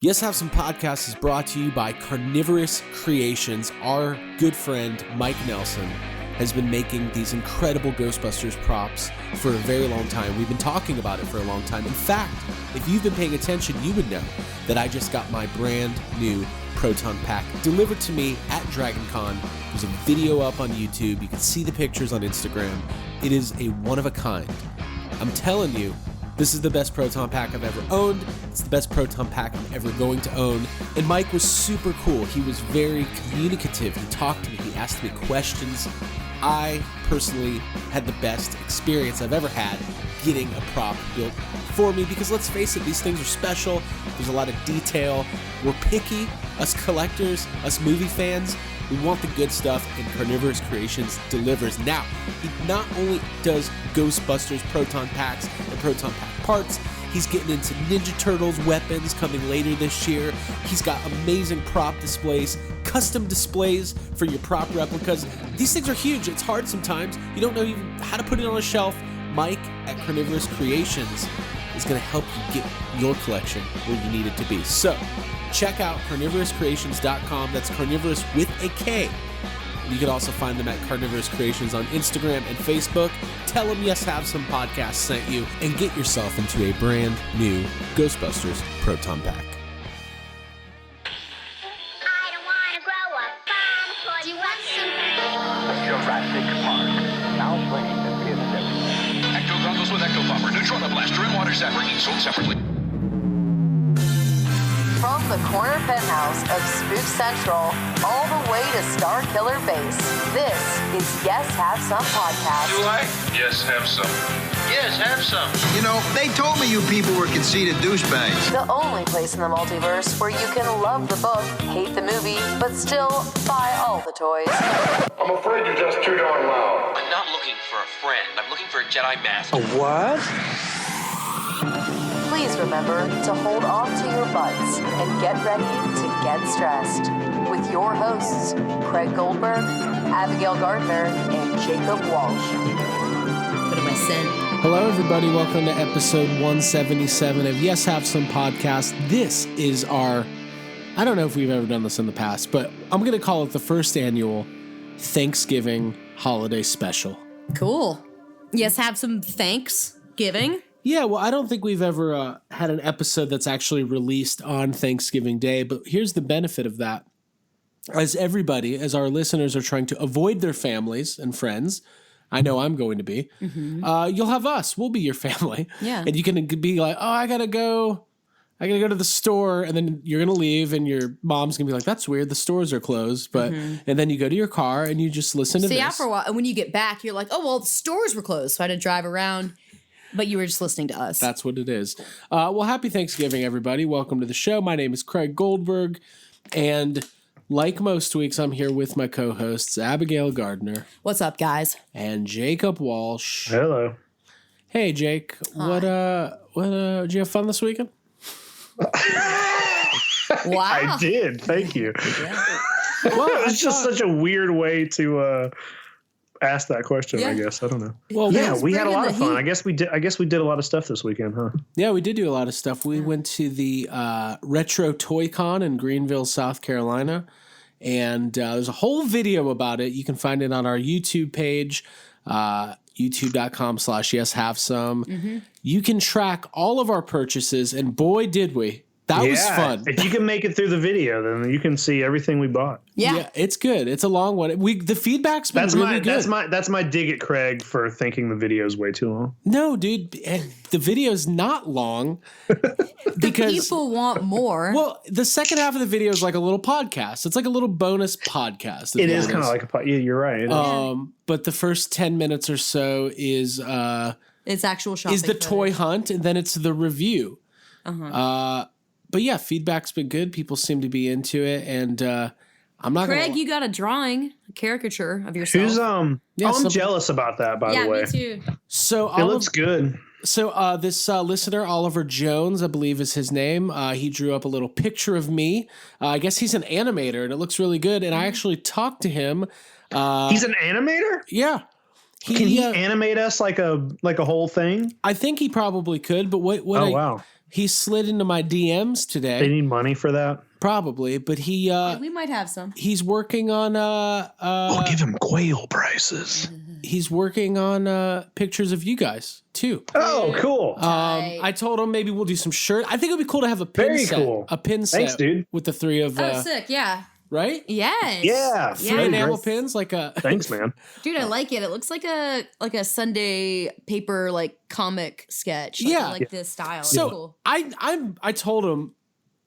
Yes Have Some Podcast is brought to you by Carnivorous Creations. Our good friend Mike Nelson has been making these incredible Ghostbusters props for a very long time. We've been talking about it for a long time. In fact, if you've been paying attention, you would know that I just got my brand new Proton Pack delivered to me at DragonCon. There's a video up on YouTube. You can see the pictures on Instagram. It is a one-of-a-kind. I'm telling you, this is the best Proton Pack I've ever owned. It's the best Proton Pack I'm ever going to own. And Mike was super cool. He was very communicative. He talked to me. He asked me questions. I personally had the best experience I've ever had getting a prop built for me because let's face it, these things are special. There's a lot of detail. We're picky, us collectors, us movie fans. We want the good stuff, and Carnivorous Creations delivers. Now, he not only does Ghostbusters Proton Packs and Proton Pack parts, he's getting into Ninja Turtles weapons coming later this year. He's got amazing prop displays, custom displays for your prop replicas. These things are huge. It's hard sometimes. You don't know even how to put it on a shelf. Mike at Carnivorous Creations is going to help you get your collection where you need it to be. So, check out carnivorouscreations.com. That's carnivorous with a K. You can also find them at Carnivorous Creations on Instagram and Facebook. Tell them Yes Have Some Podcast sent you and get yourself into a brand new Ghostbusters Proton Pack. I don't want to grow up bomb. Do you want some? Jurassic Park. Now playing the PS7. Ecto goggles with Ecto Bomber, neutron blaster, and water zapper, each sold separately. From the corner penthouse of Spook Central all the way to Star Killer Base, this is Yes Have Some Podcast. Do I? Yes, have some. Yes, have some. You know, they told me you people were conceited douchebags. The only place in the multiverse where you can love the book, hate the movie, but still buy all the toys. I'm afraid you're just too darn loud. I'm not looking for a friend. I'm looking for a Jedi Master. Please remember to hold on to your butts and get ready to get stressed. With your hosts, Craig Goldberg, Abigail Gardner, and Jacob Walsh. What am I saying? Hello, everybody. Welcome to episode 177 of Yes Have Some Podcast. This is our, I don't know if we've ever done this in the past, but I'm going to call it the first annual Thanksgiving holiday special. Cool. Yes, have some Thanksgiving. Yeah, well, I don't think we've ever had an episode that's actually released on Thanksgiving Day, but here's the benefit of that. As our listeners are trying to avoid their families and friends, I know I'm going to be, you'll have us. We'll be your family. Yeah. And you can be like, oh, I gotta go to the store, and then you're going to leave, and your mom's going to be like, that's weird, the stores are closed, but and then you go to your car, and you just listen to this. So after a while, and when you get back, you're like, oh, well, the stores were closed, so I had to drive around. But you were just listening to us. That's what it is. Well, happy Thanksgiving, everybody. Welcome to the show. My name is Craig Goldberg. And like most weeks, I'm here with my co-hosts, Abigail Gardner. What's up, guys? And Jacob Walsh. Hello. Hey, Jake. Hi. Did you have fun this weekend? Wow. I did. Thank you. Yeah. Well, it's just such a weird way to ask that question, I guess. I don't know. Well, yeah, we had a lot of fun. heat. I guess we did a lot of stuff this weekend, huh? Yeah, we did do a lot of stuff. We went to the Retro Toy Con in Greenville, South Carolina. And there's a whole video about it. You can find it on our YouTube page, youtube.com/yeshavesome. You can track all of our purchases, and boy, did we. That was fun. If you can make it through the video, then you can see everything we bought. Yeah, it's good. It's a long one. The feedback's been really good. That's my dig at Craig for thinking the video is way too long. No, dude, the video's not long because people want more. Well, the second half of the video is like a little podcast. It's like a little bonus podcast. It is kind of like a podcast. Yeah, you're right. But the first 10 minutes or so is it's actual shopping. Is the toy hunt, and then it's the review. But yeah, feedback's been good. People seem to be into it, and I'm not. Craig, you got a caricature of yourself. I'm jealous about that. By the way, yeah, me too. So it looks good. So this listener, Oliver Jones, I believe is his name. He drew up a little picture of me. I guess he's an animator, and it looks really good. And I actually talked to him. He's an animator? Yeah. Can he animate us like a whole thing? I think he probably could. But what? Wow. He slid into my DMs today. They need money for that. Probably, but we might have some. he's working on We'll give him quail prices. he's working on pictures of you guys too. Oh, cool. I told him maybe we'll do some shirt. I think it'd be cool to have a pin Very set. cool. A pin set. Thanks, dude. With the three of Sick, yeah. right? Yes. Yeah. Three enamel pins, like a Thanks, man. Dude, I like it. It looks like a Sunday paper like comic sketch. Like, Yeah. I like this style. So It's cool. I told him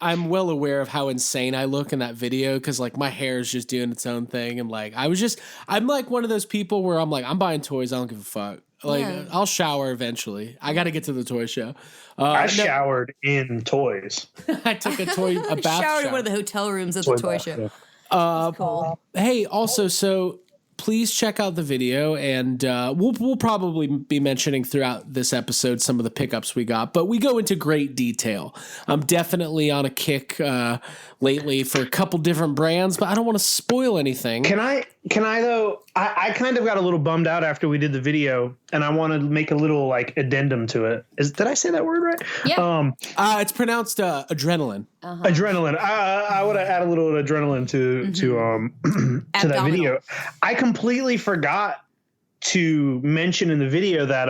I'm well aware of how insane I look in that video because like my hair is just doing its own thing and like I'm like one of those people where I'm like I'm buying toys, I don't give a fuck. Like I'll shower eventually. I got to get to the toy show. I showered in toys. I took a bath Showered shower. in one of the hotel rooms at the toy show. Cool. Hey, also, so please check out the video, and we'll probably be mentioning throughout this episode some of the pickups we got, but we go into great detail. I'm definitely on a kick lately for a couple different brands, but I don't want to spoil anything. Can I though? I kind of got a little bummed out after we did the video, and I want to make a little like addendum to it. Did I say that word right? Yeah. It's pronounced adrenaline. Adrenaline. I would have added a little adrenaline to to that video. I completely forgot to mention in the video that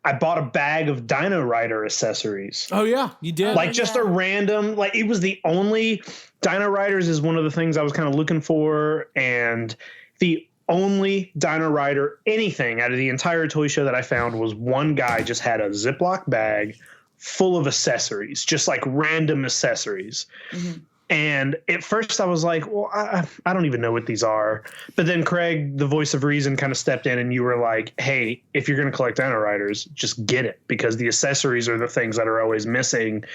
I bought a bag of Dino Rider accessories. Oh yeah, you did. Like just a random, like it was the only Dino Riders is one of the things I was kind of looking for, and the only Dino Rider anything out of the entire toy show that I found was one guy just had a Ziploc bag full of accessories, just like random accessories. Mm-hmm. And at first I was like, well, I don't even know what these are. But then Craig, the voice of reason, kind of stepped in and you were like, hey, if you're going to collect Dino Riders, just get it, because the accessories are the things that are always missing.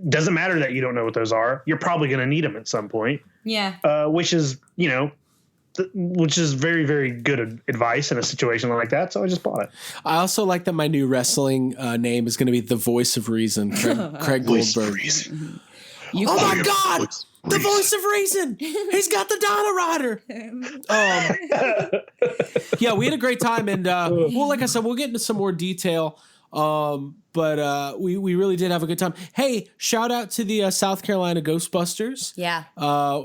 Doesn't matter that you don't know what those are. You're probably going to need them at some point. Yeah. Which is, which is very, very good advice in a situation like that. So I just bought it. I also like that my new wrestling name is going to be the voice of reason, Craig Goldberg. Oh my God! The voice of reason. He's got the Dino Rider. Yeah, we had a great time, and well, like I said, we'll get into some more detail. But we really did have a good time. Hey, shout out to the South Carolina Ghostbusters. Yeah.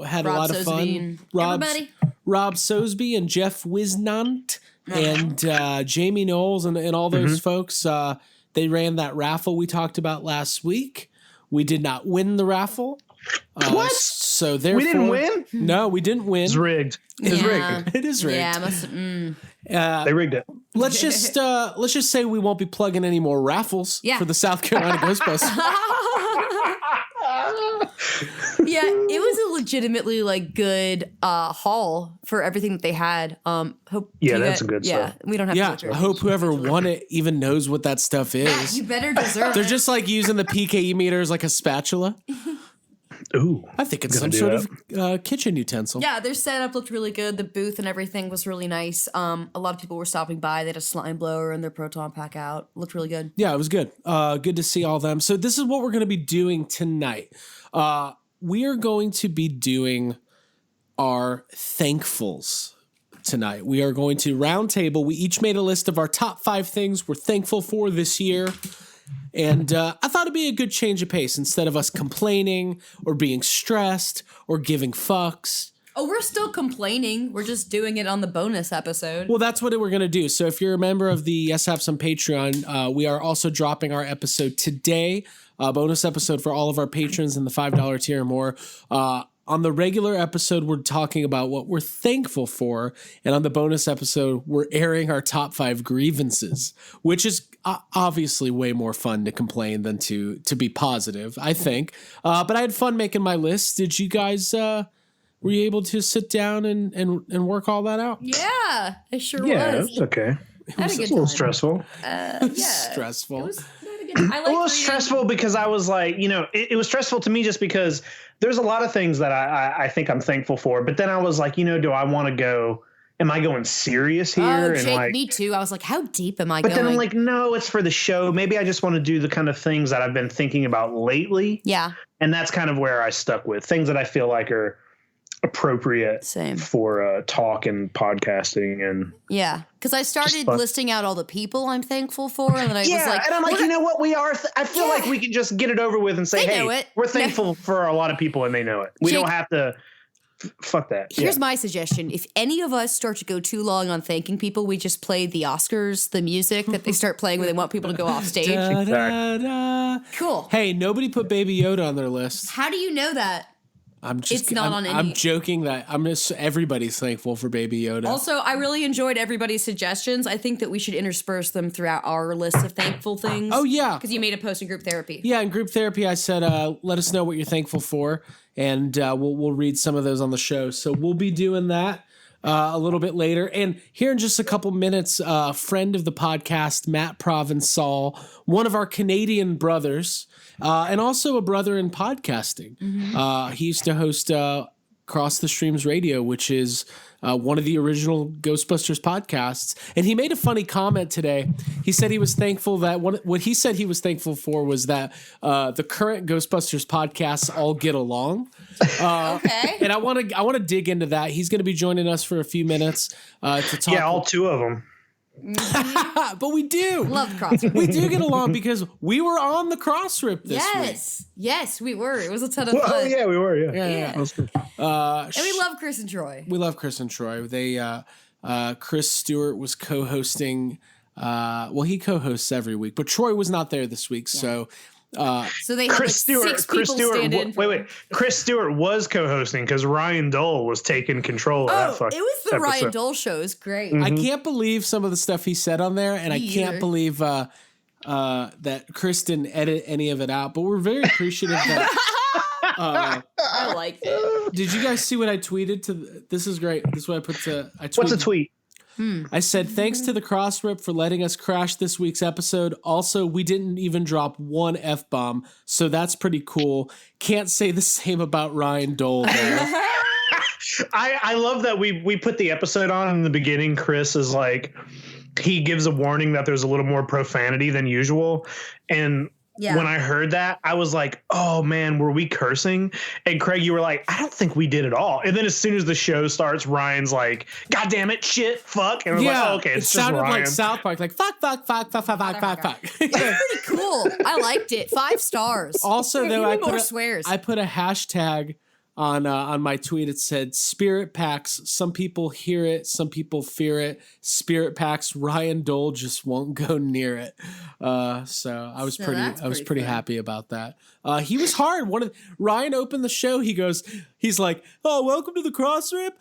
Had Rob a lot of Soseby fun. Everybody. Rob Soseby and Jeff Wisnant and Jamie Knowles and all those folks. They ran that raffle we talked about last week. We did not win the raffle. What? So therefore, we didn't win? No, we didn't win. It's rigged. It's rigged. It is rigged. Yeah, they rigged it. Let's just say we won't be plugging any more raffles for the South Carolina Ghostbusters. Yeah, it was a legitimately like good haul for everything that they had. That's a good stuff. We don't have to. I hope whoever won it even knows what that stuff is. You better deserve They're it. just like using the PKE meter as like a spatula. Ooh, I think it's some sort of kitchen utensil. Yeah, their setup looked really good. The booth and everything was really nice. A lot of people were stopping by. They had a slime blower and their proton pack out. Looked really good. Yeah, it was good. Good to see all them. So this is what we're going to be doing tonight. We are going to be doing our thankfuls tonight. We are going to round table. We each made a list of our top 5 things we're thankful for this year. And I thought it'd be a good change of pace instead of us complaining or being stressed or giving fucks. Oh, we're still complaining. We're just doing it on the bonus episode. Well, that's what we're going to do. So if you're a member of the Yes Have Some Patreon, we are also dropping our episode today, a bonus episode for all of our patrons in the $5 tier or more. On the regular episode, we're talking about what we're thankful for. And on the bonus episode, we're airing our top 5 grievances, which is obviously way more fun to complain than to be positive, I think. But I had fun making my list. Did you guys, were you able to sit down and work all that out? Yeah, it sure was. Yeah, it's okay. It was a little stressful. Stressful. It was not a good stressful because I was like, it was stressful to me just because there's a lot of things that I think I'm thankful for. But then I was like, do I want to go? Am I going serious here? Oh, and Jake, me too. I was like, how deep am I going? But then I'm like, no, it's for the show. Maybe I just want to do the kind of things that I've been thinking about lately. Yeah. And that's kind of where I stuck with things that I feel like are appropriate Same. for talk and podcasting. And yeah, because I started listing out all the people I'm thankful for, and then I was like, and I'm like, you know what, we are. I feel like we can just get it over with and say, hey, we're thankful for a lot of people, and they know it. We don't have to. Fuck that. Here's my suggestion. If any of us start to go too long on thanking people, we just play the Oscars, the music that they start playing when they want people to go off stage. Da, da, da. Cool. Hey, nobody put Baby Yoda on their list. How do you know that? It's not on any. I'm joking that everybody's thankful for Baby Yoda. Also, I really enjoyed everybody's suggestions. I think that we should intersperse them throughout our list of thankful things. Oh, yeah. Because you made a post in group therapy. Yeah, in group therapy, I said, let us know what you're thankful for, and we'll read some of those on the show. So we'll be doing that a little bit later. And here in just a couple minutes, a friend of the podcast, Matt Provencal, one of our Canadian brothers, and also a brother in podcasting. Mm-hmm. He used to host Cross the Streams Radio, which is one of the original Ghostbusters podcasts. And he made a funny comment today. He said he was thankful that what he said he was thankful for was that the current Ghostbusters podcasts all get along. Okay. And I want to dig into that. He's going to be joining us for a few minutes to talk. Yeah, all two of them. Mm-hmm. But we do love the crossrip. We do get along because we were on the crossrip this week. Yes, we were. It was a ton of fun. Oh yeah, we were. Yeah. That was good. And we love Chris and Troy. We love Chris and Troy. They Chris Stewart was co-hosting. He co-hosts every week, but Troy was not there this week, so. So they had Chris Stewart. Stand in. Wait. Chris Stewart was co-hosting because Ryan Dole was taking control of that fucking it was the episode. Ryan Dole show. It was great. Mm-hmm. I can't believe some of the stuff he said on there, and I can't believe that Chris didn't edit any of it out. But we're very appreciative that. I liked it. Did you guys see what I tweeted? This is great. This is what I put to. What's a tweet? I said, thanks to the Crossrip for letting us crash this week's episode. Also, we didn't even drop one F-bomb, so that's pretty cool. Can't say the same about Ryan Dole there. I love that we put the episode on in the beginning. Chris is like, he gives a warning that there's a little more profanity than usual. And when I heard that, I was like, oh man, were we cursing? And Craig, you were like, I don't think we did at all. And then as soon as the show starts, Ryan's like, God damn it, shit, fuck. And we're like, oh, okay, it's it just sounded Ryan. Like South Park, like fuck. It was pretty cool. I liked it. 5 stars. Also, though, I put a hashtag on my tweet. It said Spirit Packs. Some people hear it, some people fear it. Spirit Packs. Ryan Dole just won't go near it. So I was pretty happy about that. He was hard. Ryan opened the show. He's like, oh, welcome to the Crossrip.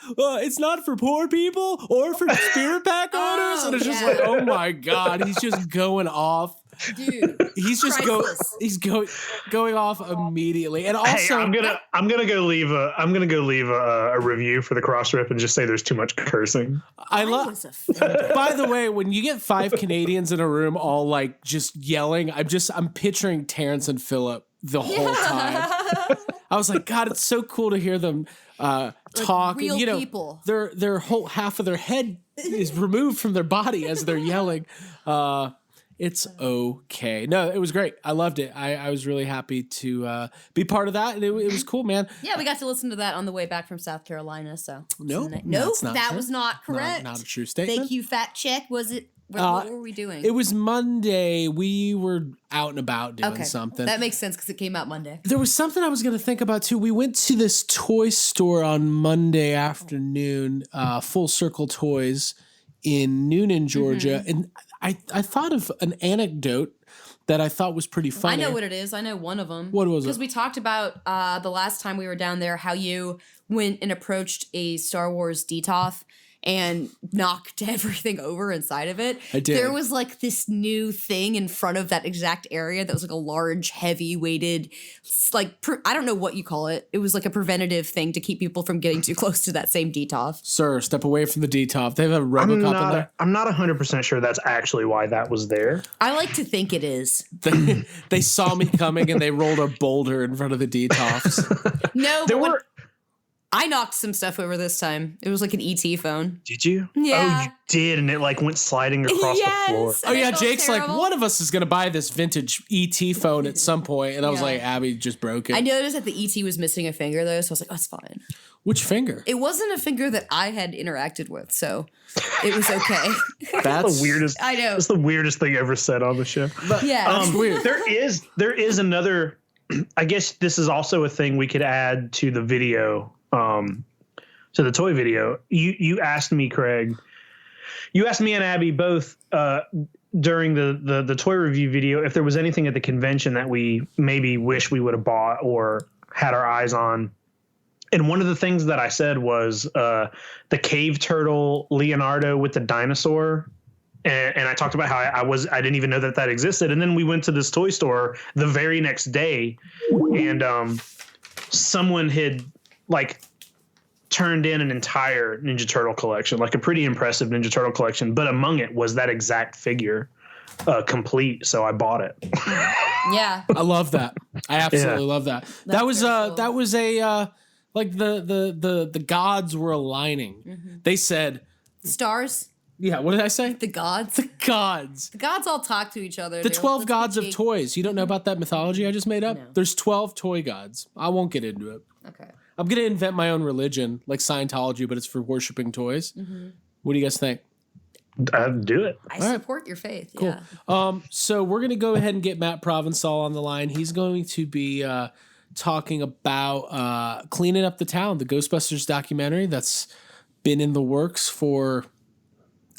It's not for poor people or for Spirit Pack owners. And it's just like, oh my God, he's just going off. Dude, he's just going off immediately. And also, hey, I'm gonna go leave a review for the Crossrip and just say there's too much cursing. By the way, when you get 5 Canadians in a room all like just yelling, I'm picturing Terrence and Phillip the whole time. I was like, God, it's so cool to hear them talk. Real and, people. Their whole half of their head is removed from their body as they're yelling. It's okay. No, it was great. I loved it. I was really happy to be part of that. And it was cool, man. Yeah, we got to listen to that on the way back from South Carolina. So nope, that was not correct. Not a true statement. Thank you, fact check. Was it? What were we doing? It was Monday. We were out and about doing something. That makes sense because it came out Monday. There was something I was going to think about too. We went to this toy store on Monday afternoon, Full Circle Toys in Noonan, Georgia. And I thought of an anecdote that I thought was pretty funny. I know what it is. I know one of them. What was it? Because we talked about the last time we were down there, how you went and approached a Star Wars DTOF and knocked everything over inside of it. I did. There was like this new thing in front of that exact area that was like a large, heavy weighted, like, I don't know what you call it. It was like a preventative thing to keep people from getting too close to that same DTOF. Sir, step away from the DTOF. They have a Robocop in there. I'm not 100% sure that's actually why that was there. I like to think it is. They saw me coming and they rolled a boulder in front of the DTOFs. No, I knocked some stuff over this time. It was like an ET phone. Did you? Yeah. Oh, you did, and it like went sliding across the floor. Oh yeah, It felt Jake's terrible. like, one of us is gonna buy this vintage ET phone at some point, and I was Yeah. like, Abby just broke it. I noticed that the ET was missing a finger though, so I was like, oh, it's fine. Which finger? It wasn't a finger that I had interacted with, so it was okay. That's The weirdest. I know. That's the weirdest thing ever said on the show. Yeah. weird. There is another. I guess this is also a thing we could add to the video, to the toy video. You asked me, Craig. You asked me and Abby both during the toy review video if there was anything at the convention that we maybe wish we would have bought or had our eyes on. And one of the things that I said was the cave turtle Leonardo with the dinosaur. And I talked about how I didn't even know that existed. And then we went to this toy store the very next day, and someone had like turned in an entire Ninja Turtle collection, like a pretty impressive Ninja Turtle collection. But among it was that exact figure, complete. So I bought it. Yeah. I love that. I absolutely love that. That was very cool. that was a like the gods were aligning. They said, Stars, yeah, what did I say? the gods. The gods. The gods all talk to each other. The They're 12 like, gods of "Let's be toys. You don't know about that mythology I just made up? No. There's 12 toy gods. I won't get into it. Okay. I'm going to invent my own religion, like Scientology, but it's for worshiping toys. What do you guys think? Do it. I support your faith. Cool. Yeah. So we're going to go ahead and get Matt Provencal on the line. He's going to be talking about cleaning up the town, the Ghostbusters documentary that's been in the works for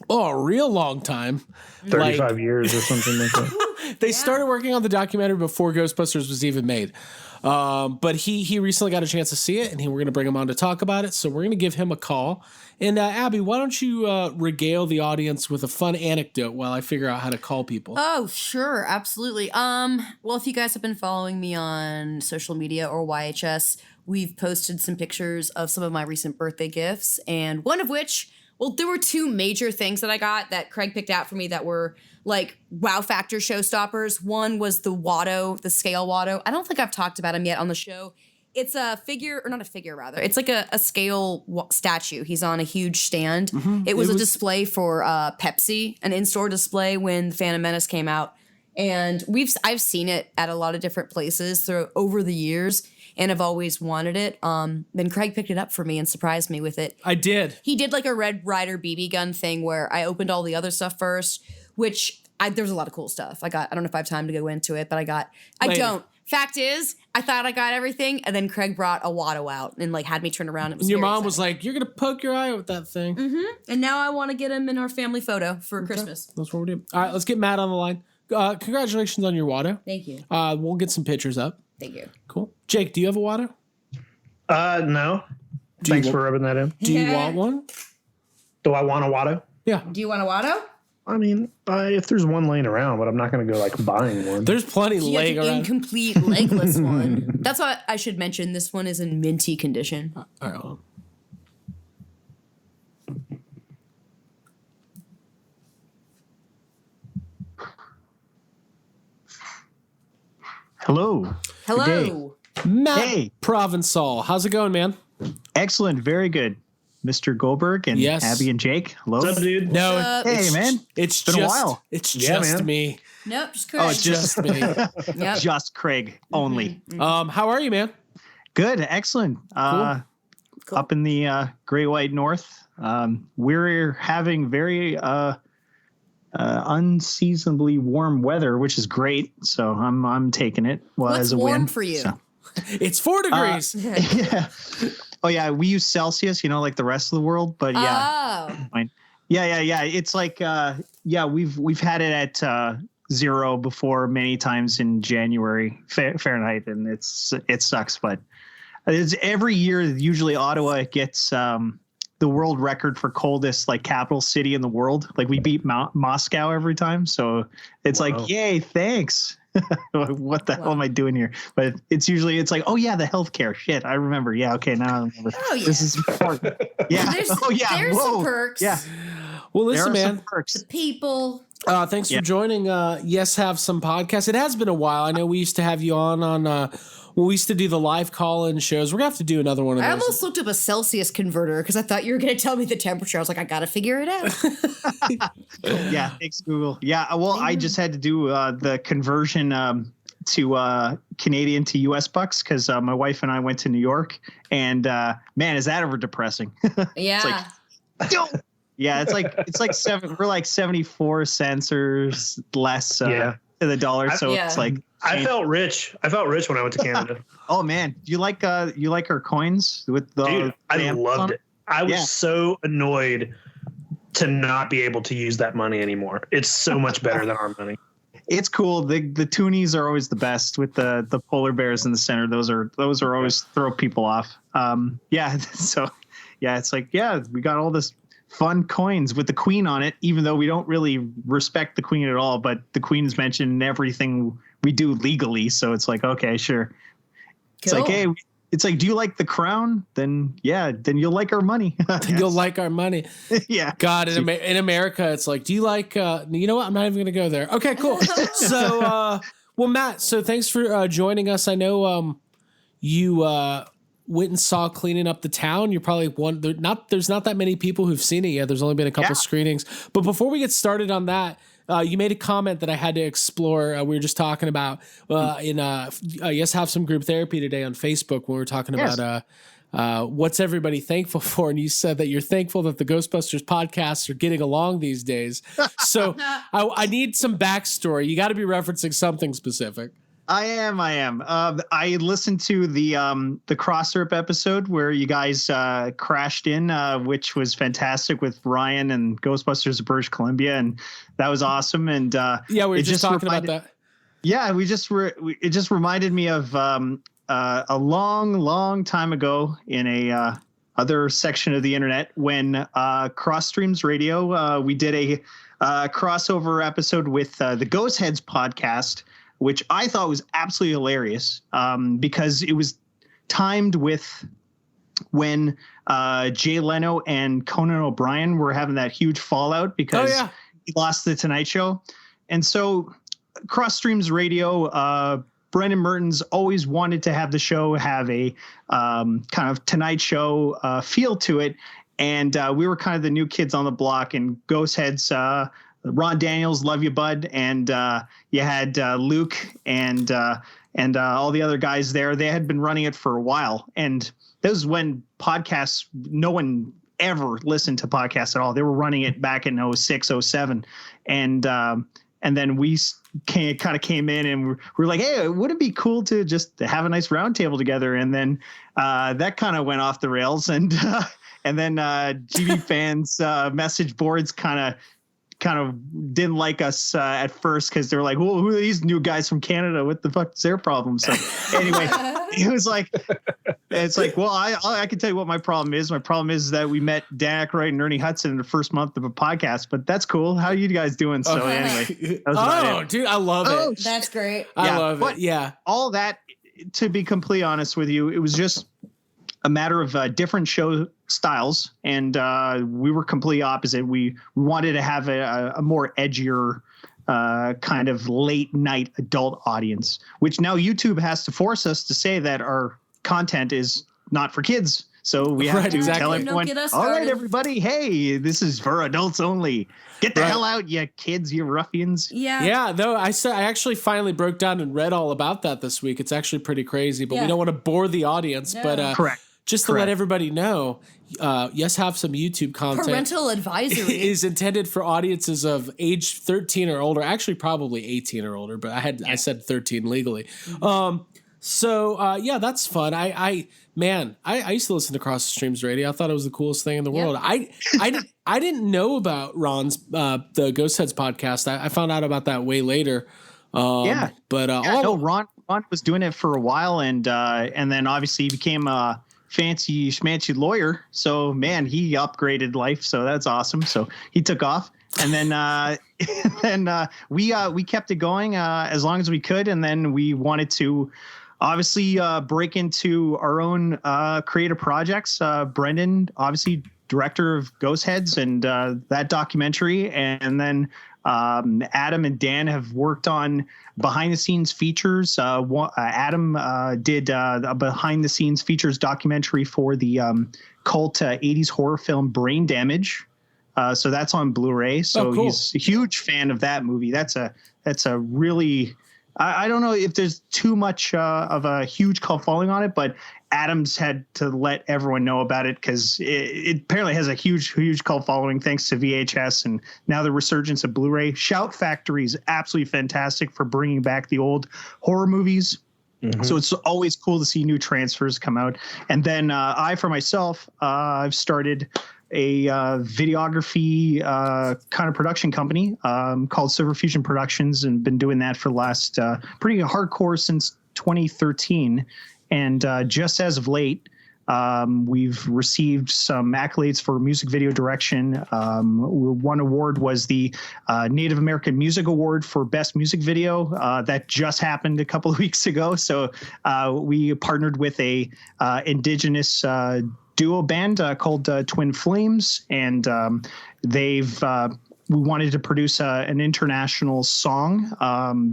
a real long time. 35 years or something like that. They started working on the documentary before Ghostbusters was even made. But he recently got a chance to see it, and we're going to bring him on to talk about it. So we're going to give him a call. And Abby, why don't you regale the audience with a fun anecdote while I figure out how to call people? Oh, sure. Absolutely. Well, if you guys have been following me on social media or YHS, we've posted some pictures of some of my recent birthday gifts, and one of which, well, there were two major things that I got that Craig picked out for me that were like wow factor showstoppers. One was the Watto, the scale Watto. I don't think I've talked about him yet on the show. It's a figure, or not a figure, rather. It's like a scale statue. He's on a huge stand. It was a display for Pepsi, an in-store display when The Phantom Menace came out. And I've seen it at a lot of different places over the years, and I've always wanted it. Then Craig picked it up for me and surprised me with it. I did. He did like a Red Ryder BB gun thing where I opened all the other stuff first, which there was a lot of cool stuff. I don't know if I have time to go into it, but I don't. Fact is, I thought I got everything, and then Craig brought a Watto out and like had me turn around. It was Your very mom was exciting. like, "You're gonna poke your eye out with that thing." And now I want to get him in our family photo for Christmas. That's what we're doing. All right, let's get Matt on the line. Congratulations on your Watto. Thank you. We'll get some pictures up. Thank you. Cool. Jake, do you have a Watto? No. Thanks for rubbing that in. Do you want one? Do I want a Watto? Yeah. Do you want a Watto? I mean, if there's one laying around, but I'm not going to go like buying one. There's plenty He has laying an around. incomplete legless one. That's what I should mention. This one is in minty condition. All right, hold on. Hello. Hello. Matt Hey. Provencal. How's it going, man? Excellent. Very good. Mr. Goldberg and Yes. Abby and Jake. Hello. What's up, dude? No, Hey, it's, man. It's Been a just while. It's Yeah, just man. me. Nope, just Craig. Oh, it's Just me. Yep. Just Craig only. How are you, man? Good. Excellent. Cool. Up in the Great White North, we're having very unseasonably warm weather, which is great. So I'm taking it. Well, What's as a warm win. for you? So- It's 4 degrees. Yeah. Oh yeah, we use Celsius, like the rest of the world, but yeah. Oh. Fine. Yeah. It's like we've had it at 0 before many times in January Fahrenheit, and it sucks. But it's every year. Usually Ottawa gets the world record for coldest like capital city in the world. Like we beat Moscow every time, so it's like yay, thanks. What the hell am I doing here? But it's like, oh yeah, the healthcare shit. I remember. Yeah, okay, now I remember. Oh, yeah. This is important. Yeah. There's, oh yeah. there's Whoa. some perks. Yeah. Well, There listen, are man. some perks. People. Thanks for joining. Yes, have some podcast. It has been a while. I know we used to have you on when we used to do the live call-in shows. We're gonna have to do another one of those. I almost looked up a Celsius converter because I thought you were going to tell me the temperature. I was like, I got to figure it out. Yeah, thanks, Google. Yeah, well, I just had to do the conversion to Canadian to U.S. bucks because my wife and I went to New York, and man, is that ever depressing? Yeah. It's like, yeah, it's like we're like 74 cents or less to the dollar. So it's like I felt rich. I felt rich when I went to Canada. Oh man, you like our coins with the? Dude, I loved it. I was so annoyed to not be able to use that money anymore. It's so much better than our money. It's cool. The toonies are always the best with the polar bears in the center. Those are always throw people off. So it's like, we got all this fun coins with the queen on it, even though we don't really respect the queen at all, but the queen is mentioned in everything we do legally. So it's like, okay, sure. It's like, hey, it's like, do you like the crown? Then you'll like our money. You'll like our money. Yeah. God, in America, it's like, do you like, you know what? I'm not even going to go there. Okay, cool. So, well, Matt, so thanks for joining us. I know you went and saw Cleaning Up the Town. You're probably there's not that many people who've seen it yet. There's only been a couple screenings. But before we get started on that, you made a comment that I had to explore. We were just talking about in Yes Have Some Group Therapy today on Facebook when we were talking about what's everybody thankful for, and you said that you're thankful that the Ghostbusters podcasts are getting along these days. So I need some backstory. You got to be referencing something specific. I am. I listened to the Cross-Herp episode where you guys crashed in, which was fantastic with Ryan and Ghostbusters of British Columbia, and that was awesome. And we were just talking about that. Yeah, it just reminded me of a long time ago in a other section of the internet when Cross Streams Radio, we did a crossover episode with the Ghost Heads podcast, which I thought was absolutely hilarious because it was timed with when Jay Leno and Conan O'Brien were having that huge fallout because he lost the Tonight Show. And so Cross Streams Radio, Brendan Mertens always wanted to have the show have a kind of Tonight Show feel to it. And we were kind of the new kids on the block, and Ghost Heads, Ron Daniels, love you, bud. And you had Luke and all the other guys there. They had been running it for a while. And this was when podcasts, no one ever listened to podcasts at all. They were running it back in 06, 07. And then we kind of came in and we're like, hey, would it be cool to just have a nice round table together? And then that kind of went off the rails. And then GB fans message boards kind of didn't like us at first because they're like, well, who are these new guys from Canada? What the fuck is their problem? So anyway, it was like, it's like, well, I can tell you what my problem is. My problem is that we met Dan Aykroyd and Ernie Hudson in the first month of a podcast, but that's cool. How are you guys doing? So anyway. Dude, I love it. That's great. I love it. Yeah. All that, to be completely honest with you, it was just a matter of different show styles, and we were completely opposite. We wanted to have a more edgier kind of late night adult audience, which now YouTube has to force us to say that our content is not for kids. So we have to tell everyone, all right, everybody, hey, this is for adults only. Get the hell out, you kids, you ruffians. Yeah, though I actually finally broke down and read all about that this week. It's actually pretty crazy, but we don't want to bore the audience. No. But correct. Just to let everybody know, Yes Have Some YouTube content. Parental advisory is intended for audiences of age 13 or older. Actually, probably 18 or older, but I said 13 legally. Mm-hmm. That's fun. I used to listen to Cross Streams Radio. I thought it was the coolest thing in the world. I didn't know about Ron's the Ghost Heads podcast. I found out about that way later. Ron was doing it for a while, and then obviously he became a fancy schmancy lawyer. So man, he upgraded life. So that's awesome. So he took off, and then we kept it going as long as we could, and then we wanted to obviously break into our own creative projects. Brendan, obviously director of Ghost Heads and that documentary, and then Adam and Dan have worked on behind the scenes features. Adam did a behind the scenes features documentary for the cult 80s horror film Brain Damage. So that's on Blu-ray. So cool. He's a huge fan of that movie. That's a really, I don't know if there's too much of a huge cult following on it, but Adam's had to let everyone know about it because it apparently has a huge cult following thanks to VHS and now the resurgence of Blu-ray. Shout Factory is absolutely fantastic for bringing back the old horror movies. Mm-hmm. So it's always cool to see new transfers come out. And then I, for myself, I've started a videography kind of production company called Silver Fusion Productions and been doing that for the last pretty hardcore since 2013. And just as of late, we've received some accolades for music video direction. One award was the Native American Music Award for Best Music Video. That just happened a couple of weeks ago. So we partnered with a indigenous duo band called Twin Flames, and we wanted to produce an international song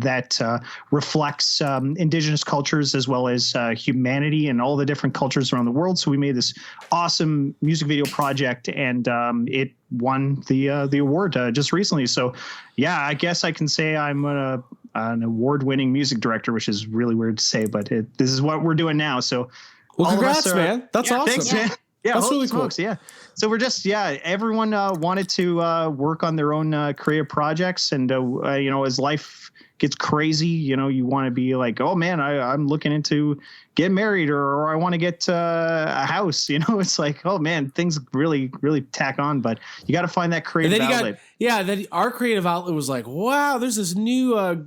that reflects indigenous cultures as well as humanity and all the different cultures around the world. So we made this awesome music video project, and it won the award just recently. So yeah, I guess I can say I'm an award-winning music director, which is really weird to say, but this is what we're doing now. So well, congrats, man. That's awesome. Thanks, man. Yeah, that's really cool. Yeah. So we're just, everyone wanted to work on their own creative projects. And, as life gets crazy, you want to be like, oh, man, I'm looking into getting married or I want to get a house. It's like, oh, man, things really, really tack on. But you got to find that creative outlet. Then our creative outlet was like, wow, there's this new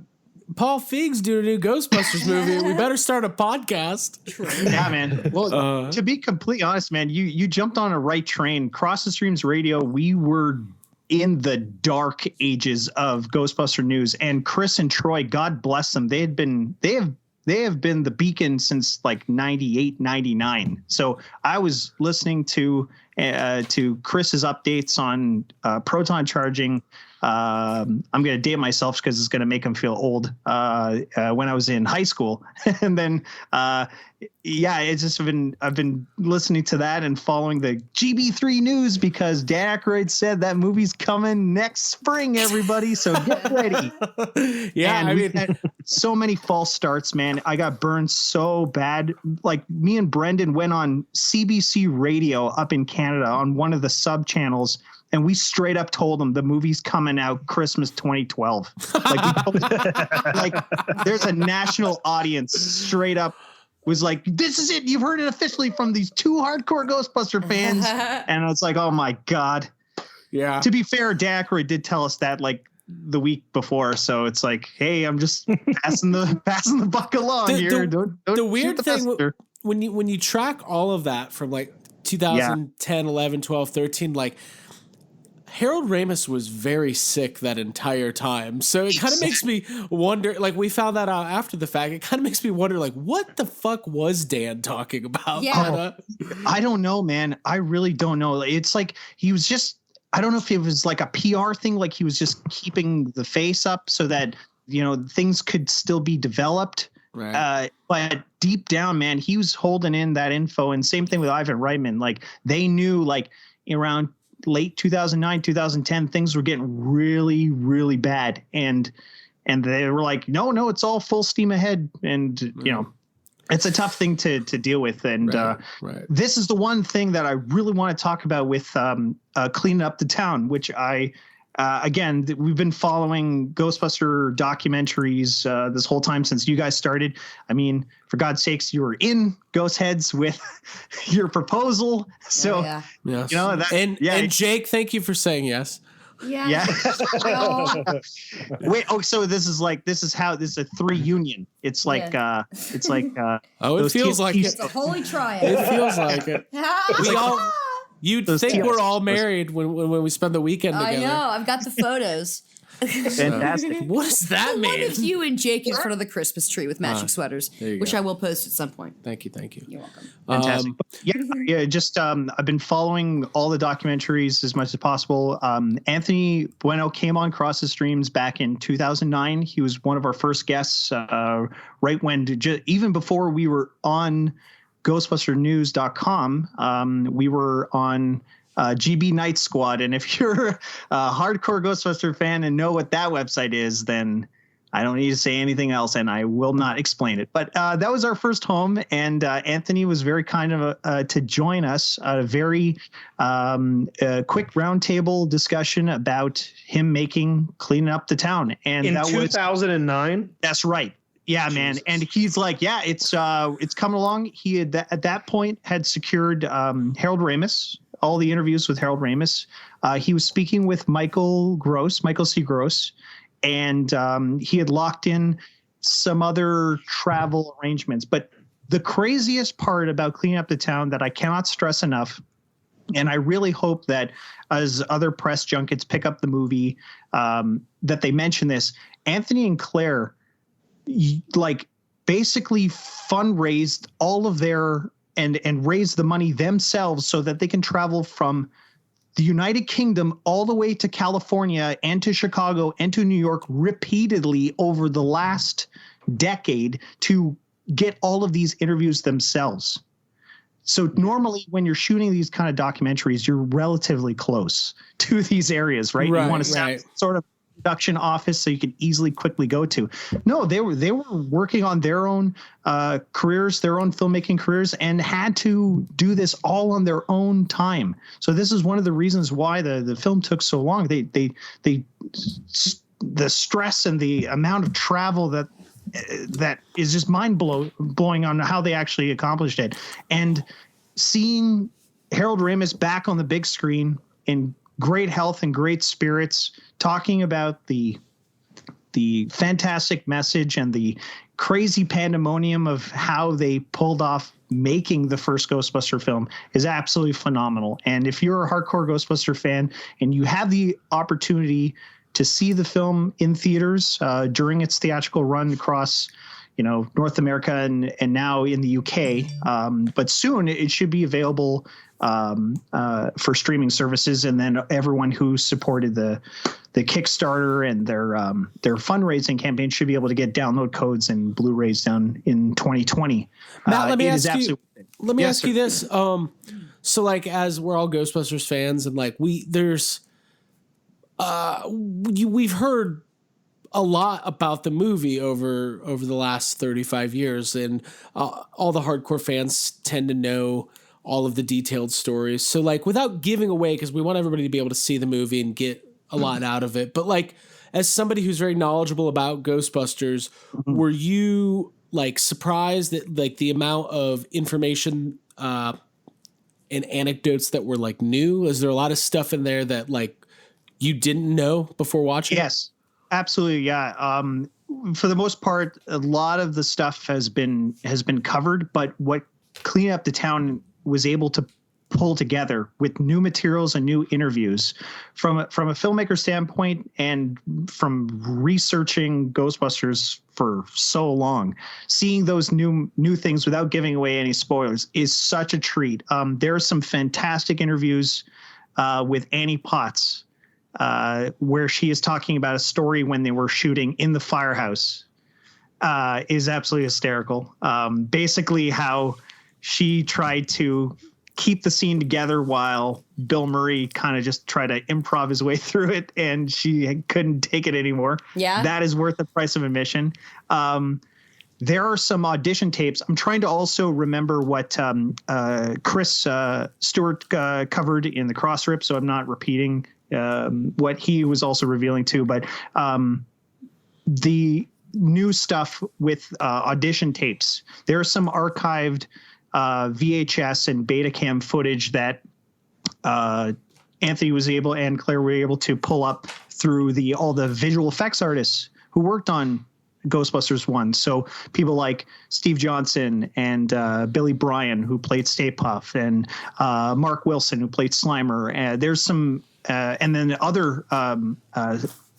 Paul Feig's doing a new Ghostbusters movie. We better start a podcast. Yeah, man. Well, to be completely honest, man, you jumped on a right train. Cross the Streams Radio, we were in the dark ages of Ghostbuster news, and Chris and Troy, God bless them, they have been the beacon since like 98, 99. So I was listening to Chris's updates on proton charging. I'm going to date myself because it's going to make him feel old. When I was in high school, and then it's just I've been listening to that and following the GB3 news because Dan Aykroyd said that movie's coming next spring. Everybody, so get ready. Yeah, and we had so many false starts, man. I got burned so bad. Like me and Brendan went on CBC Radio up in Canada on one of the sub channels. And we straight up told them the movie's coming out Christmas 2012. Like there's a national audience straight up was like, this is it. You've heard it officially from these two hardcore Ghostbuster fans. And it's like, oh my God. Yeah. To be fair, Dan Aykroyd did tell us that like the week before. So it's like, hey, I'm just passing the buck along here. Don't the weird thing when you track all of that from like 2010, 11, 12, 13, like Harold Ramis was very sick that entire time. So it kind of makes me wonder, like we found that out after the fact. It kind of makes me wonder, like, what the fuck was Dan talking about? Yeah. I don't know, man. I really don't know. It's like he was just, I don't know if it was like a PR thing, like he was just keeping the face up so that, things could still be developed. Right. But deep down, man, he was holding in that info. And same thing with Ivan Reitman. Like they knew like around late 2009, 2010, things were getting really, really bad. And they were like, no, it's all full steam ahead. And, it's a tough thing to deal with. And this is the one thing that I really want to talk about with cleaning up the town, which again, we've been following Ghostbuster documentaries this whole time since you guys started. I mean, for God's sakes, you were in Ghost Heads with your proposal. So, yes. That, and Jake, thank you for saying yes. Yeah. Wait. Oh, so this is a 3 union. It's like, it feels like it's a holy triad. It feels like it. You'd think we're all married when we spend the weekend together. I know. I've got the photos. Fantastic. What does that One mean? of you and Jake in front of the Christmas tree with matching sweaters, there you which go. I will post at some point. Thank you. You're welcome. Fantastic. Yeah. Just I've been following all the documentaries as much as possible. Anthony Bueno came on Cross the Streams back in 2009. He was one of our first guests, right when even before we were on GhostbusterNews.com. We were on GB Night Squad, and if you're a hardcore Ghostbuster fan and know what that website is, then I don't need to say anything else, and I will not explain it. But that was our first home, and Anthony was very kind of to join us. A very quick roundtable discussion about him cleaning up the town. And In that 2009? That's right. Yeah, Jesus. Man. And he's like, yeah, it's coming along. He had at that point had secured Harold Ramis, all the interviews with Harold Ramis. He was speaking with Michael C. Gross. And he had locked in some other travel arrangements. But the craziest part about cleaning up the town that I cannot stress enough, and I really hope that as other press junkets pick up the movie, that they mention this, Anthony and Claire basically fundraised all of their and raised the money themselves so that they can travel from the United Kingdom all the way to California and to Chicago and to New York repeatedly over the last decade to get all of these interviews themselves. So normally when you're shooting these kind of documentaries, you're relatively close to these areas, right? You want to set sort of production office so you can easily quickly go to. No, they were working on their own careers, their own filmmaking careers, and had to do this all on their own time. So this is one of the reasons why the film took so long. The stress and the amount of travel that is just mind blowing on how they actually accomplished it. And seeing Harold Ramis back on the big screen in great health and great spirits, talking about the fantastic message and the crazy pandemonium of how they pulled off making the first Ghostbuster film is absolutely phenomenal. And if you're a hardcore Ghostbuster fan and you have the opportunity to see the film in theaters during its theatrical run across North America and now in the UK, but soon it should be available for streaming services, and then everyone who supported the Kickstarter and their fundraising campaign should be able to get download codes and Blu-rays down in 2020. Matt, let me ask you this. So as we're all Ghostbusters fans, and we've heard a lot about the movie over the last 35 years, and all the hardcore fans tend to know all of the detailed stories. So without giving away, because we want everybody to be able to see the movie and get a lot out of it, but as somebody who's very knowledgeable about Ghostbusters, were you surprised that the amount of information and anecdotes that were new? Is there a lot of stuff in there that you didn't know before watching? Yes, absolutely. Yeah. For the most part, a lot of the stuff has been covered, but what Clean Up the Town was able to pull together with new materials and new interviews from a filmmaker standpoint, and from researching Ghostbusters for so long, seeing those new things without giving away any spoilers is such a treat. There are some fantastic interviews with Annie Potts, where she is talking about a story when they were shooting in the firehouse, is absolutely hysterical. Basically how she tried to keep the scene together while Bill Murray kind of just tried to improv his way through it, and she couldn't take it anymore. Yeah. That is worth the price of admission. There are some audition tapes. I'm trying to also remember what Chris Stewart covered in the Cross Rip, so I'm not repeating what he was also revealing too. But the new stuff with audition tapes, there are some archived VHS and Betacam footage that Anthony was able and Claire were able to pull up through all the visual effects artists who worked on Ghostbusters 1. So people like Steve Johnson and Billy Bryan, who played Stay Puft, and Mark Wilson, who played Slimer. There's some, and then other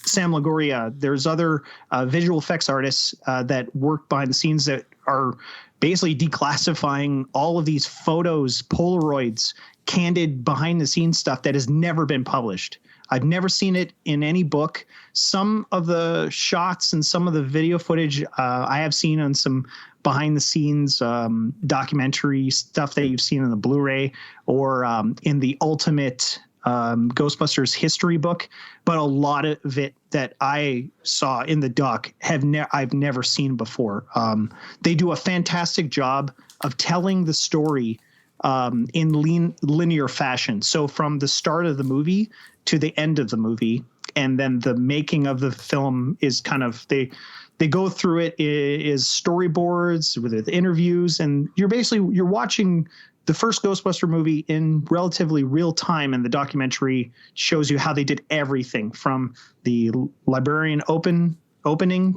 Sam Lagoria. There's other visual effects artists that work behind the scenes that are basically declassifying all of these photos, Polaroids, candid behind the scenes stuff that has never been published. I've never seen it in any book. Some of the shots and some of the video footage I have seen on some behind the scenes documentary stuff that you've seen in the Blu-ray or in the Ultimate Ghostbusters history book, but a lot of it that I saw in the doc I've never seen before. They do a fantastic job of telling the story in linear fashion. So from the start of the movie to the end of the movie, and then the making of the film is kind of they go through it is storyboards with interviews, and you're watching the first Ghostbuster movie in relatively real time, and the documentary shows you how they did everything from the librarian opening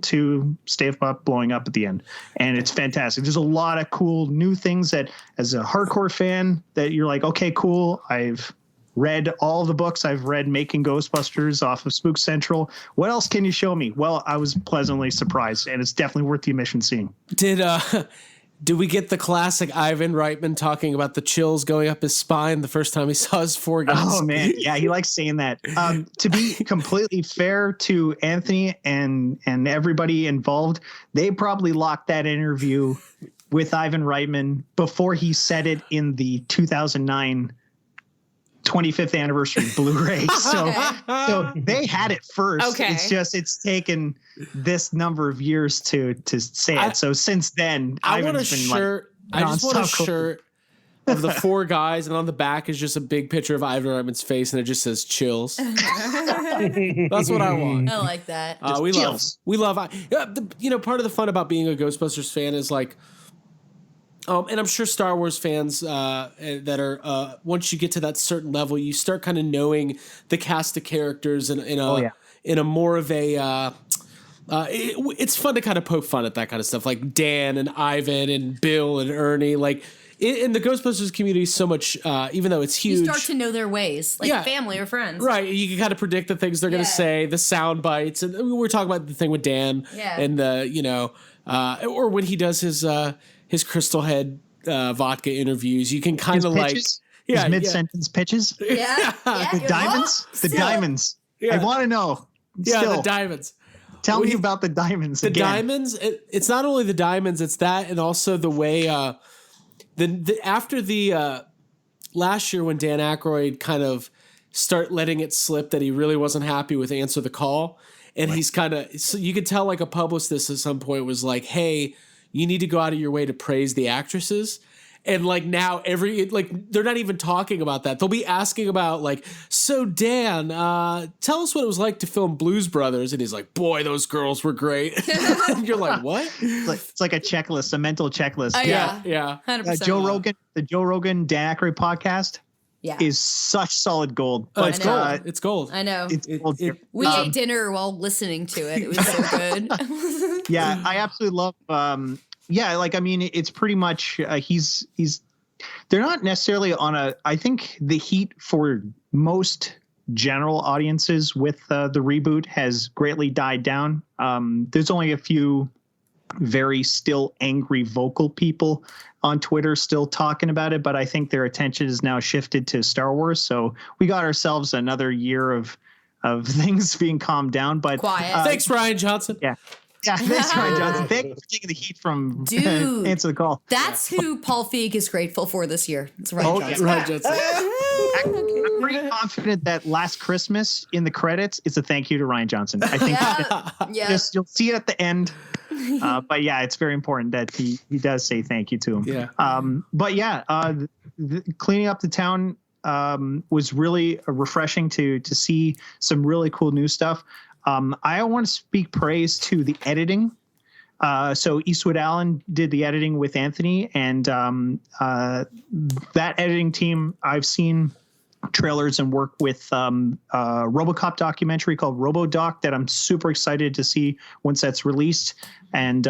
to Stay Puft blowing up at the end. And it's fantastic. There's a lot of cool new things that as a hardcore fan that you're like, okay, cool. I've read all the books. I've read Making Ghostbusters off of Spook Central. What else can you show me? Well, I was pleasantly surprised, and it's definitely worth the admission seeing. Did we get the classic Ivan Reitman talking about the chills going up his spine the first time he saw his four guns? Oh, man. Yeah, he likes saying that. To be completely fair to Anthony and everybody involved, they probably locked that interview with Ivan Reitman before he said it in the 2009 25th anniversary Blu-ray. So they had it first. Okay. It's just it's taken this number of years to say it. So since then, I want a shirt. I just want a shirt of the four guys, and on the back is just a big picture of Ivan Reitman's face, and it just says "chills." That's what I want. I like that. We love. Part of the fun about being a Ghostbusters fan is like. And I'm sure Star Wars fans that are once you get to that certain level, you start kind of knowing the cast of characters in a more of a. It's fun to kind of poke fun at that kind of stuff, like Dan and Ivan and Bill and Ernie. Like in the Ghostbusters community, so much, even though it's huge, you start to know their ways, like family or friends. Right, you can kind of predict the things they're going to say, the sound bites, and we're talking about the thing with Dan and the or when he does his Crystal Head vodka interviews, you can kind of like his mid-sentence pitches. Yeah. The diamonds. The diamonds. Yeah. I want to know. Yeah, the diamonds. Tell me about the diamonds. The diamonds. It's not only the diamonds. It's that, and also the way. After the last year when Dan Aykroyd kind of start letting it slip that he really wasn't happy with Answer the Call, and he's kind of you could tell like a publicist at some point was like, hey. You need to go out of your way to praise the actresses. And like now they're not even talking about that. They'll be asking about like, so Dan, tell us what it was like to film Blues Brothers. And he's like, boy, those girls were great. And you're like, what? It's like a checklist, a mental checklist. Yeah. 100%. The Joe Rogan Dan Aykroyd podcast is such solid gold. But it's gold. It's gold. I know. It's gold. We ate dinner while listening to it. It was so good. Yeah, I absolutely love it's pretty much they're not necessarily on I think the heat for most general audiences with the reboot has greatly died down. There's only a few very still angry vocal people on Twitter still talking about it, but I think their attention is now shifted to Star Wars. So we got ourselves another year of things being calmed down. But quiet. Thanks, Ryan Johnson. Yeah, thanks, Ryan Johnson. Thank you for taking the heat from Answer the Call. That's who Paul Feig is grateful for this year. It's Ryan Johnson. Ryan Johnson. I'm pretty confident that Last Christmas in the credits is a thank you to Ryan Johnson. I think you'll see it at the end. But yeah, it's very important that he does say thank you to him. Yeah. Cleaning up the town was really refreshing to see some really cool new stuff. I want to speak praise to the editing. So Eastwood Allen did the editing with Anthony, and that editing team, I've seen trailers and work with RoboCop documentary called RoboDoc that I'm super excited to see once that's released. And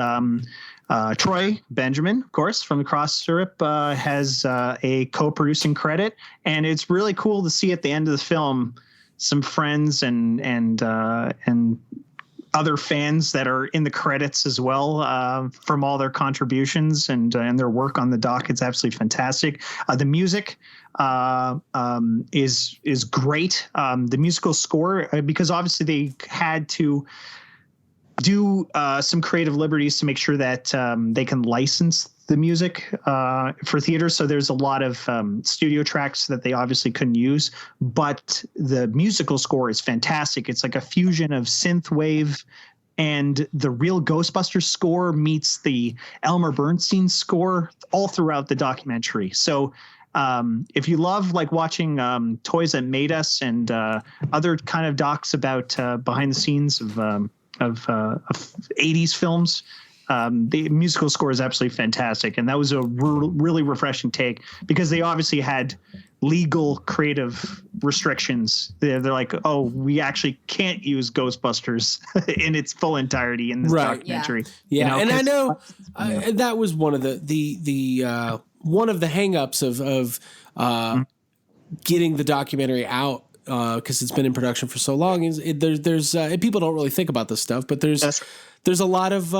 Troy Benjamin, of course, from the Cross Syrup, has a co-producing credit, and it's really cool to see at the end of the film some friends and other fans that are in the credits as well, from all their contributions and their work on the doc. It's absolutely fantastic. The music is great. The musical score, because obviously they had to do some creative liberties to make sure that they can license the music for theater. So there's a lot of studio tracks that they obviously couldn't use, but the musical score is fantastic. It's like a fusion of synth wave and the real Ghostbusters score meets the Elmer Bernstein score all throughout the documentary. So if you love like watching Toys That Made Us and other kind of docs about behind the scenes of 80s films, the musical score is absolutely fantastic. And that was a really refreshing take because they obviously had legal creative restrictions. They're like, oh, we actually can't use Ghostbusters in its full entirety in this documentary. Yeah. And I know that was one of the one of the hangups of getting the documentary out, because it's been in production for so long. There's people don't really think about this stuff, but there's a lot of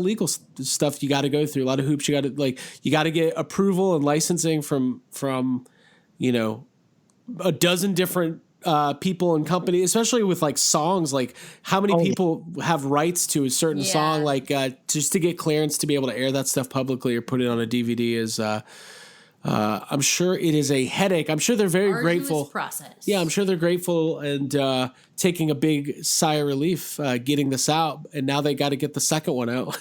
legal stuff you got to go through, a lot of hoops you got to get approval and licensing from a dozen different people and companies, especially with like songs. Like how many people have rights to a certain song, like just to get clearance to be able to air that stuff publicly or put it on a DVD is I'm sure it is a headache. I'm sure they're very grateful. Process. Yeah, I'm sure they're grateful and taking a big sigh of relief getting this out. And now they got to get the second one out.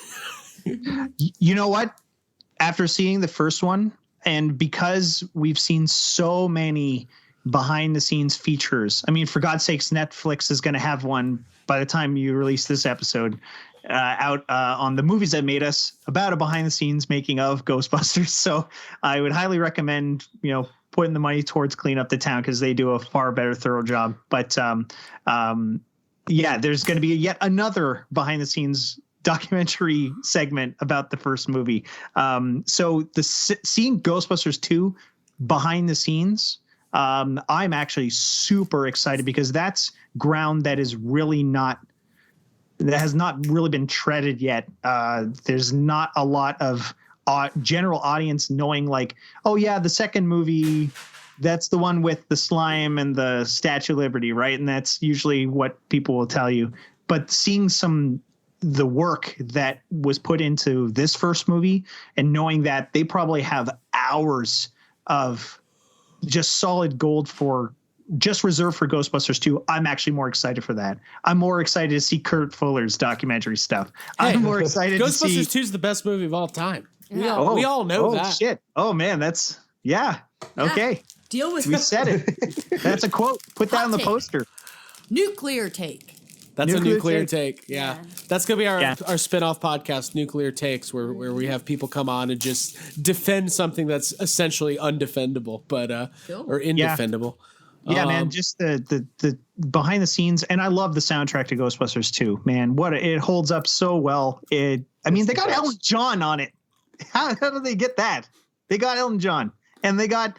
You know what? After seeing the first one, and because we've seen so many behind the scenes features, I mean, for God's sakes, Netflix is going to have one by the time you release this episode out on the Movies That Made Us about a behind the scenes making of Ghostbusters. So I would highly recommend, putting the money towards clean up the town because they do a far better thorough job. But there's going to be yet another behind the scenes documentary segment about the first movie. So seeing Ghostbusters 2 behind the scenes, I'm actually super excited because that's ground that has not really been treaded yet. There's not a lot of general audience knowing like, oh yeah, the second movie, that's the one with the slime and the Statue of Liberty, right? And that's usually what people will tell you. But seeing the work that was put into this first movie and knowing that they probably have hours of just solid gold just reserved for Ghostbusters 2. I'm actually more excited for that. I'm more excited to see Kurt Fuller's documentary stuff. I'm more excited to see Ghostbusters 2 is the best movie of all time. We all know that. Shit. Oh man, that's okay. Deal with We said it. That's a quote. Put that on the poster. Nuclear take. That's a nuclear take. Yeah. That's going to be our spin-off podcast, Nuclear Takes, where we have people come on and just defend something that's essentially undefendable, but or indefendable. Yeah, man, just the behind the scenes, and I love the soundtrack to Ghostbusters 2. Man, it holds up so well. They got Elton John on it. How did they get that? They got Elton John, and they got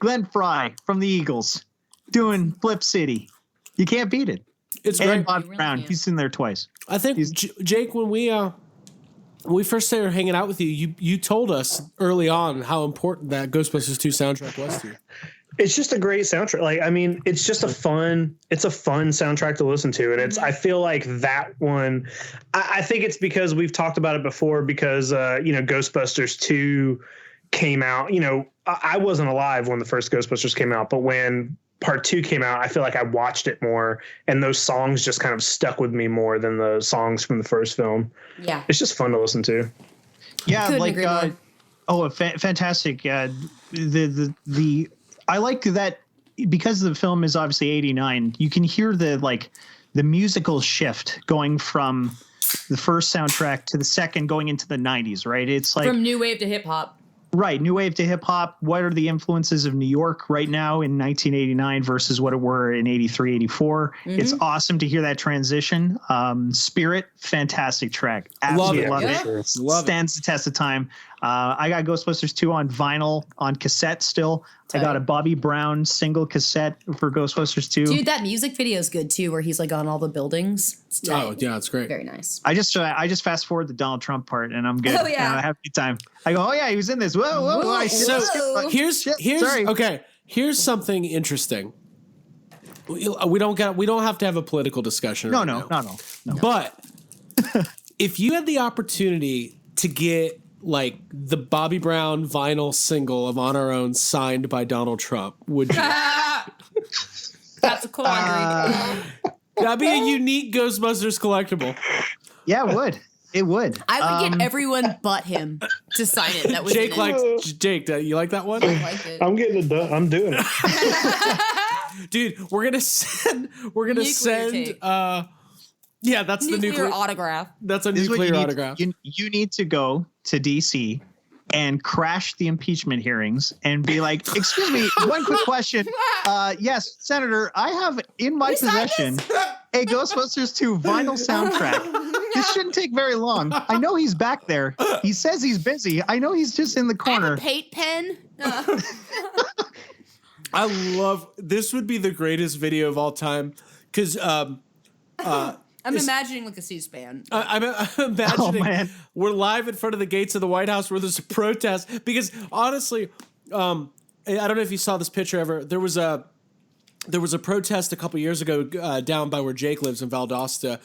Glenn Frey from the Eagles doing Flip City. You can't beat it. It's and great. Bob Brown, he's in there twice. I think Jake, when we first started hanging out with you told us early on how important that Ghostbusters 2 soundtrack was to you. It's just a great soundtrack. Like, I mean, it's just a fun soundtrack to listen to. And I feel like that one, I think it's because we've talked about it before because, Ghostbusters 2 came out, I wasn't alive when the first Ghostbusters came out, but when part 2 came out, I feel like I watched it more and those songs just kind of stuck with me more than the songs from the first film. Yeah. It's just fun to listen to. Yeah. Fantastic. I like that because the film is obviously 89, you can hear the musical shift going from the first soundtrack to the second going into the 90s, right? It's like from new wave to hip hop. Right. New wave to hip hop. What are the influences of New York right now in 1989 versus what it were in 83, 84? Mm-hmm. It's awesome to hear that transition. Spirit, fantastic track. Absolutely love it. Stands the test of time. I got Ghostbusters 2 on vinyl, on cassette still. I got a Bobby Brown single cassette for Ghostbusters 2. Dude, that music video is good too, where he's like on all the buildings. It's tight. Oh, yeah, it's great. Very nice. I just fast forward the Donald Trump part and I'm good. Oh, yeah. And I have a good time. I go, oh yeah, he was in this. Whoa. I So here's Sorry. okay. Here's something interesting. We don't have to have a political discussion. No. But if you had the opportunity to get like the Bobby Brown vinyl single of On Our Own signed by Donald Trump, would you? That's a quandary. That'd be a unique Ghostbusters collectible. Yeah, it would. It would. I would get everyone but him to sign it. That was Jake you like that one? I like it. I'm getting it done. I'm doing it. Dude, we're gonna send tape. yeah, that's the nuclear autograph. That's a This is what nuclear you need. autograph. You need to go to DC and crash the impeachment hearings and be like, excuse me, one quick question. Yes, Senator, I have in my possession a Ghostbusters 2 vinyl soundtrack. This shouldn't take very long. I know he's back there. He says he's busy. I know he's just in the corner. I have a paint pen. I love this. Would be the greatest video of all time because I'm imagining like a C-SPAN. I'm imagining we're live in front of the gates of the White House where there's a protest because honestly, I don't know if you saw this picture ever. There was a protest a couple years ago down by where Jake lives in Valdosta,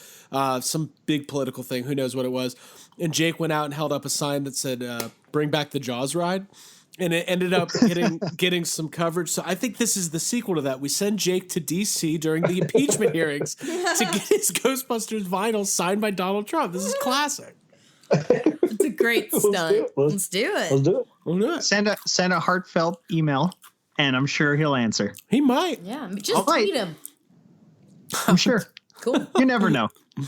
some big political thing. Who knows what it was? And Jake went out and held up a sign that said, bring back the Jaws ride. And it ended up getting some coverage. So I think this is the sequel to that. We send Jake to D.C. during the impeachment hearings to get his Ghostbusters vinyl signed by Donald Trump. This is classic. It's a great stunt. Let's do it. Send a heartfelt email, and I'm sure he'll answer. He might. Yeah, just tweet him. I'm sure. Cool. You never know.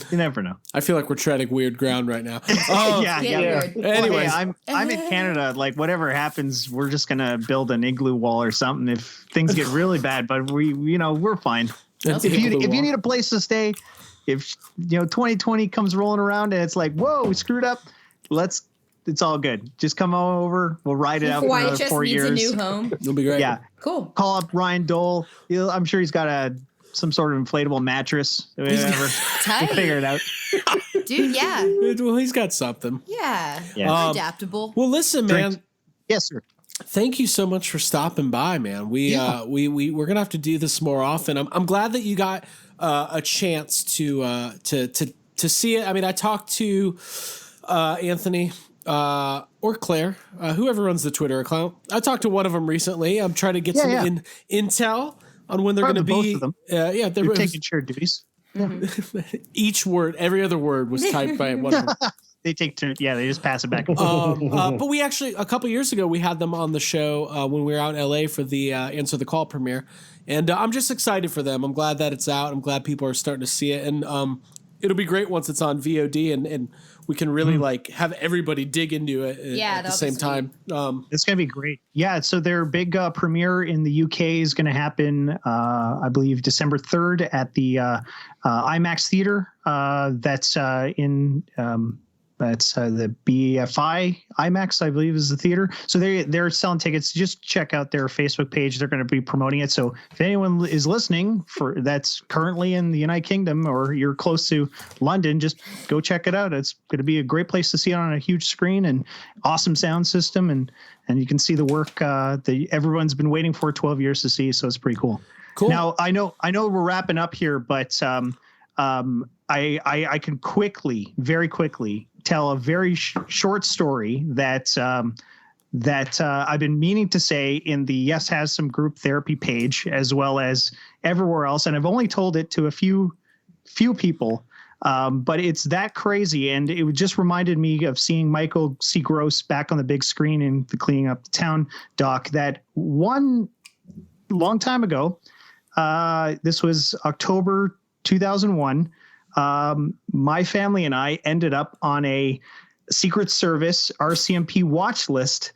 You never know. I feel like we're treading weird ground right now. Yeah. Anyways, hey, I'm in Canada. Like whatever happens, we're just gonna build an igloo wall or something if things get really bad. But we're fine. If you need a place to stay, if 2020 comes rolling around and it's like, whoa, we screwed up, it's all good. Just come over. We'll ride it out for another 4 years. YHS needs a new home. It'll be great. Yeah. Cool. Call up Ryan Dole. I'm sure he's got some sort of inflatable mattress. Whatever. Tight. We'll figure it out. Dude, yeah. Well, he's got something. Yeah. Adaptable. Well, listen, man. Yes, sir. Thank you so much for stopping by, man. We're gonna have to do this more often. I'm glad that you got a chance to see it. I mean, I talked to Anthony or Claire, whoever runs the Twitter account. I talked to one of them recently. I'm trying to get some intel on when they're going to be. Both of them. They're taking shared duties. Each word, every other word was typed by one of them. They take turns. Yeah, they just pass it back and forth. But we actually, a couple years ago, we had them on the show when we were out in LA for the Answer the Call premiere. And I'm just excited for them. I'm glad that it's out. I'm glad people are starting to see it. And it'll be great once it's on VOD and we can really like have everybody dig into it at the same time. It's going to be great. Yeah. So their big premiere in the UK is going to happen, I believe, December 3rd at the IMAX theater. That's in the BFI IMAX, I believe, is the theater. So they're selling tickets. Just check out their Facebook page. They're going to be promoting it. So if anyone is listening that's currently in the United Kingdom or you're close to London, just go check it out. It's going to be a great place to see it on a huge screen and awesome sound system. And you can see the work that everyone's been waiting for 12 years to see. So it's pretty cool. Cool. Now, I know we're wrapping up here, but I can very quickly tell a very short story that I've been meaning to say in the Yes Has Some group therapy page as well as everywhere else, and I've only told it to a few people, but it's that crazy, and it just reminded me of seeing Michael C. Gross back on the big screen in the Cleaning Up the Town doc. That one long time ago, this was October 2001. My family and I ended up on a Secret Service RCMP watch list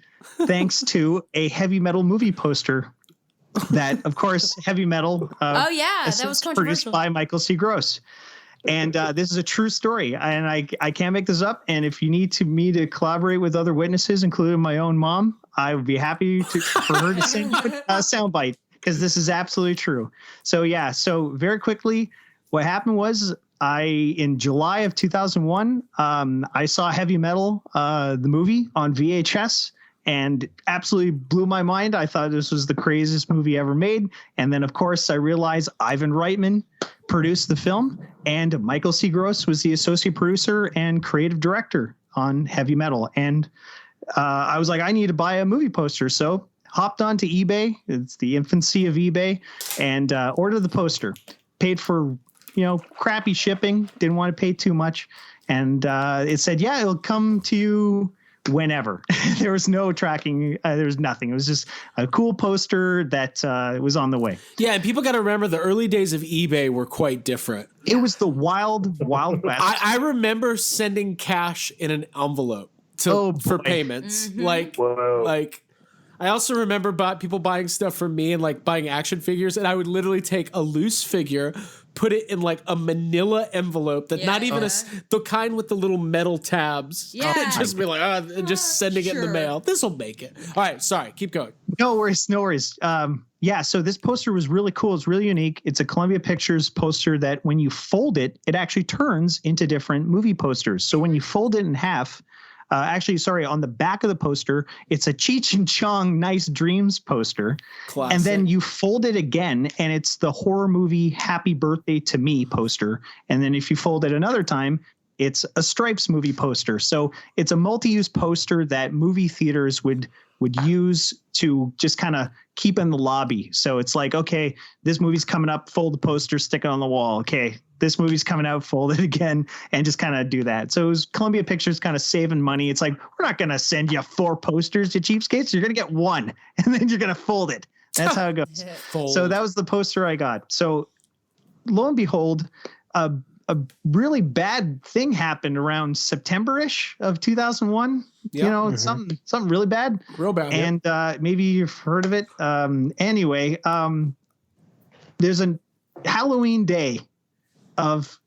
thanks to a heavy metal movie poster that, of course, heavy metal. that was produced by Michael C. Gross. And this is a true story, and I can't make this up. And if you need me to collaborate with other witnesses, including my own mom, I would be happy for her to send a soundbite, because this is absolutely true. So yeah, so very quickly, what happened was in July of 2001, I saw Heavy Metal, the movie, on VHS. And absolutely blew my mind. I thought this was the craziest movie ever made. And then, of course, I realized Ivan Reitman produced the film, and Michael C. Gross was the associate producer and creative director on Heavy Metal. And I was like, I need to buy a movie poster. So hopped onto eBay. It's the infancy of eBay, and ordered the poster. Paid for, crappy shipping. Didn't want to pay too much. And it said, yeah, it'll come to you whenever. There was no tracking. There was nothing. It was just a cool poster that was on the way. Yeah, and people got to remember the early days of eBay were quite different. It was the wild west. I remember sending cash in an envelope for payments. Mm-hmm. Like I also remember people buying stuff from me and like buying action figures, and I would literally take a loose figure, put it in like a manila envelope that not even the kind with the little metal tabs. Yeah. Just be like, just sending it in the mail. This will make it. All right. Sorry. Keep going. No worries. Yeah. So this poster was really cool. It's really unique. It's a Columbia Pictures poster that when you fold it, it actually turns into different movie posters. So when you fold it in half, on the back of the poster, it's a Cheech and Chong Nice Dreams poster. Classic. And then you fold it again, and it's the horror movie Happy Birthday to Me poster. And then if you fold it another time, it's a Stripes movie poster. So it's a multi-use poster that movie theaters would use to just kind of keep in the lobby. So it's like, okay, this movie's coming up, fold the poster, stick it on the wall. Okay, this movie's coming out, fold it again, and just kind of do that. So it was Columbia Pictures kind of saving money. It's like, we're not going to send you 4 posters, you cheapskates. You're going to get 1, and then you're going to fold it. That's how it goes. So that was the poster I got. So lo and behold, a really bad thing happened around September-ish of 2001. Yep. Something really bad. Real bad. And maybe you've heard of it. Anyway, there's a Halloween day of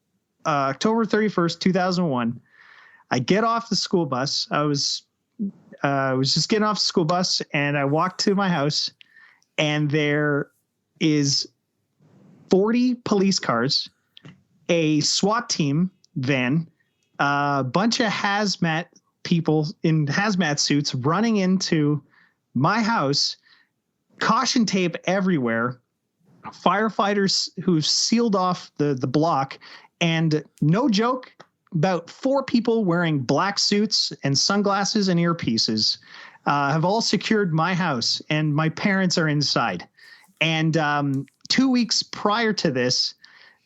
October 31st, 2001. I get off the school bus. I was just getting off the school bus, and I walked to my house, and there is 40 police cars, a SWAT team van, a bunch of hazmat people in hazmat suits running into my house, caution tape everywhere, firefighters who've sealed off the block, and no joke, about 4 people wearing black suits and sunglasses and earpieces have all secured my house, and my parents are inside. And 2 weeks prior to this,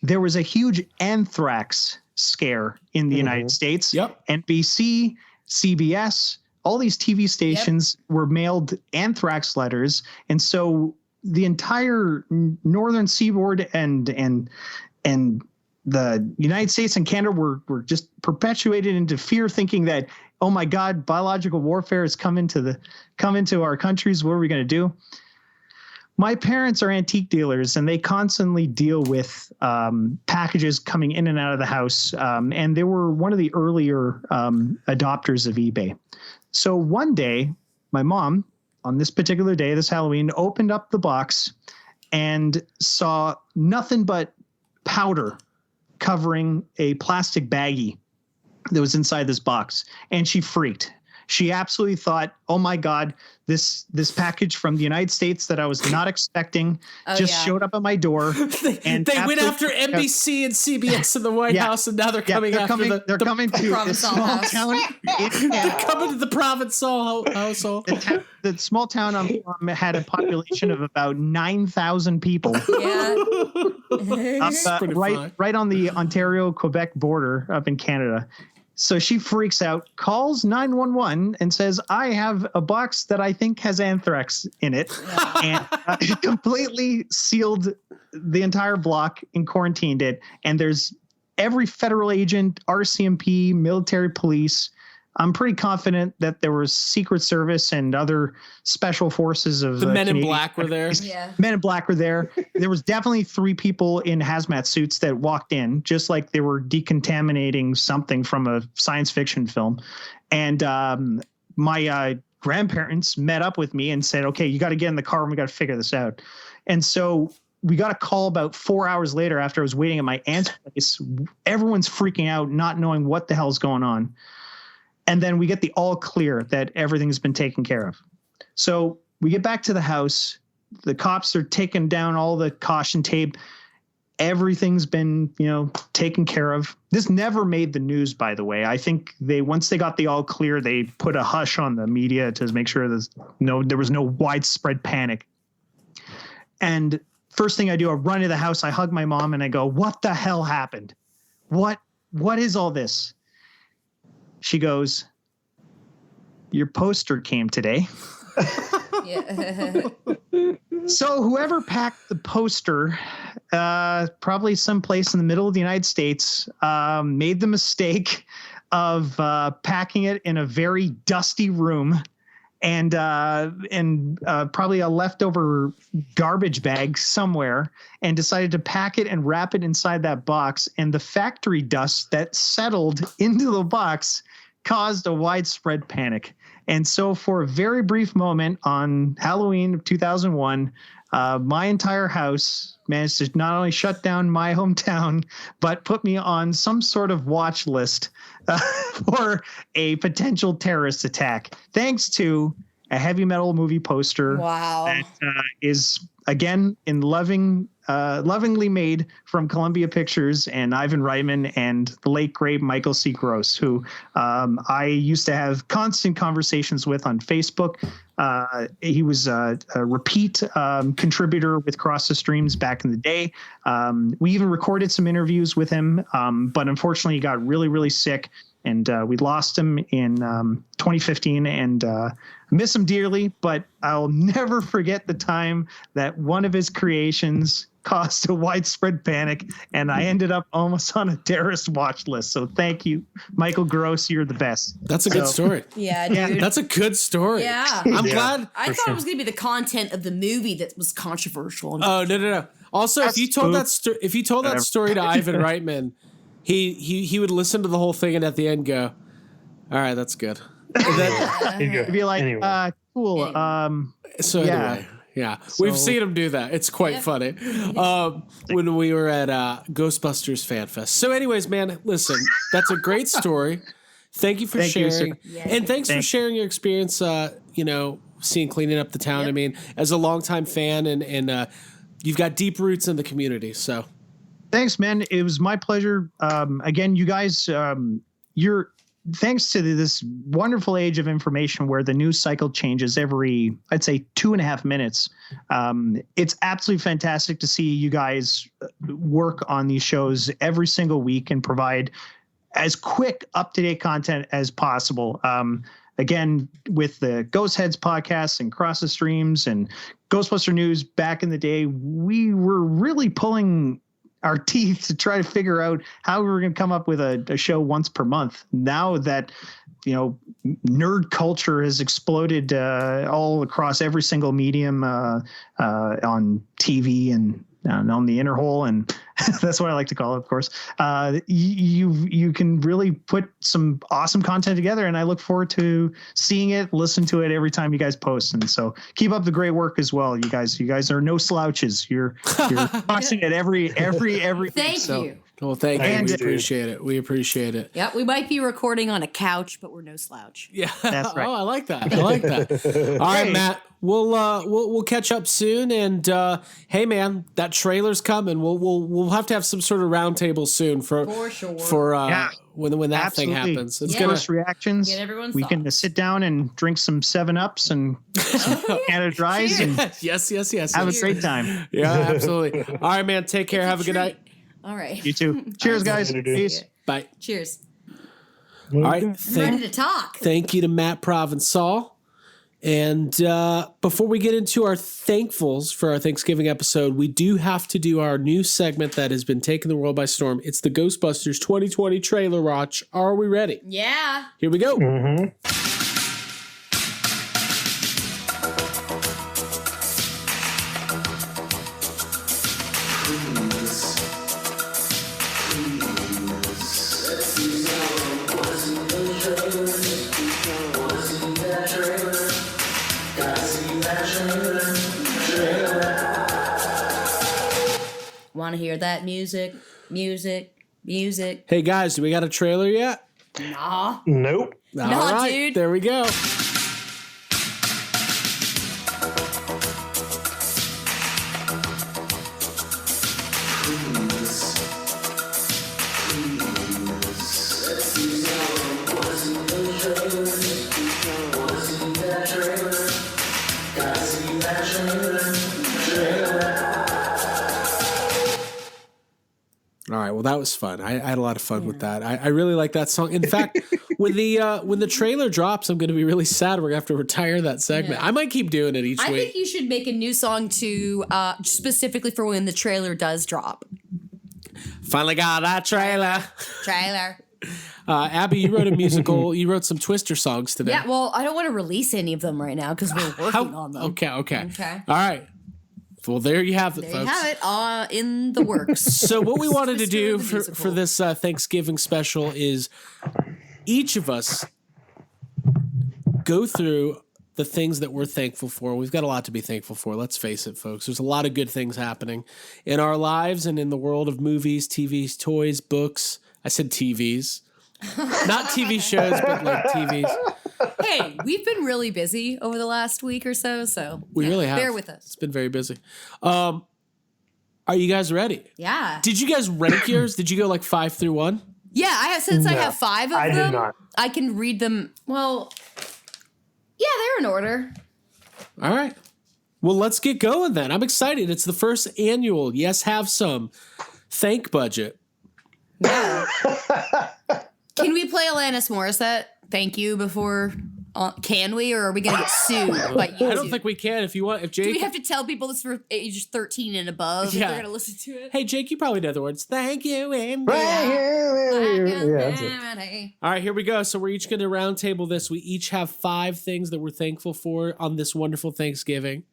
there was a huge anthrax scare in the United States. Yep. NBC, CBS, all these TV stations were mailed anthrax letters. And so the entire northern seaboard and the United States and Canada were just perpetuated into fear, thinking that, oh my God, biological warfare has come into our countries. What are we going to do? My parents are antique dealers, and they constantly deal with packages coming in and out of the house. And they were one of the earlier adopters of eBay. So one day, my mom, on this particular day, this Halloween, opened up the box and saw nothing but powder covering a plastic baggie that was inside this box. And she freaked. She absolutely thought, oh my God, this package from the United States that I was not expecting showed up at my door. They went after NBC and CBS in the White House, and now they're coming to Provencal small town. They're coming to the Provencal household. The small town I'm from had a population of about 9,000 people. Yeah. Right on the Ontario-Quebec border up in Canada. So she freaks out, calls 911, and says, I have a box that I think has anthrax in it, and completely sealed the entire block and quarantined it. And there's every federal agent, RCMP, military police, I'm pretty confident that there was Secret Service and other special forces of the Men in Canadian Black were there. Yeah. Men in Black were there. There was definitely 3 people in hazmat suits that walked in, just like they were decontaminating something from a science fiction film. And my grandparents met up with me and said, okay, you got to get in the car and we got to figure this out. And so we got a call about 4 hours later after I was waiting at my aunt's place. Everyone's freaking out, not knowing what the hell's going on. And then we get the all clear that everything's been taken care of. So we get back to the house. The cops are taking down all the caution tape. Everything's been, taken care of. This never made the news, by the way. I think once they got the all clear, they put a hush on the media to make sure there was no widespread panic. And first thing I do, I run to the house, I hug my mom, and I go, what the hell happened? What is all this? She goes, your poster came today. Yeah. So whoever packed the poster, probably someplace in the middle of the United States, made the mistake of packing it in a very dusty room and probably a leftover garbage bag somewhere, and decided to pack it and wrap it inside that box. And the factory dust that settled into the box caused a widespread panic. And so for a very brief moment on Halloween of 2001, my entire house managed to not only shut down my hometown, but put me on some sort of watch list for a potential terrorist attack, thanks to a heavy metal movie poster. Wow. That is, again, lovingly made from Columbia Pictures and Ivan Reitman and the late great Michael C. Gross, who I used to have constant conversations with on Facebook. He was a repeat contributor with Cross the Streams back in the day. We even recorded some interviews with him, but unfortunately he got really, really sick. And we lost him in 2015, and miss him dearly, but I'll never forget the time that one of his creations caused a widespread panic, and I ended up almost on a terrorist watch list. So thank you, Michael Gross. You're the best. That's a good story. Yeah, dude. That's a good story. Yeah. I'm glad. I thought it was going to be the content of the movie that was controversial. Oh, no. Also, if you told that story to Ivan Reitman, he would listen to the whole thing and at the end go, all right, that's good. And then, He'd be like, cool. so anyway, yeah. We've seen him do that. It's quite funny. When we were at Ghostbusters Fan Fest. So anyways, man, listen, that's a great story. Thank you for sharing. And thanks for sharing your experience, seeing cleaning up the town. Yep. I mean, as a longtime fan and you've got deep roots in the community, so. Thanks, man. It was my pleasure. Again, you guys, thanks to this wonderful age of information where the news cycle changes every, I'd say, 2.5 minutes. It's absolutely fantastic to see you guys work on these shows every single week and provide as quick, up-to-date content as possible. Again, with the Ghost Heads podcast and Cross the Streams and Ghostbuster News back in the day, we were really pulling our teeth to try to figure out how we were going to come up with a show once per month. Now that, nerd culture has exploded all across every single medium on TV and on the interhole, and that's what I like to call it, of course. You can really put some awesome content together, and I look forward to seeing it, listen to it every time you guys post. And so keep up the great work as well. You guys are no slouches. You're tossing it every Thank you. Well, thank you. We appreciate it. Yeah, we might be recording on a couch, but we're no slouch. Yeah, that's right. Oh, I like that. All right, Matt. We'll catch up soon. And hey, man, that trailer's coming. We'll have to have some sort of roundtable soon for sure when that thing happens. It's first reactions. Get everyone's we can sit down and drink some 7-Ups and some Canada Dries and yes. Have a great time. Yeah, absolutely. All right, man. Take care. Have a good night. All right. You too. Cheers, guys. Peace. Bye. Cheers. All right. I'm ready to talk. Thank you to Matt Provencal. And before we get into our thankfuls for our Thanksgiving episode, we do have to do our new segment that has been taking the world by storm. It's the Ghostbusters 2020 trailer watch. Are we ready? Yeah. Here we go. Mm-hmm. Want to hear that music? Music. Hey, guys, do we got a trailer yet? Nah. Nope. All Nah, right, dude. there we go. All right, well, that was fun. I had a lot of fun with that. I really like that song. In fact, when the trailer drops, I'm going to be really sad. We're going to have to retire that segment. Yeah. I might keep doing it each I week. think you should make a new song to specifically for when the trailer does drop. Finally got that trailer. Trailer. Abby, you wrote a musical. You wrote some Twister songs today. Yeah, well, I don't want to release any of them right now because we're working on them. Okay. Okay. All right. Well, there you have it, There folks. you have it, in the works. So what we wanted to Twister do the for musical. this Thanksgiving special is each of us go through the things that we're thankful for. We've got a lot to be thankful for. Let's face it, folks. There's a lot of good things happening in our lives and in the world of movies, TVs, toys, books. I said TVs. Not TV shows, but like TVs. Hey, we've been really busy over the last week or so, We really have. bear with us. It's been very busy. Are you guys ready? Yeah. Did you guys rank yours? Did you go like 5 through 1? Yeah, I have since I have 5 of I them. did not. I can read them. Well, yeah, they're in order. All right. Well, let's get going then. I'm excited. It's the first annual Yes Have Some thank budget. Yeah. Can we play Alanis Morissette? Thank you before. Can we, or are we gonna get sued by YouTube? I don't think we can. If you want, if Jake, Do we have to tell people this for age 13 and above if Yeah. they're gonna listen to it? Hey, Jake, you probably know the words. Thank you, and Yeah, that's it. All right, here we go. So we're each going to round table this. We each have 5 things that we're thankful for on this wonderful Thanksgiving,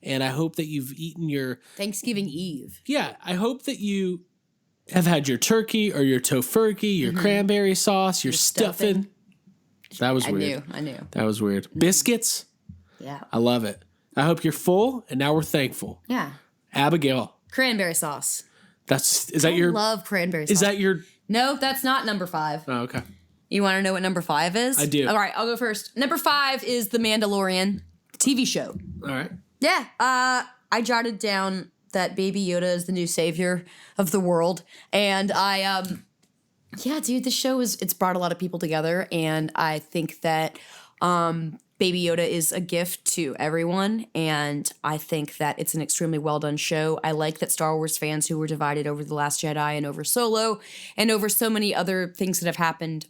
and I hope that you've eaten your. Thanksgiving Eve. Yeah, I hope that you have had your turkey or your tofurkey, your cranberry sauce, your stuffing. That was weird. I knew. That was weird. Biscuits. Yeah. I love it. I hope you're full, and now we're thankful. Yeah. Abigail, Cranberry sauce. is that I your? love cranberry sauce. Is that your? No, that's not number 5. Oh, okay. You want to know what number 5 is? I do. All right, I'll go first. Number 5 is The Mandalorian TV show. All right. Yeah. I jotted down that Baby Yoda is the new savior of the world, and yeah, dude, this show it's brought a lot of people together, and I think that Baby Yoda is a gift to everyone, and I think that it's an extremely well done show. I like that Star Wars fans who were divided over The Last Jedi and over Solo and over so many other things that have happened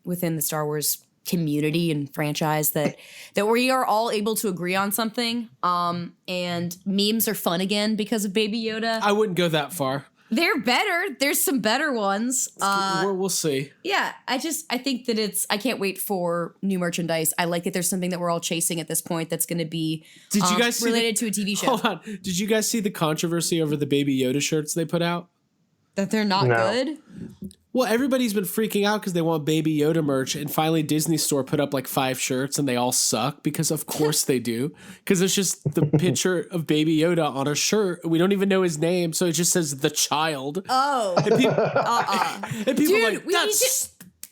within the Star Wars community and franchise that we are all able to agree on something. And memes are fun again because of Baby Yoda. I wouldn't go that far. They're better. There's some better ones. We'll see. Yeah, I think that I can't wait for new merchandise. I like that there's something that we're all chasing at this point that's going to be Did you guys see related to a TV show. Hold on. Did you guys see the controversy over the Baby Yoda shirts they put out? That they're not No. good? Well, everybody's been freaking out because they want Baby Yoda merch, and finally Disney Store put up like 5 shirts, and they all suck because of course they do. Because it's just the picture of Baby Yoda on a shirt. We don't even know his name, so it just says the child. Oh. And people, and people are Dude, like,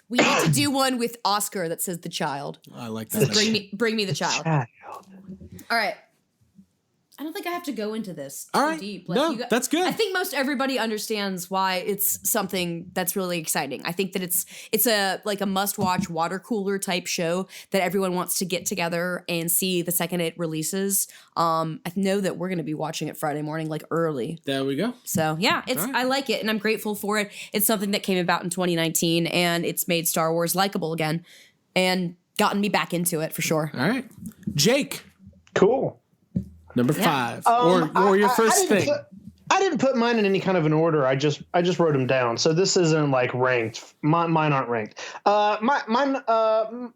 we need to do one with Oscar that says the child. I like that. Bring me the child. All right. I don't think I have to go into this too All right. deep. No, that's good. I think most everybody understands why it's something that's really exciting. I think that it's a must-watch water cooler type show that everyone wants to get together and see the second it releases. I know that we're going to be watching it Friday morning, like early. There we go. So yeah, I like it and I'm grateful for it. It's something that came about in 2019 and it's made Star Wars likable again. And gotten me back into it for sure. All right. Jake. Cool. Number 5. Or your first thing. I didn't put mine in any kind of an order. I just wrote them down. So this isn't like ranked. Mine aren't ranked. The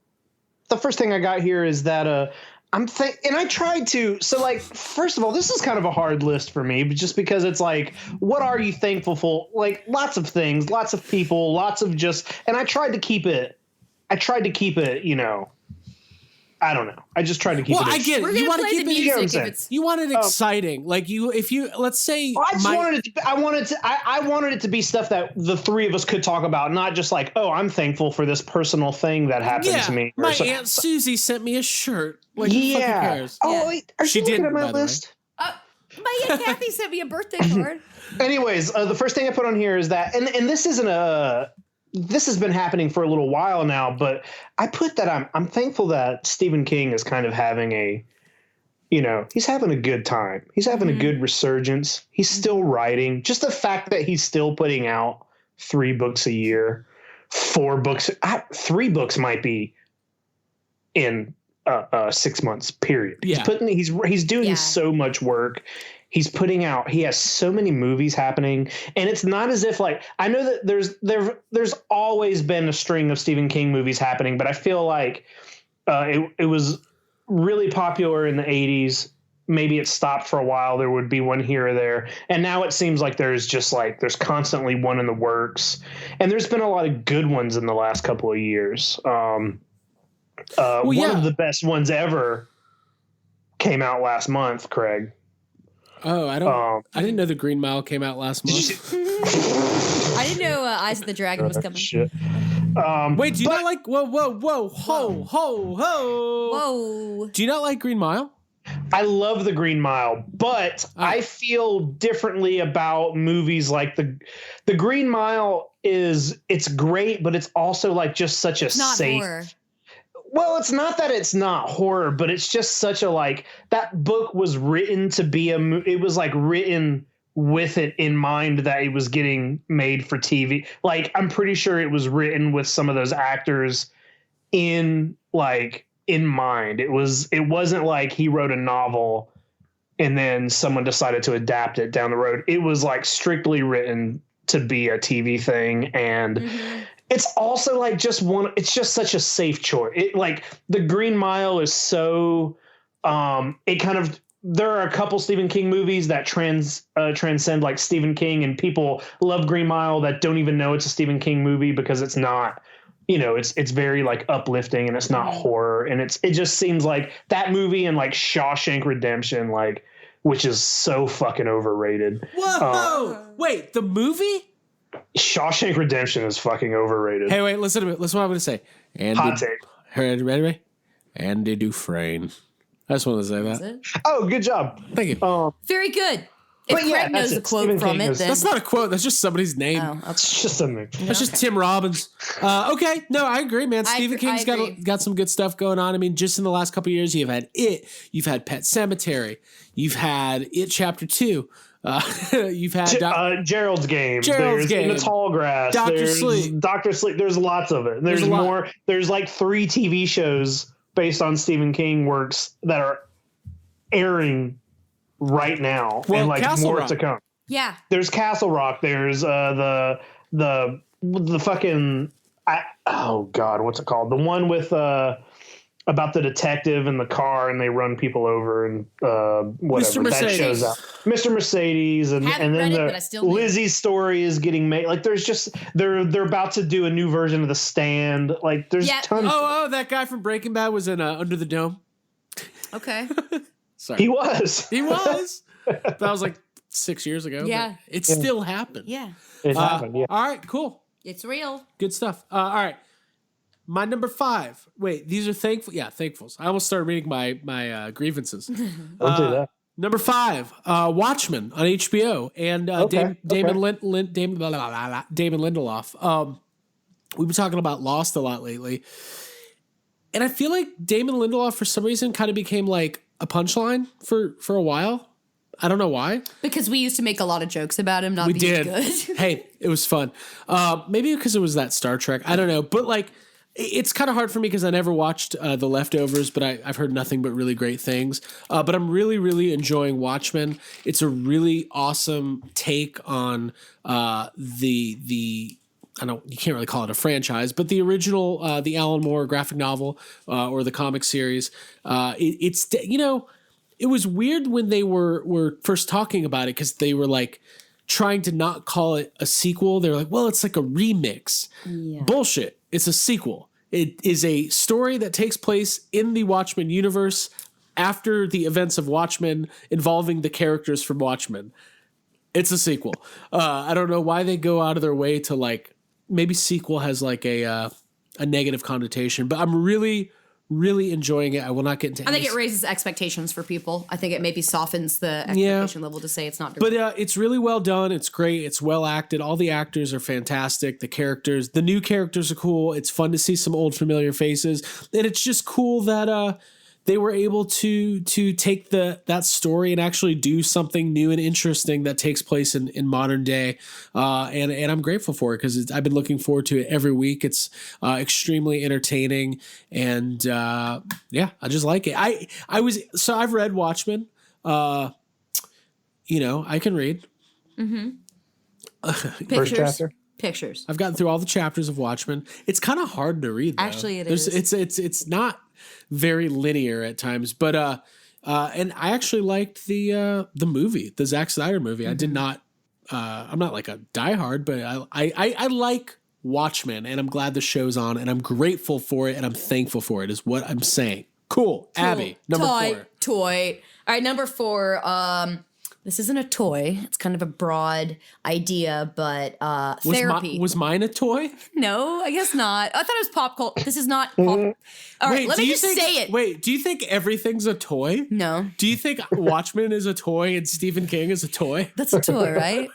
first thing I got here is that and I tried to. So like, first of all, this is kind of a hard list for me, but just because it's like, what are you thankful for? Like lots of things, lots of people, lots of just. And I tried to keep it. You know. I don't know. I just tried to keep it. Well, I get it. You want to keep it. You want it exciting. Like let's say. I wanted it to be stuff that the three of us could talk about, not just like, oh, I'm thankful for this personal thing that happened to me. My Aunt Susie sent me a shirt. Like, who fucking cares? Oh, wait, are you looking at my list? My Aunt Kathy sent me a birthday card. Anyways, the first thing I put on here is that, and this isn't this has been happening for a little while now, but I put that I'm thankful that Stephen King is kind of having he's having a good time. He's having a good resurgence. He's still writing. Just the fact that he's still putting out 3 books a year, 4 books, 3 books might be in 6 months period. Yeah. He's doing so much work. He's putting out, he has so many movies happening, and it's not as if like, I know that there's always been a string of Stephen King movies happening, but I feel like it was really popular in the 80s. Maybe it stopped for a while. There would be one here or there. And now it seems like there's constantly one in the works, and there's been a lot of good ones in the last couple of years. One of the best ones ever came out last month, Craig. Oh, I didn't know The Green Mile came out last month. I didn't know Eyes of the Dragon was coming. Shit. Wait, do you not like? Whoa! Do you not like Green Mile? I love The Green Mile, but I feel differently about movies like the Green Mile. It's great, but it's also like just such a safe. Horror. Well, it's not that it's not horror, but it's just such a like that book was written to be it was like written with it in mind that it was getting made for TV. Like I'm pretty sure it was written with some of those actors in mind. It wasn't like he wrote a novel and then someone decided to adapt it down the road. It was like strictly written to be a TV thing, and it's also like it's just such a safe choice. It like The Green Mile is so there are a couple Stephen King movies that transcend like Stephen King, and people love Green Mile that don't even know it's a Stephen King movie because it's not, it's very like uplifting and it's not horror, and it just seems like that movie and like Shawshank Redemption, like, which is so fucking overrated. Whoa! Wait, the movie? Shawshank Redemption is fucking overrated. Hey, wait, listen to me. Listen to what I'm going to say. Hot take. Ready? Andy Dufresne. I just wanted to say that. Oh, good job. Thank you. Very good. If Craig knows a quote Stephen from King it, then... That's not a quote. That's just somebody's name. Oh, okay. It's just something. That's just Tim Robbins. Okay. No, I agree, man. Stephen King's got some good stuff going on. I mean, just in the last couple of years, you've had It. You've had Pet Sematary. You've had It Chapter 2. You've had Gerald's Game. Gerald's There's Game. In the Tall Grass. Dr. Sleep. Dr. Sleep. There's lots of it. There's more. There's like 3 TV shows based on Stephen King works that are airing right now, and like Castle more Rock. to come. Yeah. There's Castle Rock. There's the fucking oh god, what's it called? The one with about the detective in the car and they run people over and whatever. Mr. Mercedes. That shows up. Mr. Mercedes and then Lizzie's story is getting made. Like there's just they're about to do a new version of The Stand. Like there's tons. Oh, that guy from Breaking Bad was in Under the Dome. Okay. Sorry. He was. That was like 6 years ago. Yeah. But it still happened. Yeah. It happened. Yeah. All right. Cool. It's real. Good stuff. All right. My number 5. Wait, these are thankful. Yeah, thankfuls. I almost started reading my grievances. Don't do that. Number 5, Watchmen on HBO, and Damon Lindelof. We've been talking about Lost a lot lately, and I feel like Damon Lindelof for some reason kind of became like a punchline for a while. I don't know why. Because we used to make a lot of jokes about him not being good. Hey, it was fun. Maybe because it was that Star Trek. I don't know, but like. It's kind of hard for me because I never watched The Leftovers, but I've heard nothing but really great things. But I'm really, really enjoying Watchmen. It's a really awesome take on the you can't really call it a franchise, but the original, the Alan Moore graphic novel or the comic series. It was weird when they were first talking about it because they were like trying to not call it a sequel. They were like, well, it's like a remix. Yeah. Bullshit. It's a sequel. It is a story that takes place in the Watchmen universe after the events of Watchmen involving the characters from Watchmen. It's a sequel. I don't know why they go out of their way to like, maybe sequel has like a negative connotation, but I'm really, really enjoying it. I will not get into. I think it raises expectations for people. I think it maybe softens the expectation level to say it's not. But it's really well done. It's great. It's well acted. All the actors are fantastic. The characters, the new characters are cool. It's fun to see some old familiar faces, and it's just cool that they were able to take that story and actually do something new and interesting that takes place in modern day. And I'm grateful for it because I've been looking forward to it every week. It's extremely entertaining. And I just like it. I've read Watchmen. I can read. Mm-hmm. First chapter. Pictures. I've gotten through all the chapters of Watchmen. It's kind of hard to read, though. Actually, it is. It's not very linear at times, but and I actually liked the movie, the Zack Snyder movie. Mm-hmm. I did not. I'm not like a diehard, but I like Watchmen, and I'm glad the show's on, and I'm grateful for it, and I'm thankful for it. Is what I'm saying. Cool. Abby, number 4. Toy. All right, number 4. This isn't a toy. It's kind of a broad idea, but therapy. Was mine a toy? No, I guess not. I thought it was pop culture. This is not pop. All right, let me just say it. Wait, do you think everything's a toy? No. Do you think Watchmen is a toy and Stephen King is a toy? That's a toy, right?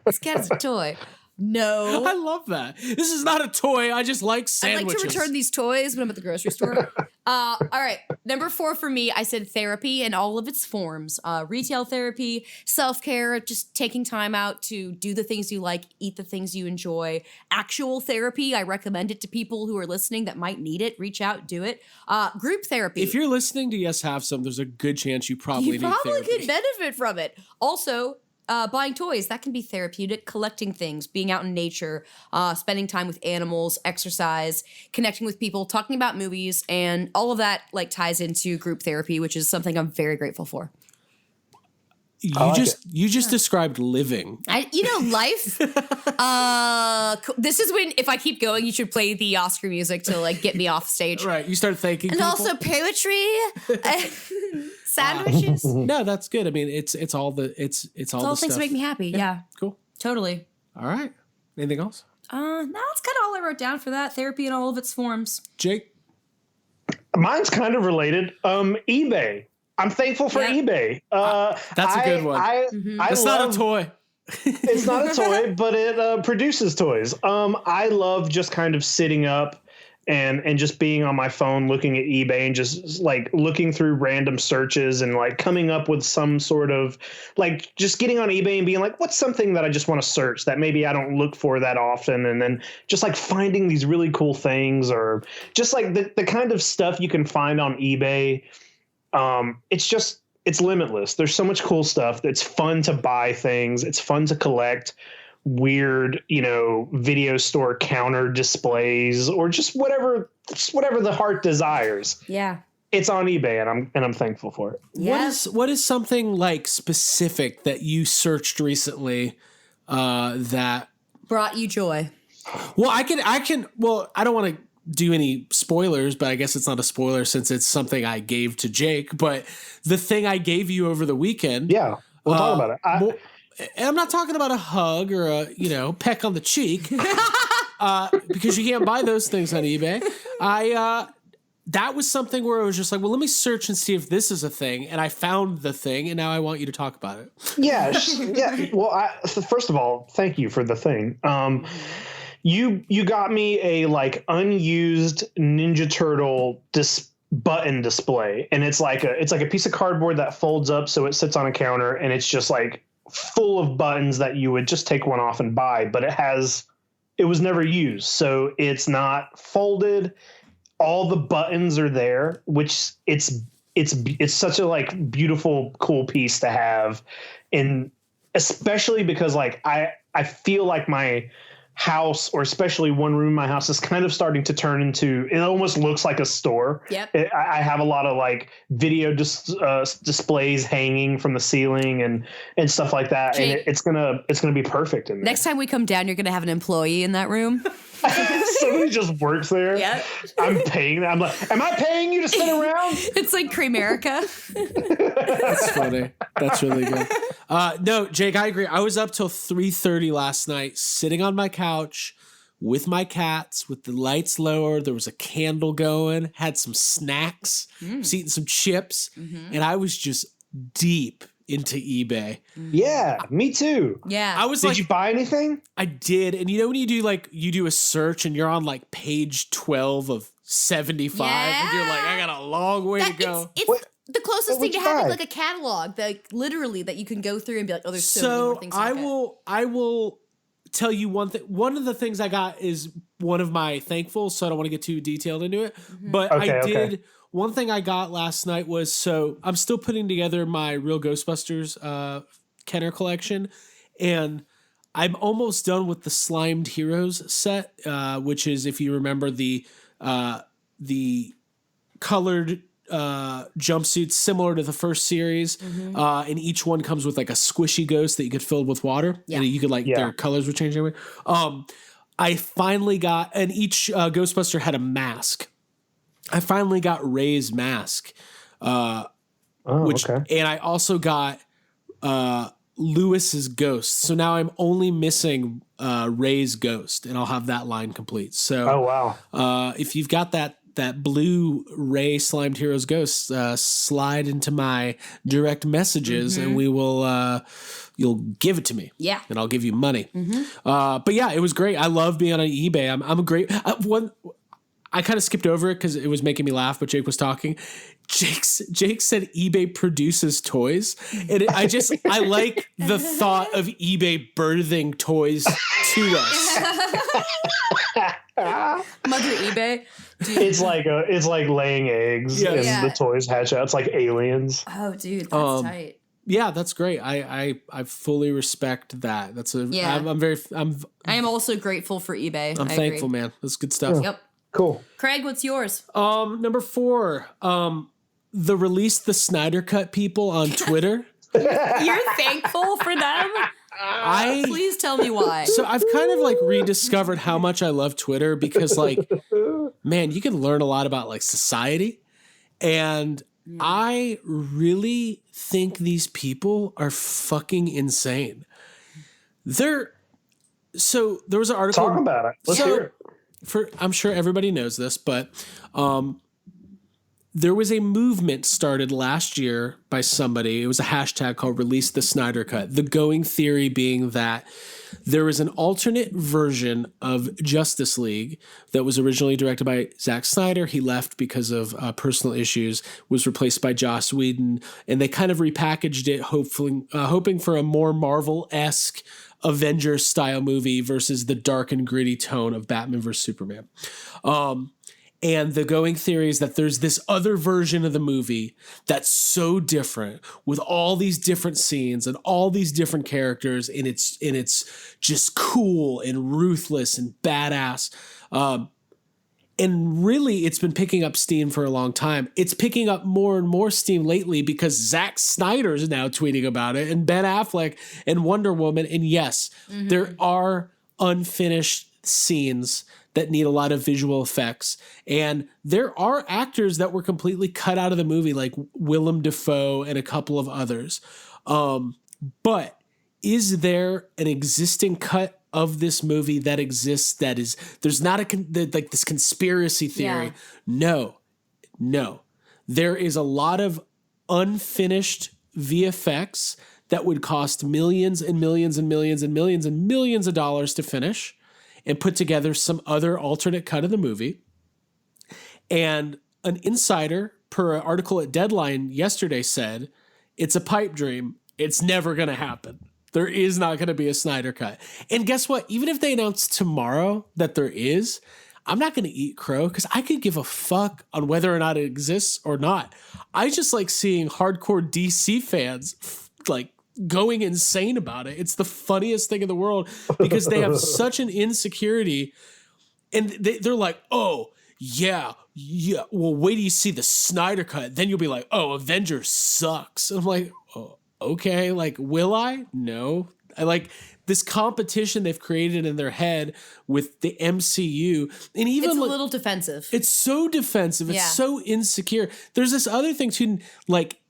This cat's a toy. No. I love that. This is not a toy. I just like sandwiches. I like to return these toys when I'm at the grocery store. All right. Number 4 for me, I said therapy in all of its forms. Retail therapy, self-care, just taking time out to do the things you like, eat the things you enjoy. Actual therapy, I recommend it to people who are listening that might need it. Reach out, do it. Group therapy. If you're listening to Yes Have Some, there's a good chance you probably need therapy. You probably could benefit from it. Also, buying toys, that can be therapeutic. Collecting things, being out in nature, spending time with animals, exercise, connecting with people, talking about movies, and all of that like ties into group therapy, which is something I'm very grateful for. You just described living. Life. This is when, if I keep going, you should play the Oscar music to like get me off stage. Right. You start thanking and people. Also poetry, sandwiches. No, that's good. I mean, it's all the things that make me happy. Yeah. Cool. Totally. All right. Anything else? No, that's kind of all I wrote down for that. Therapy in all of its forms. Jake? Mine's kind of related. eBay. I'm thankful for eBay. That's a good one. It's not a toy. It's not a toy, but it produces toys. I love just kind of sitting up and just being on my phone looking at eBay and just like looking through random searches and like coming up with some sort of like just getting on eBay and being like, what's something that I just want to search that maybe I don't look for that often, and then just like finding these really cool things, or just like the kind of stuff you can find on eBay. It's limitless. There's so much cool stuff. It's fun to buy things. It's fun to collect weird, video store counter displays or just whatever the heart desires. Yeah. It's on eBay, and I'm thankful for it. Yes. What is something like specific that you searched recently that brought you joy? Well, I don't want to do any spoilers, but I guess it's not a spoiler since it's something I gave to Jake. But the thing I gave you over the weekend, we'll talk about it. And I'm not talking about a hug or a peck on the cheek, because you can't buy those things on eBay. That was something where I was just like, well, let me search and see if this is a thing, and I found the thing, and now I want you to talk about it. Yeah. Well, first of all, thank you for the thing. You got me a like unused Ninja Turtle button display, and it's like a piece of cardboard that folds up so it sits on a counter, and it's just like full of buttons that you would just take one off and buy, but it has it was never used. So it's not folded. All the buttons are there, which it's such a like beautiful, cool piece to have. And especially because like I feel like my house, or especially one room in my house, is kind of starting to turn into, it almost looks like a store. Yep. I have a lot of like video displays hanging from the ceiling and stuff like that. Jake, and it's gonna be perfect in there. Next time we come down, you're gonna have an employee in that room. Somebody just works there. Yep. I'm paying them. I'm like, am I paying you to sit around? It's like Cramerica. That's funny. That's really good. No, Jake, I agree. I was up till 3:30 last night, sitting on my couch with my cats, with the lights lower. There was a candle going, had some snacks, was eating some chips, and I was just deep into eBay. Yeah, me too. Yeah. I was Did like, you buy anything? I did. And you know when you do like, you do a search and you're on like page 12 of 75 and you're like, I got a long way to go. It's the closest thing what'd to you having buy? like a catalog, like literally that you can go through and be like, oh, there's so many more things. I will tell you one thing. One of the things I got is one of my thankfuls, so I don't want to get too detailed into it. But Okay. One thing I got last night was, so I'm still putting together my Real Ghostbusters Kenner collection, and I'm almost done with the Slimed Heroes set, which is, if you remember, the colored jumpsuits similar to the first series, and each one comes with like a squishy ghost that you could fill with water, and you could like their colors would change anyway. I finally got, and each Ghostbuster had a mask. I finally got Ray's mask, and I also got Lewis's ghost. So now I'm only missing Ray's ghost, and I'll have that line complete. So, if you've got that blue Ray Slimed Heroes ghost, slide into my direct messages, and we will. You'll give it to me, and I'll give you money. But yeah, it was great. I love being on eBay. I'm a great one. I kind of skipped over it because it was making me laugh, but Jake was talking. Jake said eBay produces toys. And I like the thought of eBay birthing toys to us. Mother eBay. Dude. It's like laying eggs and the toys hatch out. It's like aliens. Oh, dude, that's tight. Yeah, that's great. I fully respect that. That's I am also grateful for eBay. I'm thankful, man. That's good stuff. Yep. Cool. Craig, what's yours? Number 4, the Release the Snyder Cut people on Twitter. You're thankful for them? Please tell me why. So I've kind of like rediscovered how much I love Twitter because like, man, you can learn a lot about like society. And I really think these people are fucking insane. So there was an article. Talk about it. Let's hear it. I'm sure everybody knows this, but there was a movement started last year by somebody. It was a hashtag called Release the Snyder Cut. The going theory being that there was an alternate version of Justice League that was originally directed by Zack Snyder. He left because of personal issues, was replaced by Joss Whedon, and they kind of repackaged it, hoping for a more Marvel-esque Avengers style movie versus the dark and gritty tone of Batman vs Superman. And the going theory is that there's this other version of the movie that's so different with all these different scenes and all these different characters, and it's just cool and ruthless and badass. And really, it's been picking up steam for a long time. It's picking up more and more steam lately because Zack Snyder is now tweeting about it, and Ben Affleck and Wonder Woman. And yes, there are unfinished scenes that need a lot of visual effects. And there are actors that were completely cut out of the movie, like Willem Dafoe and a couple of others. But is there an existing cut of this movie that exists that is, there's not like this conspiracy theory? No. There is a lot of unfinished VFX that would cost millions and millions and millions and millions and millions of dollars to finish and put together some other alternate cut of the movie. And an insider, per an article at Deadline yesterday, said, it's a pipe dream. It's never going to happen. There is not going to be a Snyder Cut. And guess what? Even if they announce tomorrow that there is, I'm not going to eat crow because I could give a fuck on whether or not it exists or not. I just like seeing hardcore DC fans like going insane about it. It's the funniest thing in the world because they have such an insecurity, and they're like, oh yeah, well, wait till you see the Snyder Cut, then you'll be like, oh, Avengers sucks. And I'm like, oh, okay, like, will I? No. I like this competition they've created in their head with the MCU, and even it's a little defensive. It's so defensive. It's so insecure. There's this other thing too, like,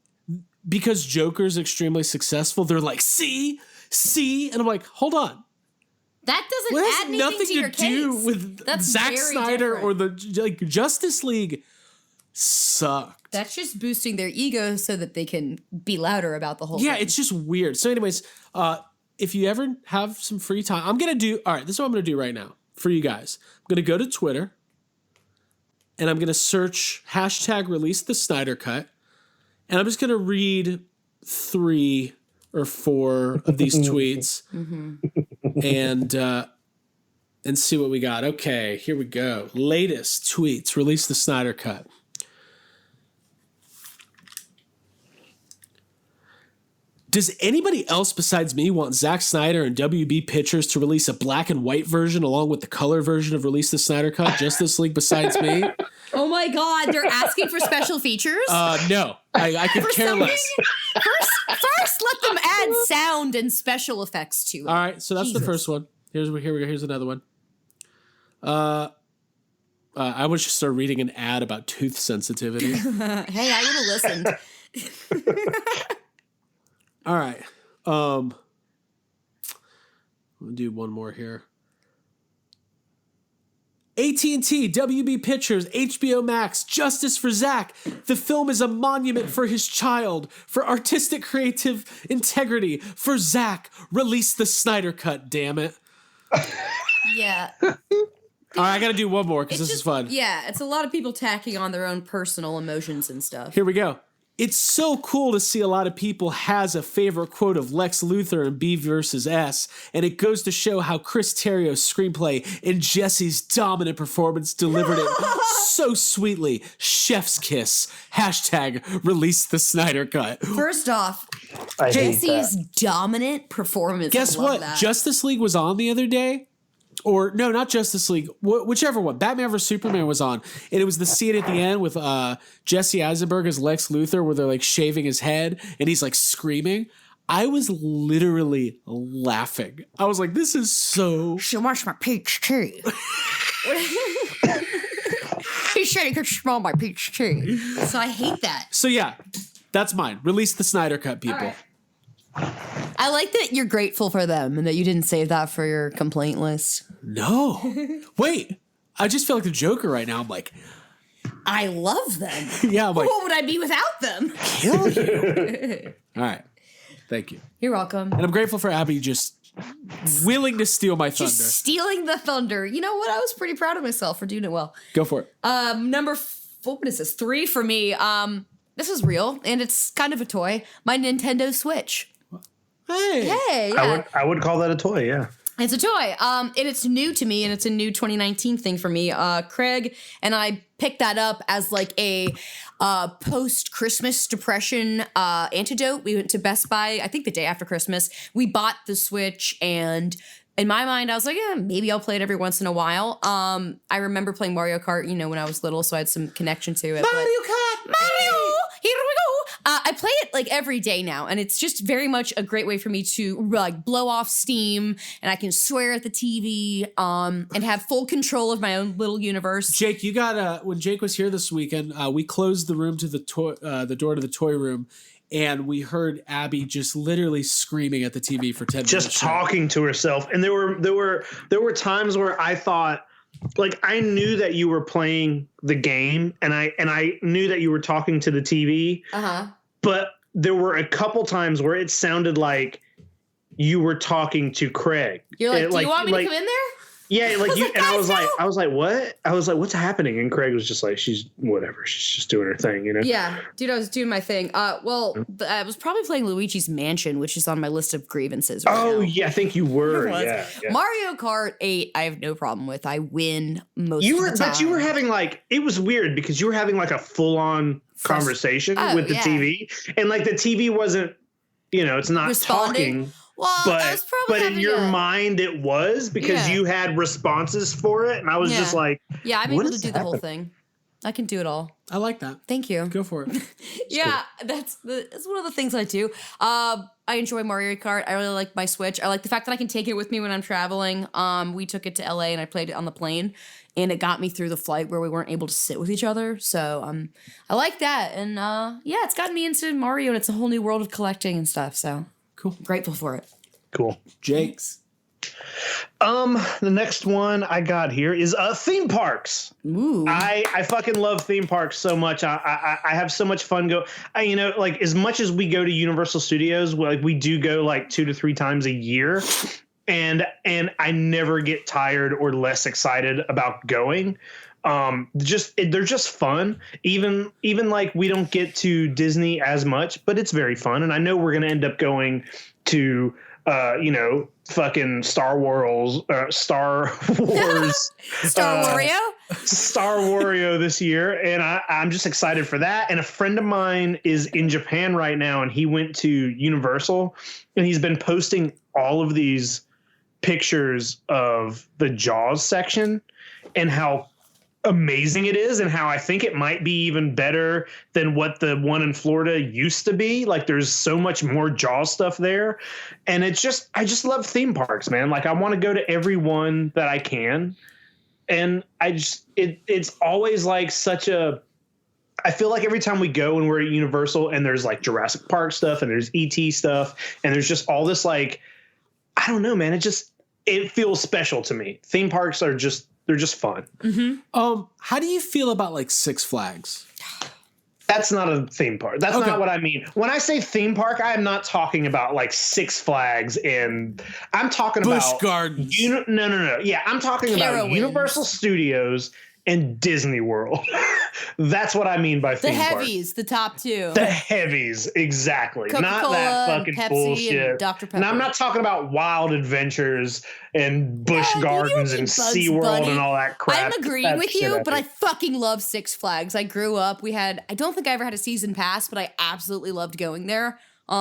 because Joker's extremely successible, they're like, see, and I'm like, hold on. That doesn't add anything nothing to your do case. with That's Zack Snyder different. or the like Justice League sucked. That's just boosting their ego so that they can be louder about the whole thing. Yeah, it's just weird. So anyways, if you ever have some free time, all right, this is what I'm going to do right now for you guys. I'm going to go to Twitter and I'm going to search hashtag release the Snyder Cut. And I'm just going to read 3 or 4 of these tweets and see what we got. Okay, here we go. Latest tweets, release the Snyder Cut. Does anybody else besides me want Zack Snyder and WB Pictures to release a black and white version along with the color version of Release the Snyder Cut, Justice League besides me? Oh my God, they're asking for special features? No, I could care less. First, let them add sound and special effects to it. All right, so that's the first one. Here we go. Here's another one. I would just start reading an ad about tooth sensitivity. Hey, I would have listened. All right. We'll do one more here. AT&T, WB Pictures, HBO Max, Justice for Zack. The film is a monument for his child, for artistic creative integrity, for Zack. Release the Snyder Cut, damn it. Yeah. All right, I got to do one more because this is fun. Yeah, it's a lot of people tacking on their own personal emotions and stuff. Here we go. It's so cool to see a lot of people has a favorite quote of Lex Luthor in B vs. S, and it goes to show how Chris Terrio's screenplay and Jesse's dominant performance delivered it so sweetly. Chef's kiss. Hashtag release the Snyder Cut. First off, I hate Jesse's that. dominant performance. Guess I love what? that. Justice League was on the other day. Or no, not Justice League. Whichever one. Batman vs Superman was on, and it was the scene at the end with Jesse Eisenberg as Lex Luthor, where they're like shaving his head, and he's like screaming. I was literally laughing. I was like, "This is so." She wants my peach tea. He said he could smell my peach tea. So I hate that. So yeah, that's mine. Release the Snyder Cut, people. I like that you're grateful for them and that you didn't save that for your complaint list. No, wait. I just feel like the Joker right now. I'm like, I love them. yeah. I'm like, What would I be without them? kill you. All right, thank you. You're welcome. And I'm grateful for Abbey just willing to steal my thunder. Just stealing the thunder. You know what? I was pretty proud of myself for doing it well. Go for it. What is this? 3 for me. This is real, and it's kind of a toy. My Nintendo Switch. Hey, yeah. I would call that a toy, yeah. It's a toy, and it's new to me, and it's a new 2019 thing for me. Craig and I picked that up as like a post-Christmas depression antidote. We went to Best Buy, I think the day after Christmas. We bought the Switch, and in my mind, I was like, yeah, maybe I'll play it every once in a while. I remember playing Mario Kart, when I was little, so I had some connection to it. Mario Kart! Mario! Here we go! I play it like every day now, and it's just very much a great way for me to like blow off steam, and I can swear at the TV, and have full control of my own little universe. Jake, you got when Jake was here this weekend, we closed the room to the door to the toy room, and we heard Abbey just literally screaming at the TV for 10 minutes. Just talking to herself, and there were times where I thought, like, I knew that you were playing the game, and I knew that you were talking to the TV. But there were a couple times where it sounded like you were talking to Craig. You're like, do you want me to come in there? Yeah, like you, and I was "Guys, like, no!" what? I was like, what's happening? And Craig was just like, she's whatever. She's just doing her thing, you know? Yeah, dude, I was doing my thing. I was probably playing Luigi's Mansion, which is on my list of grievances right now. Yeah, I think you were. Yeah. Mario Kart 8, I have no problem with. I win most of the time. But you were having like, it was weird because you were having like a full-on conversation with the TV. And like the TV wasn't, it's not responding. talking. Well, I was probably in your mind it was because you had responses for it, and I was just like, yeah, I'm able to do the whole thing. I can do it all. I like that. Thank you. Go for it. Yeah, that's one of the things I do. I enjoy Mario Kart. I really like my Switch. I like the fact that I can take it with me when I'm traveling. We took it to LA and I played it on the plane, and it got me through the flight where we weren't able to sit with each other. So I like that, and it's gotten me into Mario, and it's a whole new world of collecting and stuff. So cool. I'm grateful for it. Cool. Jake's. The next one I got here is theme parks. Ooh. I fucking love theme parks so much. I have so much fun like as much as we go to Universal Studios, like we do go like 2 to 3 times a year, and I never get tired or less excited about going. They're just fun. Even like we don't get to Disney as much, but it's very fun. And I know we're gonna end up going to fucking Star Wario, Star Wario this year, and I'm just excited for that. And a friend of mine is in Japan right now, and he went to Universal, and he's been posting all of these pictures of the Jaws section and how amazing it is, and how I think it might be even better than what the one in Florida used to be. Like there's so much more Jaws stuff there, and I just love theme parks, man. Like I want to go to every one that I can, and it's always like I feel like every time we go and we're at Universal and there's like Jurassic Park stuff and there's ET stuff and there's just all this, like, I don't know, man, it feels special to me. Theme parks are they're just fun. Mm-hmm. How do you feel about like Six Flags? That's not a theme park. That's not what I mean. When I say theme park, I am not talking about like Six Flags, and I'm talking Busch about Gardens. No. Yeah, I'm talking about Universal Studios and Disney World. That's what I mean by theme park. The heavies, the top two. The heavies, exactly. Coca-Cola, not that fucking Pepsi, bullshit. and Dr. Pepper. And I'm not talking about Wild Adventures and Busch Gardens and SeaWorld Bunny. and all that crap. I'm agreeing with you, but I fucking love Six Flags. I grew up. I don't think I ever had a season pass, but I absolutely loved going there. So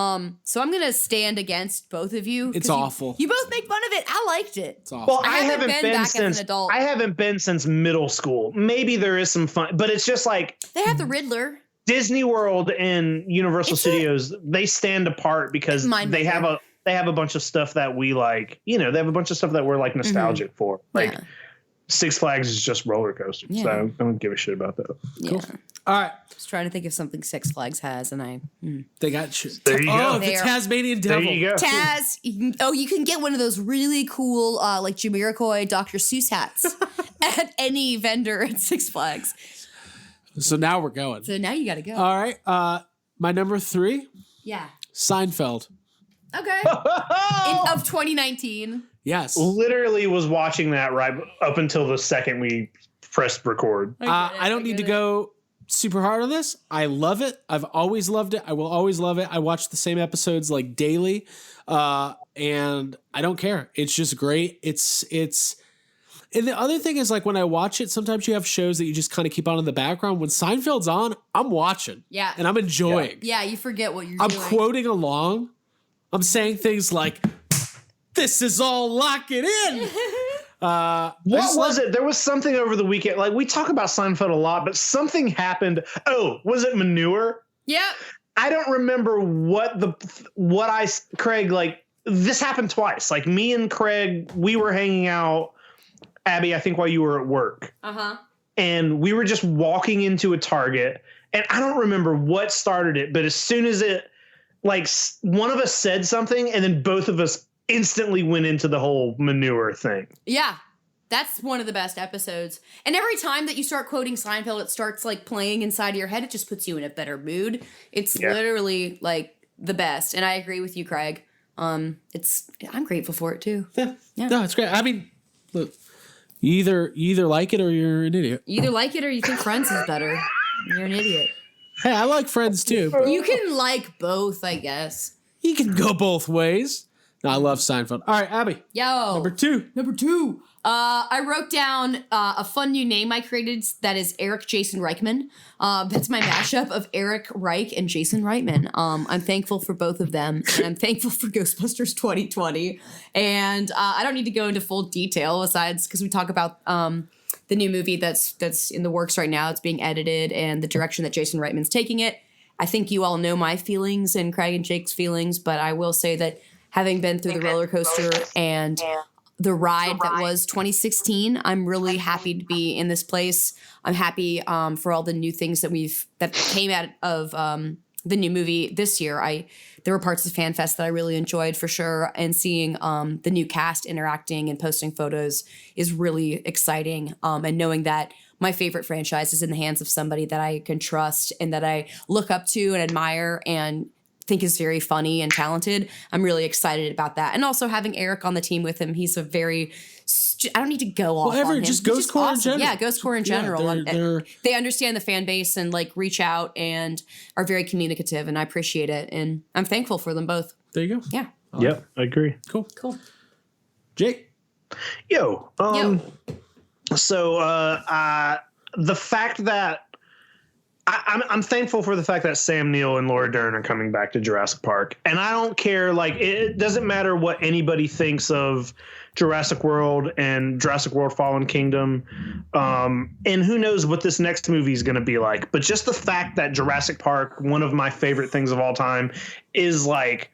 I'm gonna stand against both of you. It's awful. You both make fun of it. I liked it. It's awful. Well, I haven't been back since as an adult. I haven't been since middle school. Maybe there is some fun, but it's just like They have the Riddler. Disney World and Universal Studios. They stand apart because they have a bunch of stuff that we like. They have a bunch of stuff that we're like nostalgic for. Like Six Flags is just roller coasters, so I don't give a shit about that. Yeah. Cool. All right. Just trying to think of something Six Flags has, and They got you. There you go. The Tasmanian Devil. There you go. Taz, you can get one of those really cool, like Jamiroquai Dr. Seuss hats at any vendor at Six Flags. So now we're going. So now you got to go. All right. My number 3. Yeah. Seinfeld. Okay. Of 2019. Yes. Literally was watching that right up until the second we pressed record. I don't need to go super hard on this. I love it. I've always loved it. I will always love it. I watch the same episodes like daily, and I don't care. It's just great. It's. And the other thing is, like, when I watch it, sometimes you have shows that you just kind of keep on in the background. When Seinfeld's on, I'm watching. Yeah. And I'm enjoying. Yeah, you forget what you're I'm doing. quoting along. I'm saying things like, "This is all lock it in." What was it? There was something over the weekend. Like, we talk about Seinfeld a lot, but something happened. Oh, was it manure? Yeah. I don't remember Craig, like, this happened twice. Like, me and Craig, we were hanging out, Abby, I think while you were at work. Uh-huh. And we were just walking into a Target, and I don't remember what started it, but as soon as it, like, one of us said something, and then both of us instantly went into the whole manure thing. Yeah. That's one of the best episodes. And every time that you start quoting Seinfeld, it starts like playing inside of your head. It just puts you in a better mood. It's literally like the best. And I agree with you, Craig. I'm grateful for it too. Yeah. No, it's great. I mean, look, You either like it or you're an idiot. You either like it or you think Friends is better. You're an idiot. Hey, I like Friends too. But You can like both, I guess. you can go both ways. No, I love Seinfeld. All right, Abby. Yo. Number two. I wrote down a fun new name I created that is Eric Jason Reichman. That's my mashup of Eric Reich and Jason Reitman. I'm thankful for both of them, and I'm thankful for Ghostbusters 2020. And I don't need to go into full detail besides because we talk about the new movie that's in the works right now. It's being edited and the direction that Jason Reitman's taking it. I think you all know my feelings and Craig and Jake's feelings, but I will say that having been through the roller coaster and the ride that was 2016, I'm really happy to be in this place. I'm happy for all the new things that came out of the new movie this year. There were parts of FanFest that I really enjoyed for sure, and seeing the new cast interacting and posting photos is really exciting. And knowing that my favorite franchise is in the hands of somebody that I can trust and that I look up to and admire and think is very funny and talented. I'm really excited about that. And also having Eric on the team with him. He's a very, I don't need to go off on him. Just Ghost Corps in general. Yeah, Ghost Corps in general. Yeah, they understand the fan base and like reach out and are very communicative, and I appreciate it. And I'm thankful for them both. There you go. Yeah. Yep, I agree. Cool. Jake? Yo. So the fact that I'm thankful for the fact that Sam Neill and Laura Dern are coming back to Jurassic Park. And I don't care, like, it doesn't matter what anybody thinks of Jurassic World and Jurassic World Fallen Kingdom. And who knows what this next movie is going to be like. But just the fact that Jurassic Park, one of my favorite things of all time, is like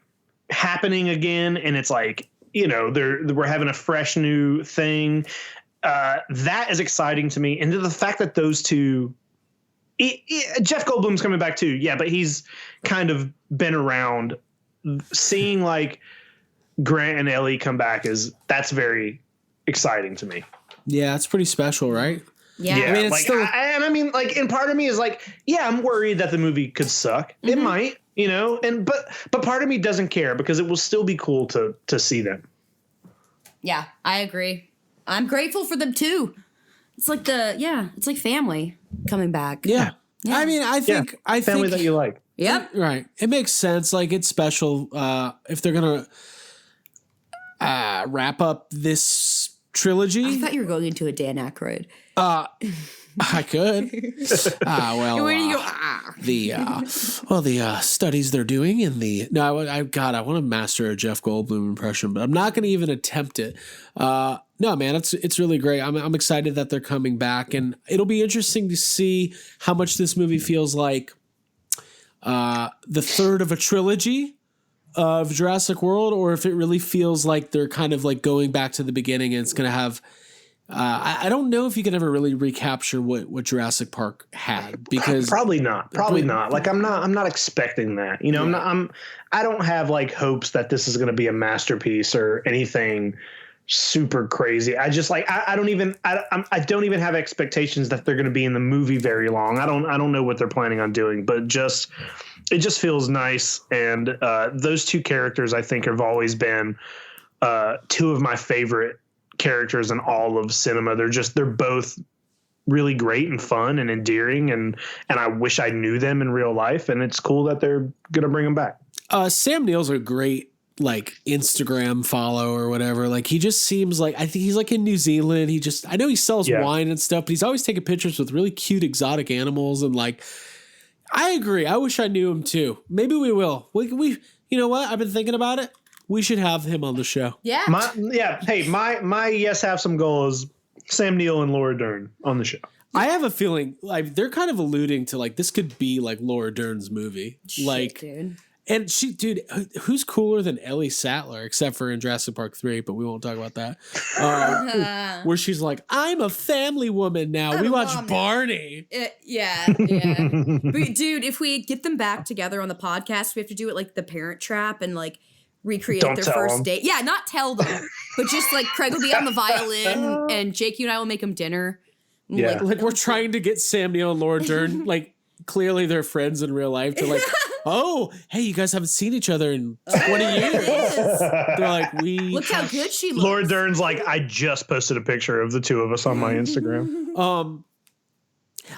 happening again. And it's like, you know, we're having a fresh new thing. That is exciting to me. And the fact that those two, Jeff Goldblum's coming back too. Yeah, but he's kind of been around. Seeing like Grant and Ellie come back that's very exciting to me. Yeah, it's pretty special, right? Yeah. I mean, it's like, still, and part of me is like, yeah, I'm worried that the movie could suck. Mm-hmm. It might, you know, but part of me doesn't care because it will still be cool to see them. Yeah, I agree. I'm grateful for them too. It's like it's like family coming back. Yeah. I mean, I think family that you like. Yep. Right. It makes sense. Like, it's special if they're going to wrap up this trilogy. I thought you were going into a Dan Aykroyd. I could. The studies they're doing in the I want to master a Jeff Goldblum impression, but I'm not going to even attempt it. No, man, it's really great. I'm excited that they're coming back, and it'll be interesting to see how much this movie feels like the third of a trilogy of Jurassic World, or if it really feels like they're kind of like going back to the beginning, and it's going to have. I don't know if you can ever really recapture what Jurassic Park had, because probably not. Like, I'm not expecting that. You know, I don't have like hopes that this is going to be a masterpiece or anything super crazy. I just like I don't even have expectations that they're going to be in the movie very long. I don't know what they're planning on doing, but it just feels nice. And those two characters, I think, have always been two of my favorite characters in all of cinema. They're both really great and fun and endearing, and I wish I knew them in real life, and it's cool that they're gonna bring them back. Sam Neill's a great like Instagram follow or whatever. Like, he just seems like, I think he's like in New Zealand. I know he sells wine and stuff, but he's always taking pictures with really cute exotic animals, and like, I agree. I wish I knew him too. Maybe we will. We you know what? I've been thinking about it. We should have him on the show. Yeah. My yes have some goals. Sam Neill and Laura Dern on the show. I have a feeling like they're kind of alluding to like this could be like Laura Dern's movie. Shit, like, dude. And who's cooler than Ellie Sattler, except for in Jurassic Park 3, but we won't talk about that. Where she's like, I'm a family woman now. We watch Barney. Yeah. But dude, if we get them back together on the podcast, we have to do it like The Parent Trap and like recreate their first date. Yeah, not tell them, but just like Craig will be on the violin and Jake, you and I will make them dinner. Yeah. Like we're trying to get Sam Neill and Laura Dern, like clearly they're friends in real life, to like oh, hey, you guys haven't seen each other in 20 years. They're like, look how good she looks. Laura Dern's like, I just posted a picture of the two of us on my Instagram.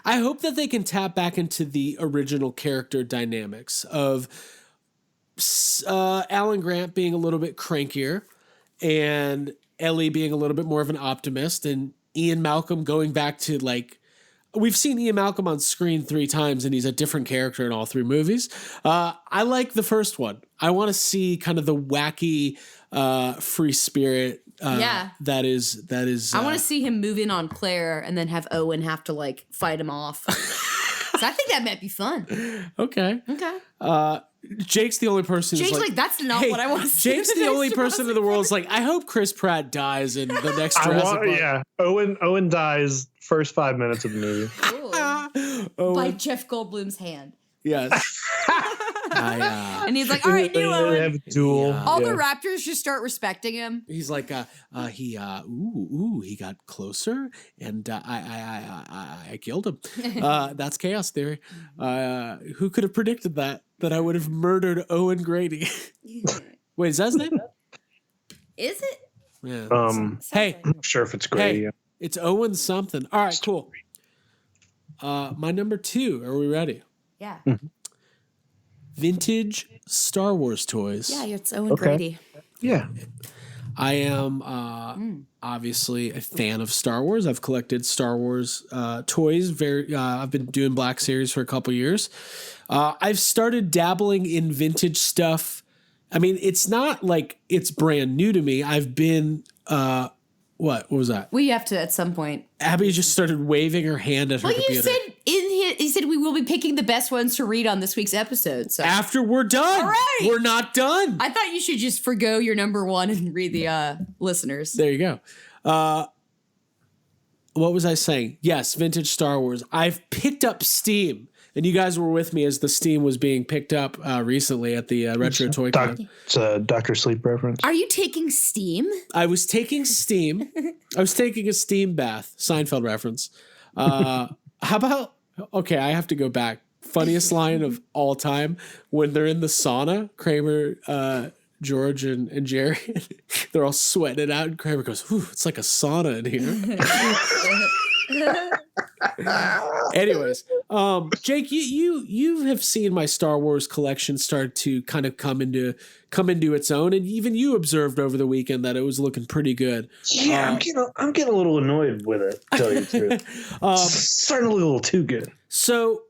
I hope that they can tap back into the original character dynamics of Alan Grant being a little bit crankier and Ellie being a little bit more of an optimist, and Ian Malcolm going back to like, we've seen Ian Malcolm on screen 3 times and he's a different character in all 3 movies. I like the first one. I want to see kind of the wacky free spirit that is I want to see him move in on Claire and then have Owen have to like fight him off. So I think that might be fun. Okay. Jake's the only person Jake's who's like, that's not what I want to see. Jake's the only person in the world is like, I hope Chris Pratt dies in the next Jurassic Park. Yeah. Owen dies first 5 minutes of the movie. By Jeff Goldblum's hand. Yes. And he's like, all right, new Owen. They have a duel. All the Raptors just start respecting him. He's like, he got closer and I killed him. That's chaos theory. Who could have predicted that I would have murdered Owen Grady? Wait, is that his name? Is it? Yeah. Hey, I'm not sure if it's Grady. Hey, it's Owen something. All right, cool. My number 2. Are we ready? Yeah. Vintage Star Wars toys. Yeah, it's Owen Grady. Yeah. I am obviously a fan of Star Wars. I've collected Star Wars toys. I've been doing Black Series for a couple years. I've started dabbling in vintage stuff. I mean, it's not like it's brand new to me. I've been what was that? We have to at some point. Abby just started waving her hand at her computer. You said we will be picking the best ones to read on this week's episode. So after we're done. All right. We're not done. I thought you should just forgo your number 1 and read the listeners. There you go. What was I saying? Yes, vintage Star Wars. I've picked up Steam. And you guys were with me as the Steam was being picked up recently at the Retro Toy Con. It's a Dr. Sleep reference. Are you taking Steam? I was taking Steam. I was taking a Steam bath. Seinfeld reference. How about... Okay, I have to go back. Funniest line of all time, when they're in the sauna, Kramer, George, and Jerry, they're all sweating it out, and Kramer goes, "Ooh, it's like a sauna in here." Anyways, Jake, you have seen my Star Wars collection start to kind of come into its own, and even you observed over the weekend that it was looking pretty good. Yeah, I'm getting a little annoyed with it, to tell you the truth. It's starting to look a little too good. So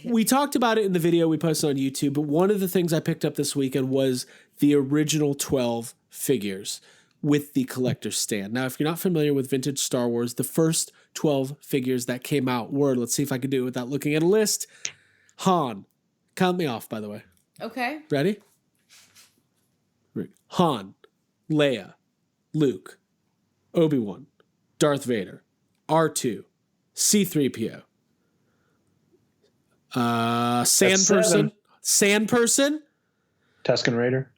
we talked about it in the video we posted on YouTube, but one of the things I picked up this weekend was the original 12 figures with the collector's stand. Now, if you're not familiar with vintage Star Wars, the first 12 figures that came out were, let's see if I can do it without looking at a list. Han. Count me off, by the way. Okay. Ready? Han, Leia, Luke, Obi-Wan, Darth Vader, R2, C-3PO, Sandperson, Tusken Raider.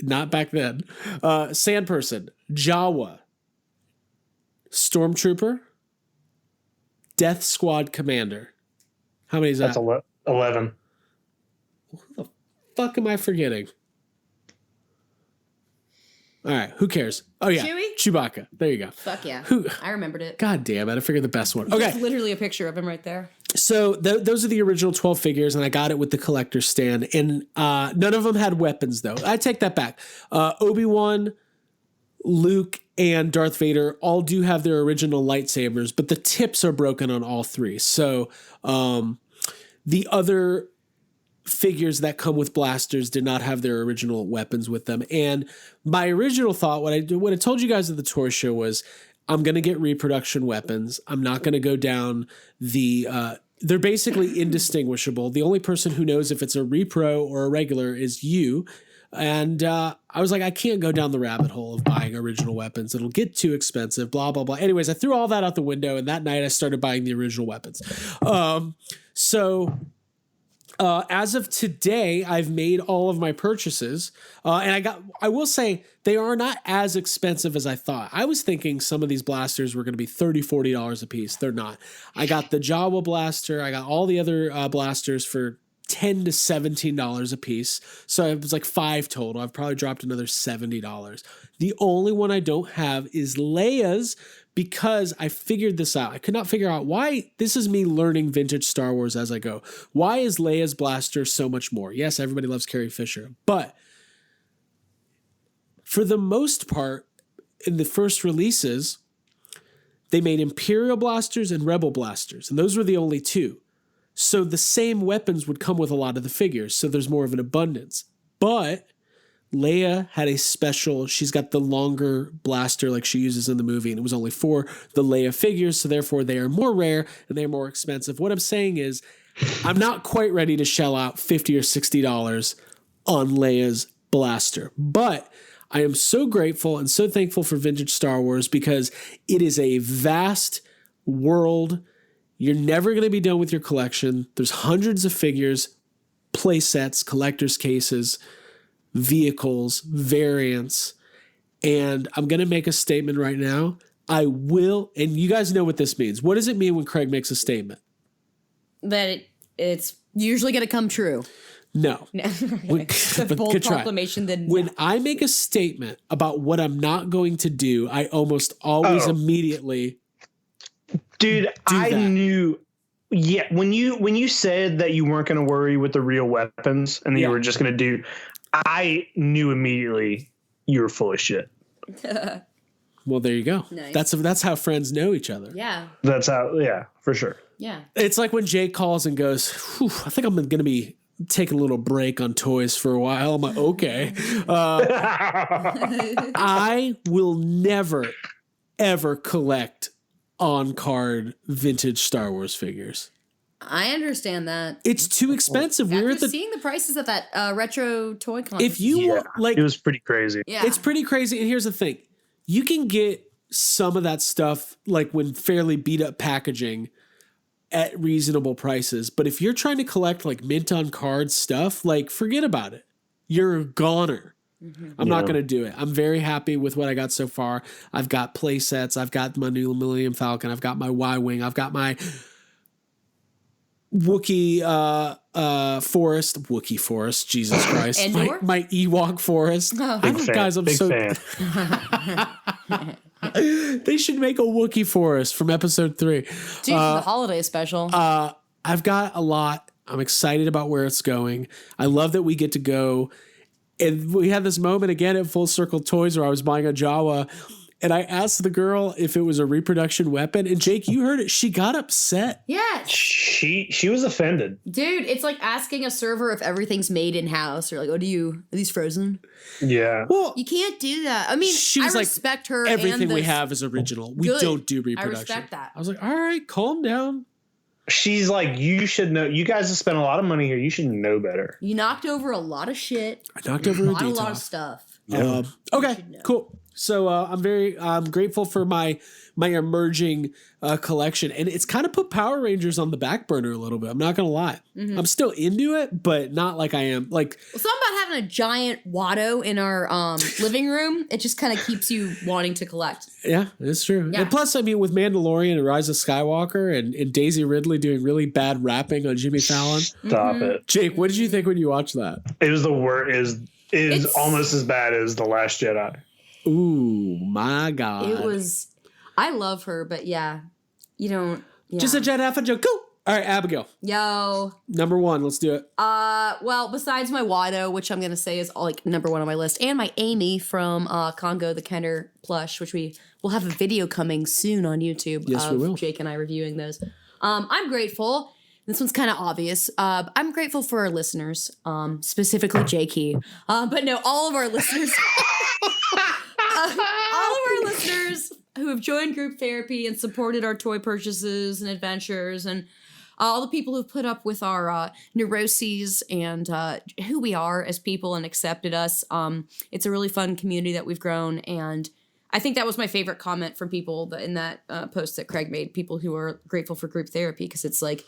Not back then. Sandperson, Jawa, Stormtrooper, Death Squad Commander. How many is that? That's 11. Who the fuck am I forgetting? All right, who cares? Oh, yeah. Chewie? Chewbacca. There you go. Fuck yeah. I remembered it. God damn it. I figured the best one. Okay. There's literally a picture of him right there. So those are the original 12 figures, and I got it with the collector's stand. And none of them had weapons, though. I take that back. Obi-Wan, Luke, and Darth Vader all do have their original lightsabers, but the tips are broken on all 3. So the other figures that come with blasters did not have their original weapons with them. And my original thought, what I told you guys at the toy show was, I'm going to get reproduction weapons. I'm not going to go down they're basically indistinguishable. The only person who knows if it's a repro or a regular is you. And I was like, I can't go down the rabbit hole of buying original weapons. It'll get too expensive, blah, blah, blah. Anyways, I threw all that out the window, and that night I started buying the original weapons. As of today, I've made all of my purchases, and I will say they are not as expensive as I thought. I was thinking some of these blasters were going to be $30, $40 a piece. They're not. I got the Jawa blaster. I got all the other blasters for $10 to $17 a piece. So it was like $5 total. I've probably dropped another $70. The only one I don't have is Leia's, because I figured this out. I could not figure out why. This is me learning vintage Star Wars as I go. Why is Leia's blaster so much more? Yes, everybody loves Carrie Fisher, but for the most part, in the first releases, they made Imperial blasters and Rebel blasters, and those were the only two. So the same weapons would come with a lot of the figures, so there's more of an abundance. But Leia had a special, she's got the longer blaster like she uses in the movie, and it was only for the Leia figures, so therefore they are more rare and they're more expensive. What I'm saying is, I'm not quite ready to shell out $50 or $60 on Leia's blaster, but I am so grateful and so thankful for vintage Star Wars because it is a vast world. You're never going to be done with your collection. There's hundreds of figures, play sets, collector's cases, vehicles, variants, and I'm going to make a statement right now. I will, and you guys know what this means. What does it mean when Craig makes a statement? That it's usually going to come true. No. It's a bold proclamation. Then when I make a statement about what I'm not going to do, I almost always immediately Dude, I knew. Yeah, when you said that you weren't going to worry with the real weapons and that you were just going to do, I knew immediately you were full of shit. Well, there you go. Nice. That's how friends know each other. Yeah. That's how. Yeah, for sure. Yeah. It's like when Jake calls and goes, I think I'm going to be taking a little break on toys for a while. I'm like, okay. I will never, ever collect on-card vintage Star Wars figures. I understand that. It's too expensive. After seeing the prices at that retro toy con. If you want, like, it was pretty crazy. Yeah. It's pretty crazy. And here's the thing. You can get some of that stuff like when fairly beat up packaging at reasonable prices. But if you're trying to collect like mint on card stuff, like forget about it. You're a goner. I'm not going to do it. I'm very happy with what I got so far. I've got play sets. I've got my new Millennium Falcon. I've got my Y-Wing. I've got my Wookiee forest. Wookiee forest. Jesus Christ. my Ewok forest. Oh. Big fan. Guys, I'm Big so fan. They should make a Wookiee forest from episode 3. Dude, the holiday special. I've got a lot. I'm excited about where it's going. I love that we get to go. And we had this moment again at Full Circle Toys where I was buying a Jawa and I asked the girl if it was a reproduction weapon. And Jake, you heard it. She got upset. Yes. She was offended. Dude, it's like asking a server if everything's made in-house. Or like, are these frozen? Yeah. Well, you can't do that. I mean, she was I respect her. Everything we have is original. We don't do reproduction. I respect that. I was like, all right, calm down. She's like, you should know. You guys have spent a lot of money here. You should know better. You knocked over a lot of shit. I knocked over a lot of stuff. Okay, cool. So I'm grateful for my emerging collection, and it's kind of put Power Rangers on the back burner a little bit. I'm not gonna lie. I'm still into it, but not like I am. Like, well, something about having a giant Watto in our living room, it just kind of keeps you wanting to collect. Yeah, it's true. Yeah. And plus, I mean, with Mandalorian and Rise of Skywalker and Daisy Ridley doing really bad rapping on Jimmy Fallon. Stop it. Jake, what did you think when you watched that? It was the worst. It's almost as bad as The Last Jedi. Ooh, my God. It was. I love her, but yeah, you don't. Yeah. Just a jet half a joke. Cool. All right, Abigail. Yo. Number 1. Let's do it. Well, besides my Watto, which I'm gonna say is like number 1 on my list, and my Amy from Congo the Kenner plush, which we will have a video coming soon on YouTube. Yes, we will. Jake and I reviewing those. I'm grateful. This one's kind of obvious. I'm grateful for our listeners, specifically Jakey. But no, all of our listeners. All of our listeners who have joined group therapy and supported our toy purchases and adventures, and all the people who've put up with our neuroses and who we are as people and accepted us. It's a really fun community that we've grown, and I think that was my favorite comment from people in that post that Craig made, people who are grateful for group therapy, because it's like,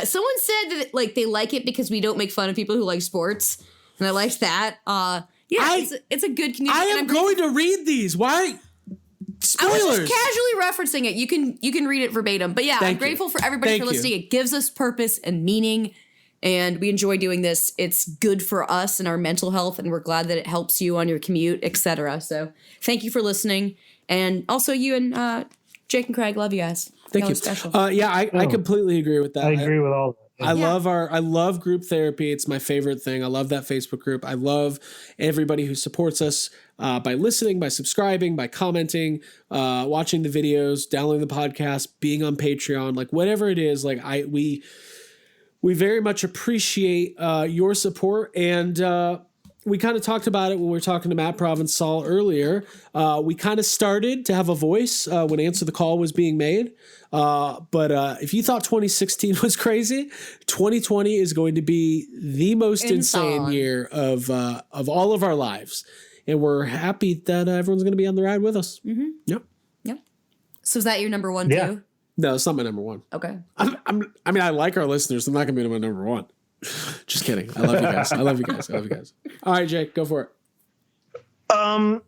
someone said that like they like it because we don't make fun of people who like sports, and I liked that. Yeah, it's a good community. I am going to read these. Why? Spoilers. I was just casually referencing it. You can read it verbatim. But yeah, I'm grateful for everybody for listening. It gives us purpose and meaning. And we enjoy doing this. It's good for us and our mental health, and we're glad that it helps you on your commute, etc. So thank you for listening. And also you and Jake and Craig, love you guys. Thank you. Special. I completely agree with that. I agree with all that. I love group therapy. It's my favorite thing. I love that Facebook group. I love everybody who supports us by listening, by subscribing, by commenting, watching the videos, downloading the podcast, being on Patreon, like whatever it is. Like we very much appreciate your support, and we kind of talked about it when we were talking to Matt Provencal earlier. We kind of started to have a voice when Answer the Call was being made. But if you thought 2016 was crazy, 2020 is going to be the most insane year of all of our lives. And we're happy that everyone's going to be on the ride with us. Mm-hmm. Yep. So is that your number one too? No, it's not my number one. Okay. I like our listeners. I'm not going to be my number one. Just kidding. I love you guys. I love you guys. All right, Jake, go for it.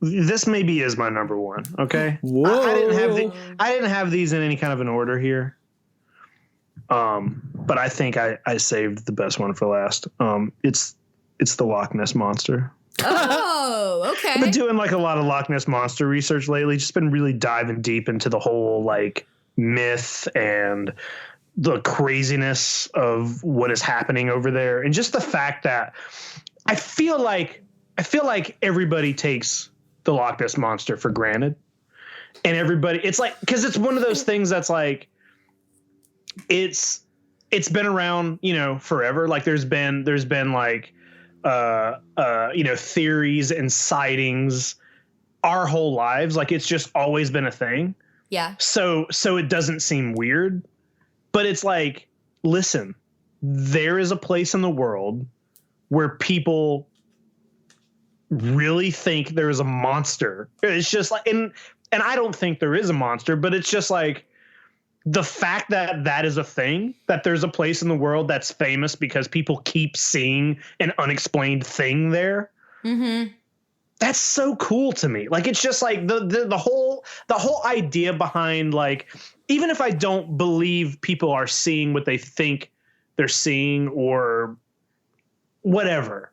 This maybe is my number one. Okay. Whoa. I didn't have these in any kind of an order here. But I think I saved the best one for last. It's the Loch Ness Monster. Oh, okay. I've been doing like a lot of Loch Ness Monster research lately. Just been really diving deep into the whole like myth and the craziness of what is happening over there, and just the fact that I feel like everybody takes the Loch Ness Monster for granted, and everybody, it's like, because it's one of those things that's like it's been around, forever. Like there's been like theories and sightings our whole lives. Like it's just always been a thing. Yeah. So it doesn't seem weird. But it's like, listen, there is a place in the world where people really think there is a monster. It's just like, and I don't think there is a monster, but it's just like the fact that that is a thing, that there's a place in the world that's famous because people keep seeing an unexplained thing there. Mm-hmm. That's so cool to me. Like, it's just like the whole idea behind, like, even if I don't believe people are seeing what they think they're seeing or whatever,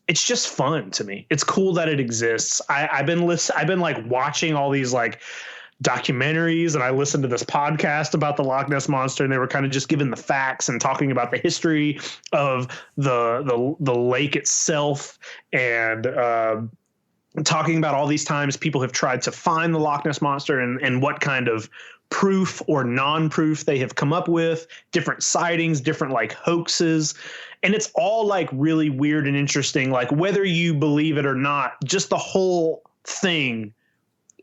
it's just fun to me. It's cool that it exists. I've been like watching all these like documentaries, and I listened to this podcast about the Loch Ness Monster, and they were kind of just giving the facts and talking about the history of the lake itself, and talking about all these times people have tried to find the Loch Ness Monster and what kind of proof or non-proof they have come up with, different sightings, different like hoaxes. And it's all like really weird and interesting. Like whether you believe it or not, just the whole thing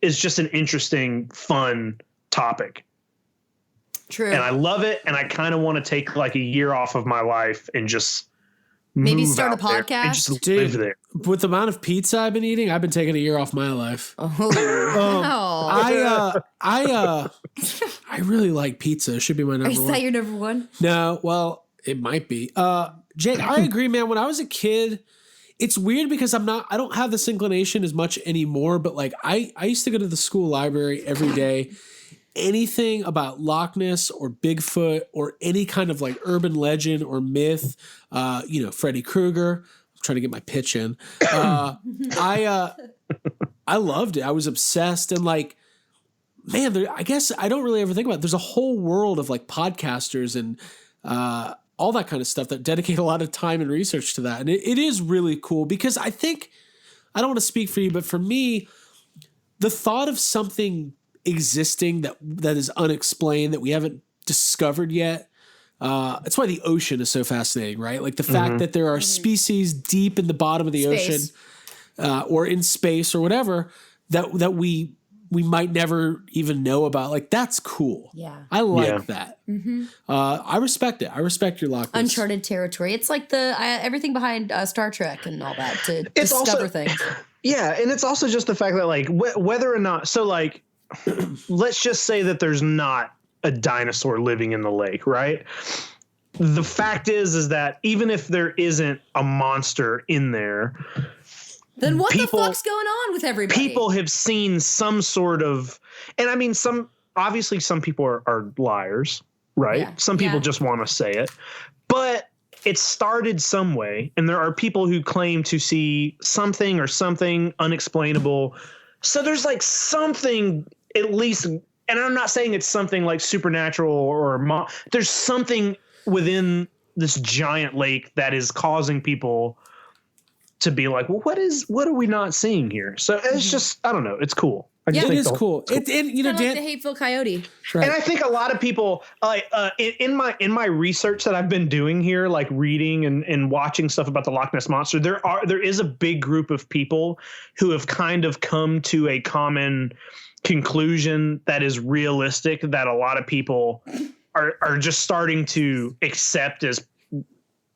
is just an interesting, fun topic. True. And I love it. And I kind of want to take like a year off of my life and just maybe move start a out there and podcast. just Dude, live there. With the amount of pizza I've been eating, I've been taking a year off my life. I really like pizza. It should be my number Is one. that your number one? No, well, it might be. Jake, I agree, man. When I was a kid, it's weird because I don't have this inclination as much anymore, but like I used to go to the school library every day. Anything about Loch Ness or Bigfoot or any kind of like urban legend or myth, Freddy Krueger. I'm trying to get my pitch in. I loved it. I was obsessed, and like, man, I guess I don't really ever think about it. There's a whole world of like podcasters and all that kind of stuff that dedicate a lot of time and research to that. And it is really cool because I think, I don't want to speak for you, but for me, the thought of something existing that is unexplained, that we haven't discovered yet. That's why the ocean is so fascinating, right? Like the fact that there are species deep in the bottom of the ocean or in space or whatever that we might never even know about. Like that's cool. Yeah. I like that. Mm-hmm. I respect it. I respect your Loch Ness. Uncharted territory. It's like everything behind Star Trek and all that to discover things. Yeah. And it's also just the fact that like whether or not, so like, let's just say that there's not a dinosaur living in the lake, right? The fact is that even if there isn't a monster in there, then what the fuck's going on with everybody? People have seen some sort of, and I mean, obviously some people are liars, right? Yeah. Some people just want to say it. But it started some way, and there are people who claim to see something unexplainable. So there's like something, at least, and I'm not saying it's something like supernatural or there's something within this giant lake that is causing people to be like, well, what are we not seeing here? So it's just, I don't know. It's cool. It is cool. Dan, like the hateful coyote. Right. And I think a lot of people, in my research that I've been doing here, like reading and watching stuff about the Loch Ness Monster, there is a big group of people who have kind of come to a common conclusion that is realistic, that a lot of people are just starting to accept as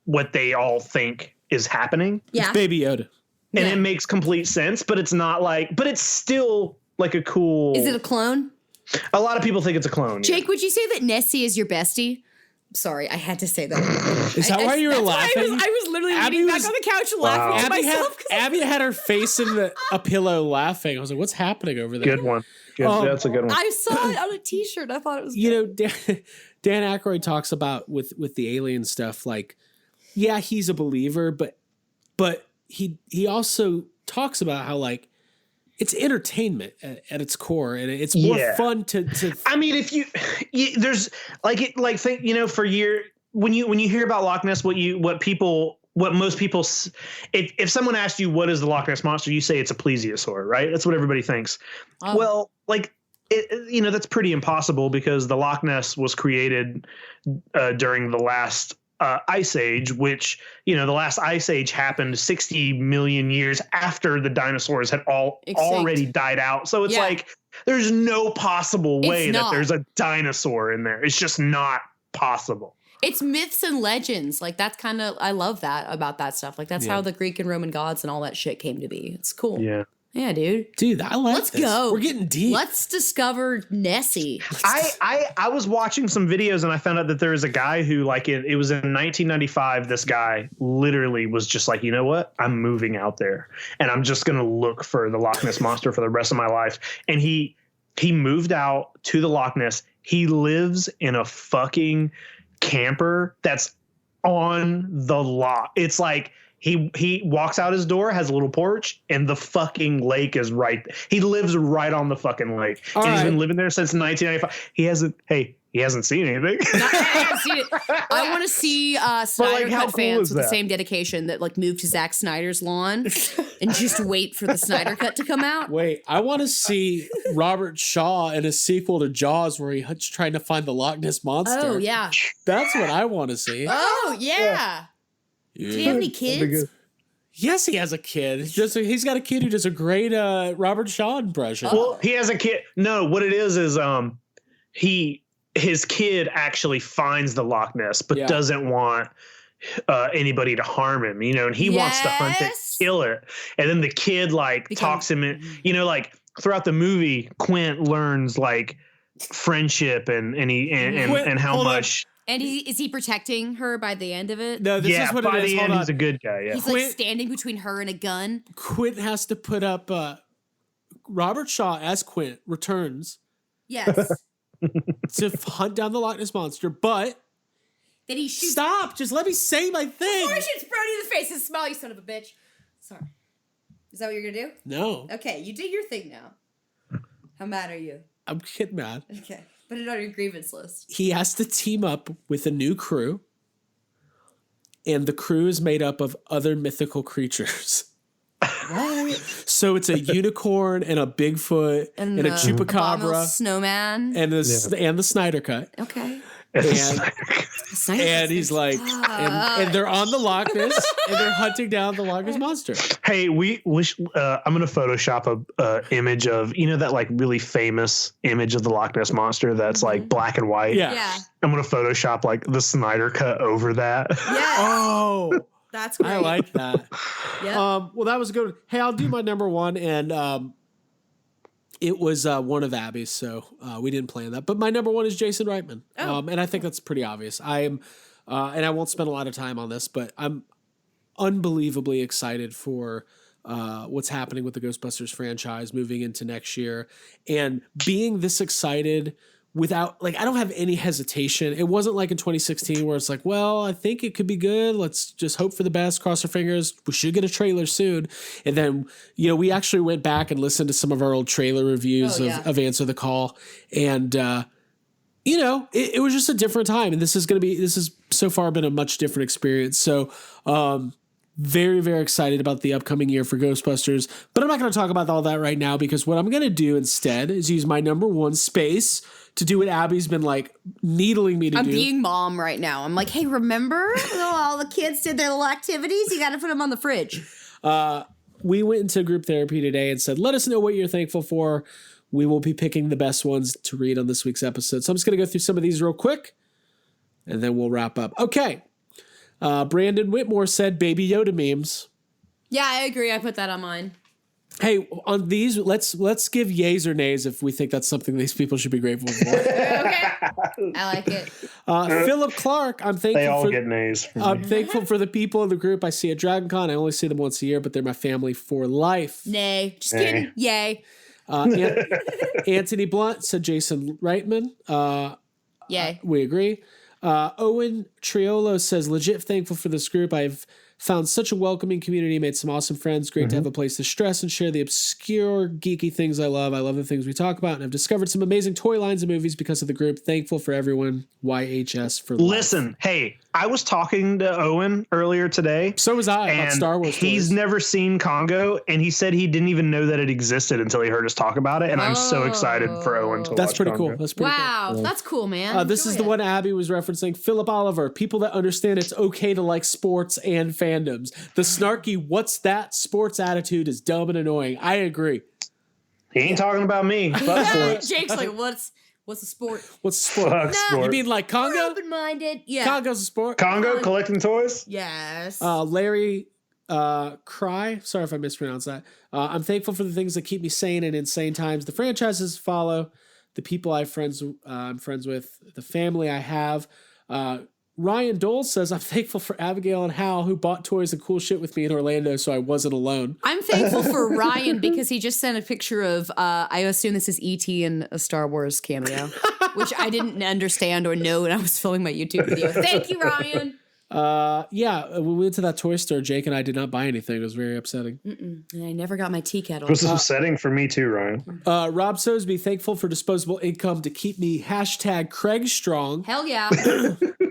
what they all think is happening. Yeah. It's Baby Yoda. And it makes complete sense, but it's not like, but it's still like a cool. Is it a clone? A lot of people think it's a clone. Jake, would you say that Nessie is your bestie? Sorry, I had to say that. Is that why you were laughing? I was literally leaning back on the couch laughing to myself. Abby had her face in a pillow laughing. I was like, what's happening over there? Good one. That's a good one. I saw it on a t-shirt. I thought it was good. Dan Aykroyd talks about with the alien stuff, like, yeah, he's a believer, but he also talks about how, like, it's entertainment at its core, and it's more fun to. I mean, if you there's think for when you hear about Loch Ness, what most people, if someone asked you what is the Loch Ness Monster, you say it's a plesiosaur, right? That's what everybody thinks. Oh. Well, like that's pretty impossible, because the Loch Ness was created during the last ice age, which, the last ice age happened 60 million years after the dinosaurs had already died out. So it's like, there's no possible way that there's a dinosaur in there. It's just not possible. It's myths and legends. Like, that's kind of, I love that about that stuff. Like, that's how the Greek and Roman gods and all that shit came to be. It's cool. Yeah. Yeah, dude. Dude, I like Let's this. go. We're getting deep. Let's discover Nessie. I was watching some videos, and I found out that there is a guy who, like, it was in 1995. This guy literally was just like, you know what? I'm moving out there, and I'm just going to look for the Loch Ness Monster for the rest of my life. And he moved out to the Loch Ness. He lives in a fucking camper that's on the lot. It's like, He walks out his door, has a little porch, and the fucking lake is right. He lives right on the fucking lake. He's been living there since 1995. He hasn't seen anything. I haven't seen it. I want to see Snyder Cut fans with the same dedication that, like, moved to Zack Snyder's lawn and just wait for the Snyder Cut to come out. Wait, I want to see Robert Shaw in a sequel to Jaws where he's trying to find the Loch Ness Monster. Oh, yeah. That's what I want to see. Oh, yeah. Do you have any kids? Yes, he has a kid. He's got a kid who does a great Robert Shaw impression. Well, he has a kid. No, what it is his kid actually finds the Loch Ness, but doesn't want anybody to harm him, and he wants to hunt it, kill it. And then the kid talks him in, like throughout the movie, Quint learns like friendship and how much. And is he protecting her by the end of it? No, this is what by it is. the end, he's a good guy. Yeah, he's like standing between her and a gun. Quint has to put up. Robert Shaw as Quint returns. Yes. To hunt down the Loch Ness Monster, but then he shoots. Stop! Just let me say my thing. Before he shoots Brody in the face and smile, you son of a bitch. Sorry. Is that what you're gonna do? No. Okay, you do your thing now. How mad are you? I'm getting mad. Okay. Put it on your grievance list. He has to team up with a new crew, and the crew is made up of other mythical creatures. What? So it's a unicorn and a Bigfoot and a chupacabra, snowman, and the Snyder Cut. Okay. And he's like, and they're on the Loch Ness, and they're hunting down the Loch Ness Monster. Hey, I'm gonna Photoshop a image of that like really famous image of the Loch Ness Monster that's like black and white. Yeah. I'm gonna Photoshop like the Snyder Cut over that. Yes. Oh, that's great. I like that. Yeah. Well, that was good. Hey, I'll do my number one, and it was one of Abby's, so we didn't plan that. But my number one is Jason Reitman, and I think that's pretty obvious. I am, and I won't spend a lot of time on this, but I'm unbelievably excited for what's happening with the Ghostbusters franchise moving into next year, and being this excited without, like, I don't have any hesitation. It wasn't like in 2016 where it's like, well, I think it could be good. Let's just hope for the best, cross our fingers. We should get a trailer soon. And then, we actually went back and listened to some of our old trailer reviews of Answer the Call. And, it was just a different time. And this has so far been a much different experience. So, very, very excited about the upcoming year for Ghostbusters. But I'm not going to talk about all that right now, because what I'm going to do instead is use my number one space to do what Abby's been like needling me to do. I'm being mom right now. I'm like, hey, remember all the kids did their little activities? You got to put them on the fridge. We went into group therapy today and said, let us know what you're thankful for. We will be picking the best ones to read on this week's episode. So I'm just going to go through some of these real quick, and then we'll wrap up. Okay. Brandon Whitmore said Baby Yoda memes. Yeah, I agree. I put that on mine. Hey, on these, let's give yays or nays if we think that's something these people should be grateful for. Okay. I like it. Philip Clark, I'm thankful they all get nays. I'm thankful for the people in the group I see at Dragon Con. I only see them once a year, but they're my family for life. Nay. Just kidding. Yay. Anthony Blunt said Jason Reitman. Yay. We agree. Owen Triolo says, legit thankful for this group. I've found such a welcoming community, made some awesome friends. Great to have a place to stress and share the obscure, geeky things I love. I love the things we talk about, and I've discovered some amazing toy lines and movies because of the group. Thankful for everyone. YHS for life. Listen, hey, I was talking to Owen earlier today. So was I about Star Wars He's toys. never seen Congo, and he said he didn't even know that it existed until he heard us talk about it, and I'm so excited for Owen to watch That's pretty Congo. cool. That's pretty wow, cool. that's cool, man. This is the one Abby was referencing. Philip Oliver. People that understand it's okay to like sports and fandoms. The snarky, what's that sports attitude is dumb and annoying. I agree. He ain't talking about me. Fuck sports. Jake's like, what's a sport? What's a sport? Fuck sport. You mean like Congo? Open-minded. Yeah. Congo's a sport. Congo collecting toys? Yes. Larry Cry. Sorry if I mispronounced that. I'm thankful for the things that keep me sane in insane times. The franchises follow, the people I'm friends with, the family I have. Ryan Dole says, I'm thankful for Abigail and Hal, who bought toys and cool shit with me in Orlando, so I wasn't alone. I'm thankful for Ryan because he just sent a picture of, I assume this is E.T. in a Star Wars cameo, which I didn't understand or know when I was filming my YouTube video. Thank you, Ryan. Yeah, we went to that toy store. Jake and I did not buy anything. It was very upsetting. And I never got my tea kettle. This is upsetting for me too, Ryan. Rob Sosby, thankful for disposable income to keep me #Craig Strong. Hell yeah.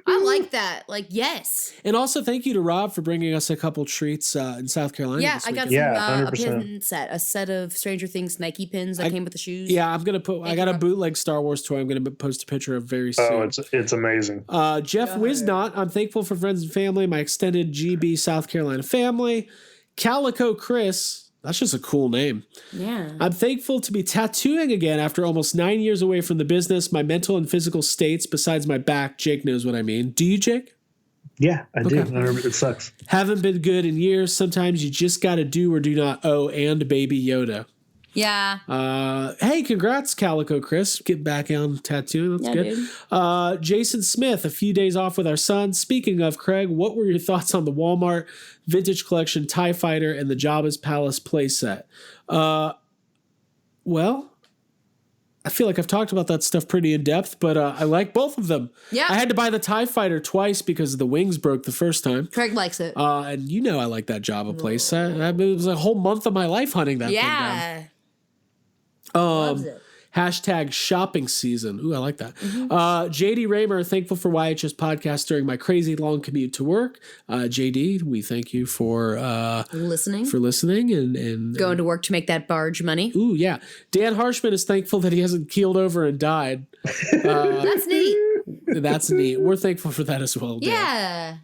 I like that. Like, yes. And also thank you to Rob for bringing us a couple treats in South Carolina. Yeah, this I got weekend. some, a 100%. pin set, a set of Stranger Things Nike pins that came with the shoes. Yeah, I'm gonna put. I got a Rob. bootleg Star Wars toy. I'm gonna post a picture of very soon. Oh, it's amazing. Jeff Wisnot, I'm thankful for friends and family, my extended GB South Carolina family. Calico Chris, that's just a cool name. Yeah. I'm thankful to be tattooing again after almost 9 years away from the business. My mental and physical states, besides my back, Jake knows what I mean. Do you, Jake? Yeah, I do. Okay. It sucks. Haven't been good in years. Sometimes you just got to do or do not owe, and Baby Yoda. Yeah. Hey, congrats, Calico Chris. Get back on tattooing. That's good. Jason Smith, a few days off with our son. Speaking of, Craig, what were your thoughts on the Walmart Vintage Collection TIE Fighter and the Jabba's Palace playset? Well, I feel like I've talked about that stuff pretty in depth, but I like both of them. Yeah. I had to buy the TIE Fighter twice because the wings broke the first time. Craig likes it. And you know I like that Jabba playset. It was a whole month of my life hunting that thing down. Yeah. Loves it. #shopping season. Ooh, I like that. JD Raymer, thankful for YHS Podcast during my crazy long commute to work. JD, we thank you for listening. and Going to work to make that barge money. Ooh, yeah. Dan Harshman is thankful that he hasn't keeled over and died. That's neat. That's neat. We're thankful for that as well, Dan. Yeah.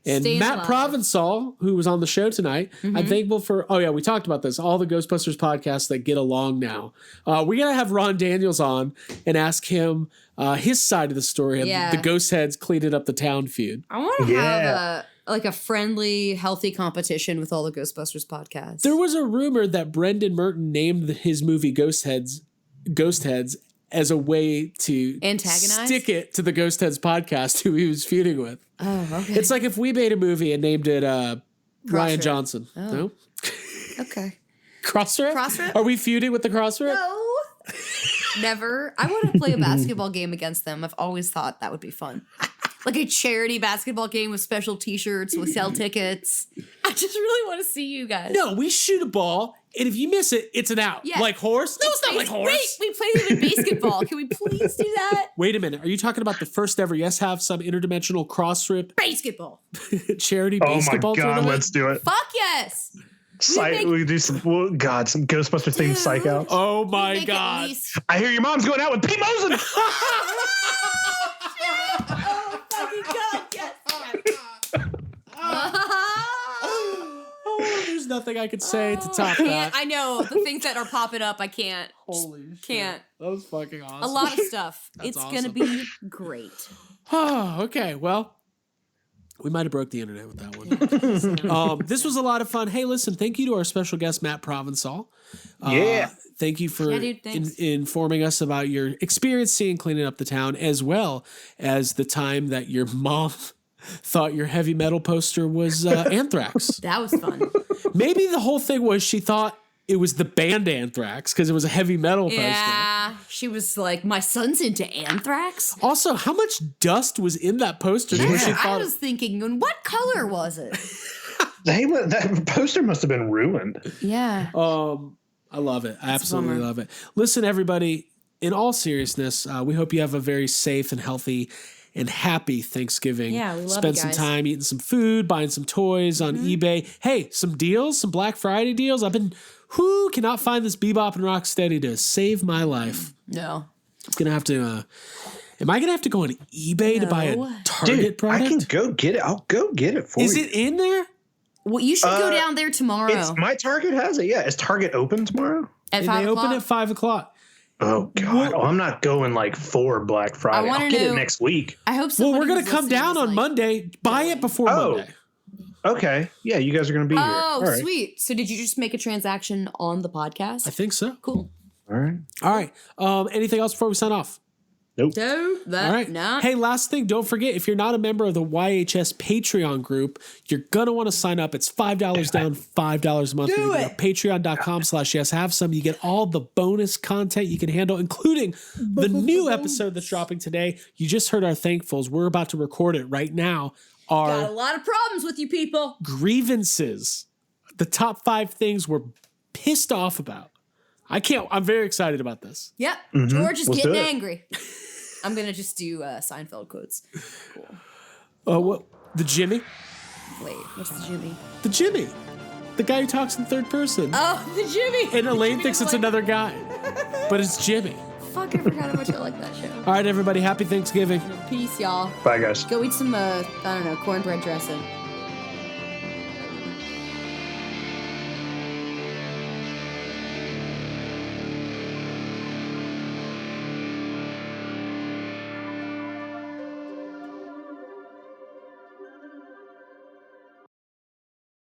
And Staying Matt alive. Provencal, who was on the show tonight, I'm thankful for, we talked about this, all the Ghostbusters podcasts that get along now. We're going to have Ron Daniels on and ask him his side of the story of the Ghost Heads cleaning up the town feud. I want to have a friendly, healthy competition with all the Ghostbusters podcasts. There was a rumor that Brendan Merton named his movie Ghost Heads as a way to antagonize? Stick it to the Ghost Heads podcast who he was feuding with. Oh, okay. It's like if we made a movie and named it Ryan Johnson. Oh. No? Okay. Crossrip? Crossrip? Are we feuding with the Crossrip? No. Never. I want to play a basketball game against them. I've always thought that would be fun. Like a charity basketball game with special t-shirts, with sell tickets. I just really want to see you guys. No, we shoot a ball, and if you miss it, it's an out. Yeah. Like horse? No, it's not like horse. Wait, we played even basketball. Can we please do that? Wait a minute. Are you talking about the first ever Yes Have Some interdimensional cross rip Basketball. charity Oh my basketball God, tournament? let's do it. Fuck yes. We do some Ghostbuster themed psych outs. Oh We my make at God. least- I hear your mom's going out with Pete Mosen. Oh, fucking God, yes. Oh, there's nothing I could say to top that. I know. The things that are popping up, I can't. Holy shit. Can't. That was fucking awesome. A lot of stuff. That's It's awesome. going to be great. Oh, okay. Well, we might have broke the internet with that one. This was a lot of fun. Hey, listen, thank you to our special guest, Matt Provencal. Yeah. Thank you for Yeah, dude, thanks. informing us about your experience seeing cleaning up the town, as well as the time that your mom thought your heavy metal poster was Anthrax. That was fun. Maybe the whole thing was she thought it was the band Anthrax because it was a heavy metal poster. Yeah. She was like, my son's into Anthrax. Also, how much dust was in that poster? Where she I thought was thinking, and what color was it? That poster must have been ruined. Yeah. I love it. I absolutely bummer. love it. Listen, everybody, in all seriousness, we hope you have a very safe and healthy and happy Thanksgiving. Yeah, we love Spend you some guys. time eating some food, buying some toys on eBay. Hey, some deals, some Black Friday deals. Cannot find this Bebop and Rocksteady to save my life. No. I'm going to have to, am I going to have to go on eBay to buy a No. Target Dude, product? I can go get it. I'll go get it for you. Is it in there? Well, you should go down there tomorrow. It's my Target has it. Yeah. Is Target open tomorrow? At And 5 they o'clock. open at 5 o'clock. Oh God. Oh, I'm not going like for Black Friday. wanna I'll get know- it next week. I hope Well, somebody we're going who's to come listening down is on like, Monday. Buy it before Oh. Monday. Okay. Yeah, you guys are going to be here. Oh, All right. sweet. So did you just make a transaction on the podcast? I think so. Cool. All right. All right. Anything else before we sign off? Nope. Do that. All right. Nah. Hey, last thing, don't forget, if you're not a member of the YHS Patreon group, you're going to want to sign up. It's $5 down, $5 a month. Do You it. go to patreon.com/yeshavesome. You get all the bonus content you can handle, including the new episode that's dropping today. You just heard our thankfuls. We're about to record it right now. Got a Our lot of problems with you people. grievances, the top 5 things we're pissed off about. I'm very excited about this. Yep. George is Let's getting do it. angry. I'm going to just do Seinfeld quotes. What? The Jimmy? Wait, what's the Jimmy? The Jimmy. The guy who talks in third person. Oh, the Jimmy. And Elaine thinks it's another guy. But it's Jimmy. Fuck, I forgot how much I like that show. All right, everybody. Happy Thanksgiving. Peace, y'all. Bye, guys. Go eat some, cornbread dressing.